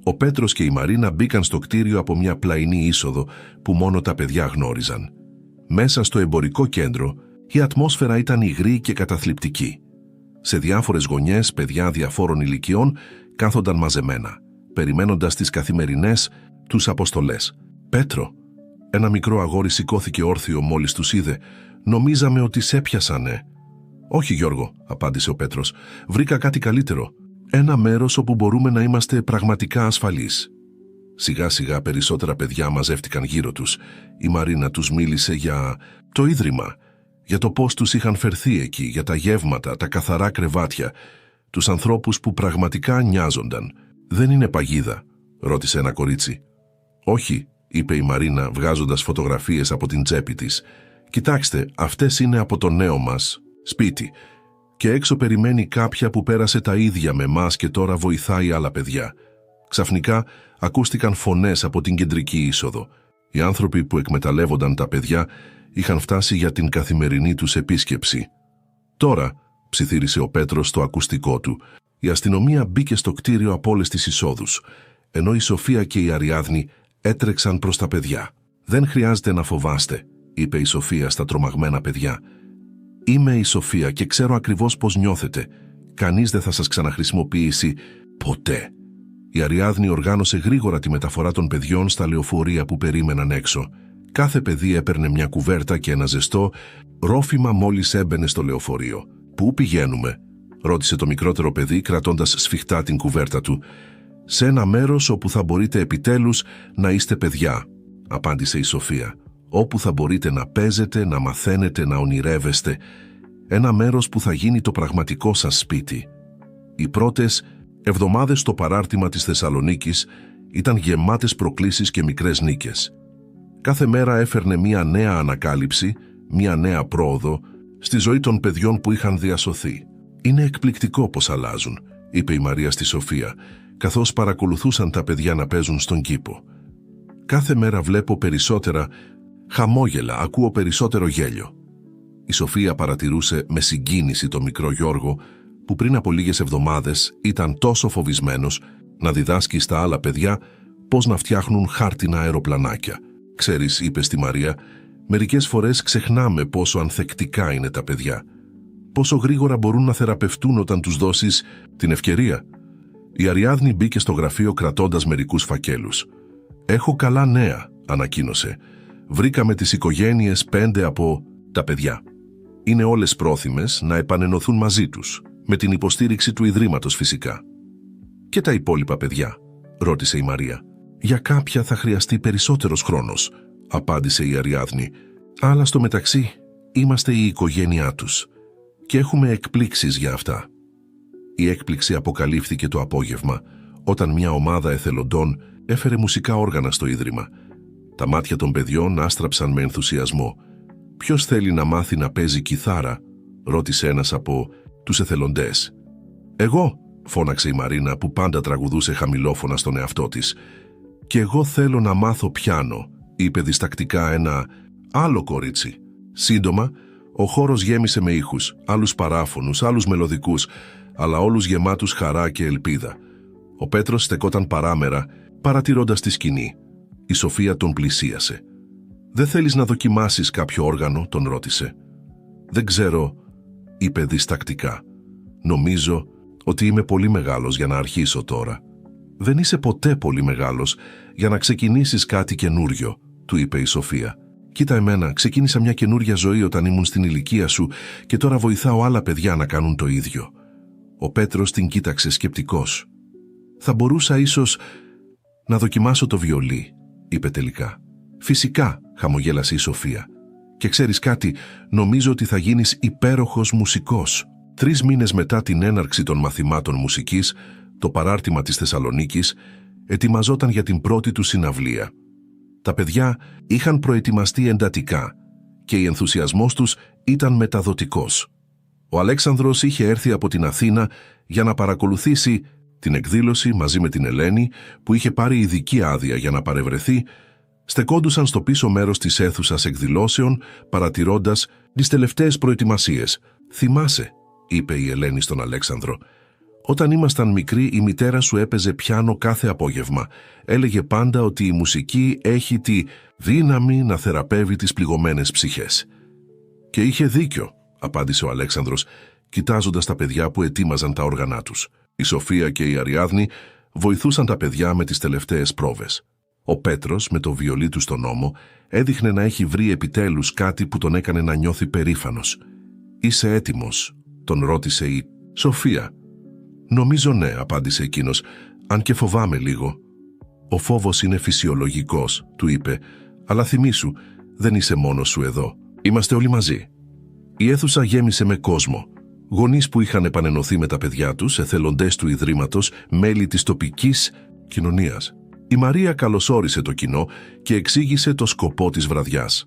Ο Πέτρος και η Μαρίνα μπήκαν στο κτίριο από μια πλαϊνή είσοδο που μόνο τα παιδιά γνώριζαν. Μέσα στο εμπορικό κέντρο η ατμόσφαιρα ήταν υγρή και καταθλιπτική. Σε διάφορες γωνιές παιδιά διαφόρων ηλικιών κάθονταν μαζεμένα, περιμένοντας τις καθημερινές τους αποστολές. «Πέτρο», ένα μικρό αγόρι σηκώθηκε όρθιο μόλις τους είδε. «Νομίζαμε ότι σε έπιασανε». «Όχι, Γιώργο», απάντησε ο Πέτρος. «Βρήκα κάτι καλύτερο. Ένα μέρος όπου μπορούμε να είμαστε πραγματικά ασφαλείς». Σιγά σιγά περισσότερα παιδιά μαζεύτηκαν γύρω τους. Η Μαρίνα τους μίλησε για το Ίδρυμα, για το πώς τους είχαν φερθεί εκεί, για τα γεύματα, τα καθαρά κρεβάτια, τους ανθρώπους που πραγματικά νοιάζονταν. «Δεν είναι παγίδα?» ρώτησε ένα κορίτσι. «Όχι», είπε η Μαρίνα βγάζοντας φωτογραφίες από την τσέπη της. «Κοιτάξτε, αυτές είναι από το νέο μας σπίτι. Και έξω περιμένει κάποια που πέρασε τα ίδια με μας και τώρα βοηθάει άλλα παιδιά». Ξαφνικά ακούστηκαν φωνές από την κεντρική είσοδο. Οι άνθρωποι που εκμεταλλεύονταν τα παιδιά είχαν φτάσει για την καθημερινή τους επίσκεψη. «Τώρα», ψιθύρισε ο Πέτρος στο ακουστικό του, «η αστυνομία μπήκε στο κτίριο από όλες τις εισόδους, ενώ η Σοφία και η Αριάδνη έτρεξαν προς τα παιδιά. «Δεν χρειάζεται να φοβάστε», είπε η Σοφία στα τρομαγμένα παιδιά. «Είμαι η Σοφία και ξέρω ακριβώς πώς νιώθετε. Κανείς δεν θα σας ξαναχρησιμοποιήσει ποτέ». Η Αριάδνη οργάνωσε γρήγορα τη μεταφορά των παιδιών στα λεωφορεία που περίμεναν έξω. Κάθε παιδί έπαιρνε μια κουβέρτα και ένα ζεστό ρόφημα μόλις έμπαινε στο λεωφορείο. «Πού πηγαίνουμε?» ρώτησε το μικρότερο παιδί κρατώντας σφιχτά την κουβέρτα του. «Σε ένα μέρος όπου θα μπορείτε επιτέλους να είστε παιδιά», απάντησε η Σοφία. «Όπου θα μπορείτε να παίζετε, να μαθαίνετε, να ονειρεύεστε. Ένα μέρος που θα γίνει το πραγματικό σας σπίτι». Οι πρώτες εβδομάδες στο παράρτημα της Θεσσαλονίκης ήταν γεμάτες προκλήσεις και μικρές νίκες. Κάθε μέρα έφερνε μία νέα ανακάλυψη, μία νέα πρόοδο στη ζωή των παιδιών που είχαν διασωθεί. «Είναι εκπληκτικό πώς αλλάζουν», είπε η Μαρία στη Σοφία, καθώς παρακολουθούσαν τα παιδιά να παίζουν στον κήπο. «Κάθε μέρα βλέπω περισσότερα χαμόγελα, ακούω περισσότερο γέλιο». Η Σοφία παρατηρούσε με συγκίνηση τον μικρό Γιώργο, που πριν από λίγες εβδομάδες ήταν τόσο φοβισμένος να διδάσκει στα άλλα παιδιά πώς να φτιάχνουν χάρτινα αεροπλανάκια. «Ξέρεις», είπε στη Μαρία, «μερικές φορές ξεχνάμε πόσο ανθεκτικά είναι τα παιδιά. Πόσο γρήγορα μπορούν να θεραπευτούν όταν τους δώσεις την ευκαιρία». Η Αριάδνη μπήκε στο γραφείο κρατώντας μερικούς φακέλους. «Έχω καλά νέα», ανακοίνωσε. «Βρήκαμε τις οικογένειες 5 από τα παιδιά. Είναι όλες πρόθυμες να επανενωθούν μαζί τους, με την υποστήριξη του Ιδρύματος φυσικά». «Και τα υπόλοιπα παιδιά?» ρώτησε η Μαρία. «Για κάποια θα χρειαστεί περισσότερος χρόνος», απάντησε η Αριάδνη. «Αλλά στο μεταξύ είμαστε η οικογένειά τους και έχουμε εκπλήξεις για αυτά». Η έκπληξη αποκαλύφθηκε το απόγευμα, όταν μια ομάδα εθελοντών έφερε μουσικά όργανα στο Ίδρυμα. Τα μάτια των παιδιών άστραψαν με ενθουσιασμό. «Ποιος θέλει να μάθει να παίζει κιθάρα?» ρώτησε ένας από τους εθελοντές. «Εγώ», φώναξε η Μαρίνα, που πάντα τραγουδούσε χαμηλόφωνα στον εαυτό της. «Και εγώ θέλω να μάθω πιάνο», είπε διστακτικά ένα άλλο κορίτσι. Σύντομα, ο χώρος γέμισε με ήχους, άλλους παράφωνους, άλλους μελωδικούς, αλλά όλους γεμάτους χαρά και ελπίδα. Ο Πέτρος στεκόταν παράμερα, παρατηρώντας τη σκηνή. Η Σοφία τον πλησίασε. «Δεν θέλεις να δοκιμάσεις κάποιο όργανο?» τον ρώτησε. «Δεν ξέρω», είπε διστακτικά. «Νομίζω ότι είμαι πολύ μεγάλος για να αρχίσω τώρα». «Δεν είσαι ποτέ πολύ μεγάλος για να ξεκινήσεις κάτι καινούριο», του είπε η Σοφία. «Κοίτα εμένα, ξεκίνησα μια καινούρια ζωή όταν ήμουν στην ηλικία σου και τώρα βοηθάω άλλα παιδιά να κάνουν το ίδιο». Ο Πέτρος την κοίταξε σκεπτικός. «Θα μπορούσα ίσως να δοκιμάσω το βιολί», είπε τελικά. «Φυσικά», χαμογέλασε η Σοφία. «Και ξέρεις κάτι, νομίζω ότι θα γίνεις υπέροχος μουσικός». 3 μήνες μετά την έναρξη των μαθημάτων μουσικής, το παράρτημα της Θεσσαλονίκης ετοιμαζόταν για την πρώτη του συναυλία. Τα παιδιά είχαν προετοιμαστεί εντατικά και ο ενθουσιασμός τους ήταν μεταδοτικός. Ο Αλέξανδρος είχε έρθει από την Αθήνα για να παρακολουθήσει την εκδήλωση μαζί με την Ελένη, που είχε πάρει ειδική άδεια για να παρευρεθεί. Στεκόντουσαν στο πίσω μέρος της αίθουσας εκδηλώσεων, παρατηρώντας τις τελευταίες προετοιμασίες. «Θυμάσαι», είπε η Ελένη στον Αλέξανδρο, «όταν ήμασταν μικροί η μητέρα σου έπαιζε πιάνο κάθε απόγευμα. Έλεγε πάντα ότι η μουσική έχει τη δύναμη να θεραπεύει τις πληγωμένες ψυχές». «Και είχε δίκιο», απάντησε ο Αλέξανδρος, κοιτάζοντας τα παιδιά που ετοίμαζαν τα όργανά τους. Η Σοφία και η Αριάδνη βοηθούσαν τα παιδιά με τις τελευταίες πρόβες. Ο Πέτρος, με το βιολί του στον ώμο, έδειχνε να έχει βρει επιτέλους κάτι που τον έκανε να νιώθει περήφανος. «Είσαι έτοιμος?» τον ρώτησε η Σοφία. «Νομίζω ναι», απάντησε εκείνος, «αν και φοβάμαι λίγο». «Ο φόβος είναι φυσιολογικός», του είπε, «αλλά θυμήσου, δεν είσαι μόνος σου εδώ. Είμαστε όλοι μαζί». Η αίθουσα γέμισε με κόσμο. Γονείς που είχαν επανενωθεί με τα παιδιά τους, εθελοντές του Ιδρύματος, μέλη της τοπικής κοινωνίας. Η Μαρία καλωσόρισε το κοινό και εξήγησε το σκοπό της βραδιάς.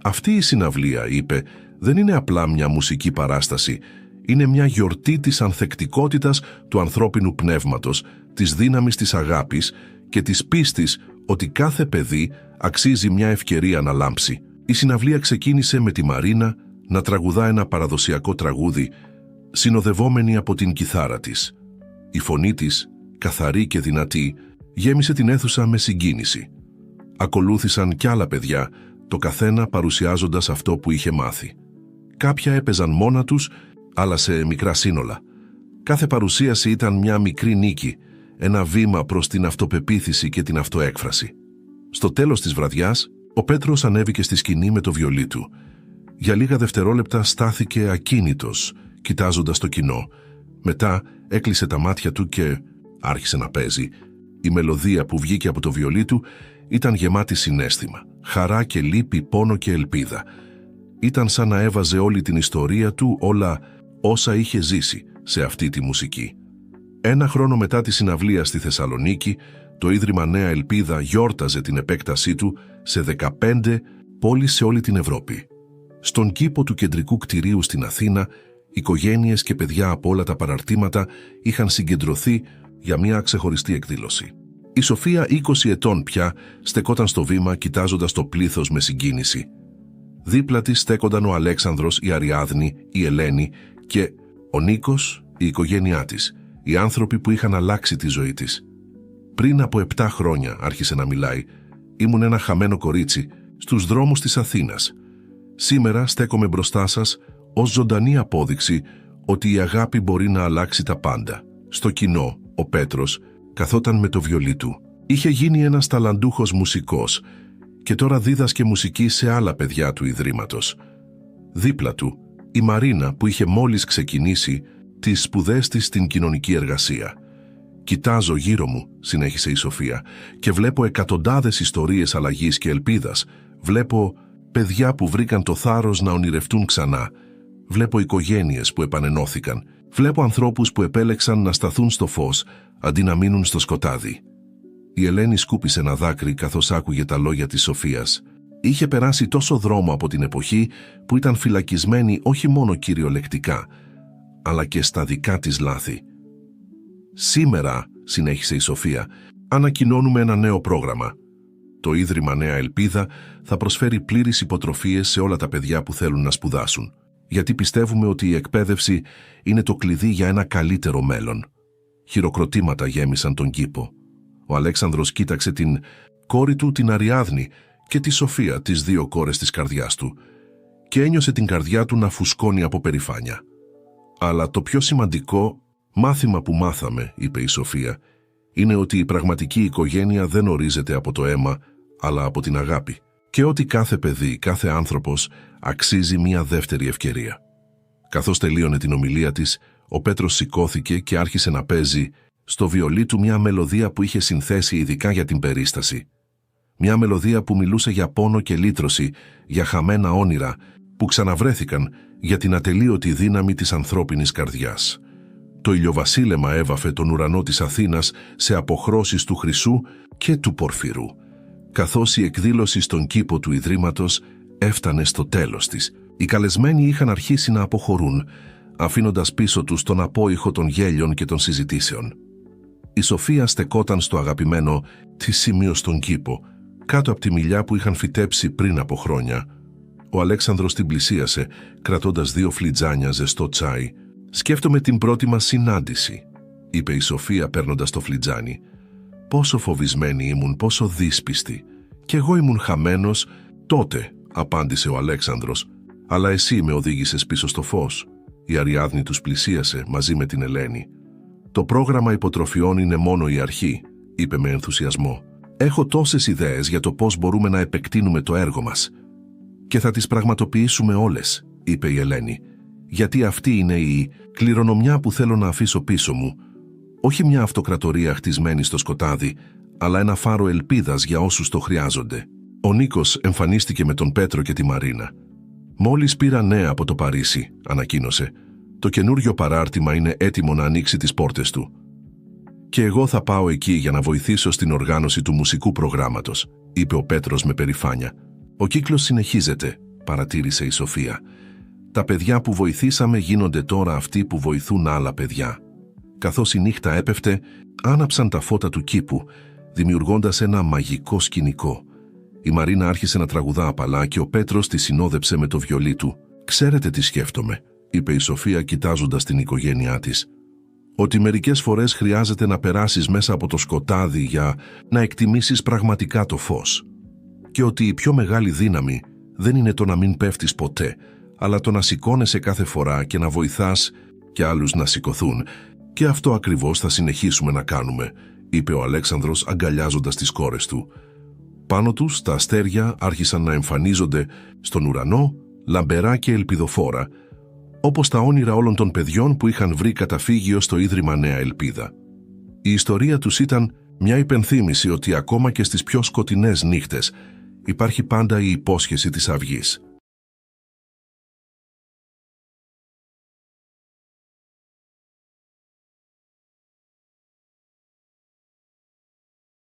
«Αυτή η συναυλία», είπε, «δεν είναι απλά μια μουσική παράσταση. Είναι μια γιορτή της ανθεκτικότητας του ανθρώπινου πνεύματος, της δύναμης της αγάπης και της πίστης ότι κάθε παιδί αξίζει μια ευκαιρία να λάμψει». Η συναυλία ξεκίνησε με τη Μαρίνα να τραγουδά ένα παραδοσιακό τραγούδι, συνοδευόμενη από την κιθάρα της. Η φωνή της, καθαρή και δυνατή, γέμισε την αίθουσα με συγκίνηση. Ακολούθησαν κι άλλα παιδιά, το καθένα παρουσιάζοντας αυτό που είχε μάθει. Κάποια έπαιζαν μόνα τους, άλλα σε μικρά σύνολα. Κάθε παρουσίαση ήταν μια μικρή νίκη, ένα βήμα προς την αυτοπεποίθηση και την αυτοέκφραση. Στο τέλος της βραδιάς, ο Πέτρος ανέβηκε στη σκηνή με το βιολί του. Για λίγα δευτερόλεπτα στάθηκε ακίνητος, κοιτάζοντας το κοινό. Μετά έκλεισε τα μάτια του και άρχισε να παίζει. Η μελωδία που βγήκε από το βιολί του ήταν γεμάτη συναίσθημα, χαρά και λύπη, πόνο και ελπίδα. Ήταν σαν να έβαζε όλη την ιστορία του, όλα όσα είχε ζήσει σε αυτή τη μουσική. 1 χρόνο μετά τη συναυλία στη Θεσσαλονίκη, το Ίδρυμα Νέα Ελπίδα γιόρταζε την επέκτασή του σε 15 πόλεις σε όλη την Ευρώπη. Στον κήπο του κεντρικού κτηρίου στην Αθήνα, οικογένειες και παιδιά από όλα τα παραρτήματα είχαν συγκεντρωθεί για μια ξεχωριστή εκδήλωση. Η Σοφία, 20 ετών πια, στεκόταν στο βήμα κοιτάζοντας το πλήθος με συγκίνηση. Δίπλα της στέκονταν ο Αλέξανδρος, η Αριάδνη, η Ελένη και ο Νίκος, η οικογένειά της, οι άνθρωποι που είχαν αλλάξει τη ζωή της. Πριν από 7 χρόνια, άρχισε να μιλάει, Ήμουν ένα χαμένο κορίτσι στους δρόμους της Αθήνας. Σήμερα στέκομαι μπροστά σας ως ζωντανή απόδειξη ότι η αγάπη μπορεί να αλλάξει τα πάντα. Στο κοινό, ο Πέτρος καθόταν με το βιολί του. Είχε γίνει ένας ταλαντούχος μουσικός και τώρα δίδασκε μουσική σε άλλα παιδιά του Ιδρύματος. Δίπλα του, η Μαρίνα που είχε μόλις ξεκινήσει τις σπουδές της στην κοινωνική εργασία. «Κοιτάζω γύρω μου», συνέχισε η Σοφία, «και βλέπω εκατοντάδες ιστορίες αλλαγής και ελπίδας. Βλέπω παιδιά που βρήκαν το θάρρος να ονειρευτούν ξανά. Βλέπω οικογένειες που επανενώθηκαν. Βλέπω ανθρώπους που επέλεξαν να σταθούν στο φως αντί να μείνουν στο σκοτάδι». Η Ελένη σκούπισε ένα δάκρυ καθώς άκουγε τα λόγια της Σοφίας. Είχε περάσει τόσο δρόμο από την εποχή που ήταν φυλακισμένη όχι μόνο κυριολεκτικά, αλλά και στα δικά της λάθη. «Σήμερα», συνέχισε η Σοφία, «ανακοινώνουμε ένα νέο πρόγραμμα. Το Ίδρυμα Νέα Ελπίδα θα προσφέρει πλήρεις υποτροφίες σε όλα τα παιδιά που θέλουν να σπουδάσουν, γιατί πιστεύουμε ότι η εκπαίδευση είναι το κλειδί για ένα καλύτερο μέλλον». Χειροκροτήματα γέμισαν τον κήπο. Ο Αλέξανδρος κοίταξε την κόρη του, την Αριάδνη, και τη Σοφία, τις δύο κόρες της καρδιάς του, και ένιωσε την καρδιά του να φουσκώνει από περηφάνεια. «Αλλά το πιο σημαντικό μάθημα που μάθαμε», είπε η Σοφία, «είναι ότι η πραγματική οικογένεια δεν ορίζεται από το αίμα, αλλά από την αγάπη, και ότι κάθε παιδί, κάθε άνθρωπος αξίζει μια δεύτερη ευκαιρία». Καθώς τελείωνε την ομιλία της, ο Πέτρος σηκώθηκε και άρχισε να παίζει στο βιολί του μια μελωδία που είχε συνθέσει ειδικά για την περίσταση. Μια μελωδία που μιλούσε για πόνο και λύτρωση, για χαμένα όνειρα που ξαναβρέθηκαν, για την ατελείωτη δύναμη της ανθρώπινης καρδιάς. Το ηλιοβασίλεμα έβαφε τον ουρανό της Αθήνας σε αποχρώσεις του χρυσού και του πορφυρού, καθώς η εκδήλωση στον κήπο του Ιδρύματος έφτανε στο τέλος της. Οι καλεσμένοι είχαν αρχίσει να αποχωρούν, αφήνοντας πίσω τους τον απόϊχο των γέλιων και των συζητήσεων. Η Σοφία στεκόταν στο αγαπημένο της σημείο στον κήπο, κάτω από τη μιλιά που είχαν φυτέψει πριν από χρόνια. Ο Αλέξανδρος την πλησίασε, κρατώντας 2 φλιτζάνια ζεστό τσάι. «Σκέφτομαι την πρώτη μας συνάντηση», είπε η Σοφία παίρνοντας το φλιτζάνι. «Πόσο φοβισμένη ήμουν, πόσο δύσπιστη. Κι εγώ ήμουν χαμένος τότε», απάντησε ο Αλέξανδρος. «Αλλά εσύ με οδήγησες πίσω στο φως». Η Αριάδνη τους πλησίασε μαζί με την Ελένη. «Το πρόγραμμα υποτροφιών είναι μόνο η αρχή», είπε με ενθουσιασμό. «Έχω τόσες ιδέες για το πώς μπορούμε να επεκτείνουμε το έργο μας. Και θα τις πραγματοποιήσουμε όλες», είπε η Ελένη. «Γιατί αυτή είναι η κληρονομιά που θέλω να αφήσω πίσω μου. Όχι μια αυτοκρατορία χτισμένη στο σκοτάδι, αλλά ένα φάρο ελπίδας για όσους το χρειάζονται». Ο Νίκος εμφανίστηκε με τον Πέτρο και τη Μαρίνα. «Μόλις πήρα νέα από το Παρίσι», ανακοίνωσε. «Το καινούριο παράρτημα είναι έτοιμο να ανοίξει τις πόρτες του. Και εγώ θα πάω εκεί για να βοηθήσω στην οργάνωση του μουσικού προγράμματος», είπε ο Πέτρος με περηφάνεια. «Ο κύκλος συνεχίζεται», παρατήρησε η Σοφία. «Τα παιδιά που βοηθήσαμε γίνονται τώρα αυτοί που βοηθούν άλλα παιδιά». Καθώς η νύχτα έπεφτε, άναψαν τα φώτα του κήπου, δημιουργώντας ένα μαγικό σκηνικό. Η Μαρίνα άρχισε να τραγουδά απαλά και ο Πέτρος τη συνόδεψε με το βιολί του. «Ξέρετε τι σκέφτομαι», είπε η Σοφία κοιτάζοντας την οικογένειά της. «Ότι μερικές φορές χρειάζεται να περάσεις μέσα από το σκοτάδι για να εκτιμήσεις πραγματικά το φως. Και ότι η πιο μεγάλη δύναμη δεν είναι το να μην πέφτεις ποτέ, αλλά το να σηκώνεσαι κάθε φορά και να βοηθάς και άλλους να σηκωθούν. Και αυτό ακριβώς θα συνεχίσουμε να κάνουμε», είπε ο Αλέξανδρος αγκαλιάζοντας τις κόρες του. Πάνω τους τα αστέρια άρχισαν να εμφανίζονται στον ουρανό, λαμπερά και ελπιδοφόρα, όπως τα όνειρα όλων των παιδιών που είχαν βρει καταφύγιο στο Ίδρυμα Νέα Ελπίδα. Η ιστορία τους ήταν μια υπενθύμηση ότι ακόμα και στις πιο σκοτεινές νύχτες υπάρχει πάντα η υπόσχεση της αυγής.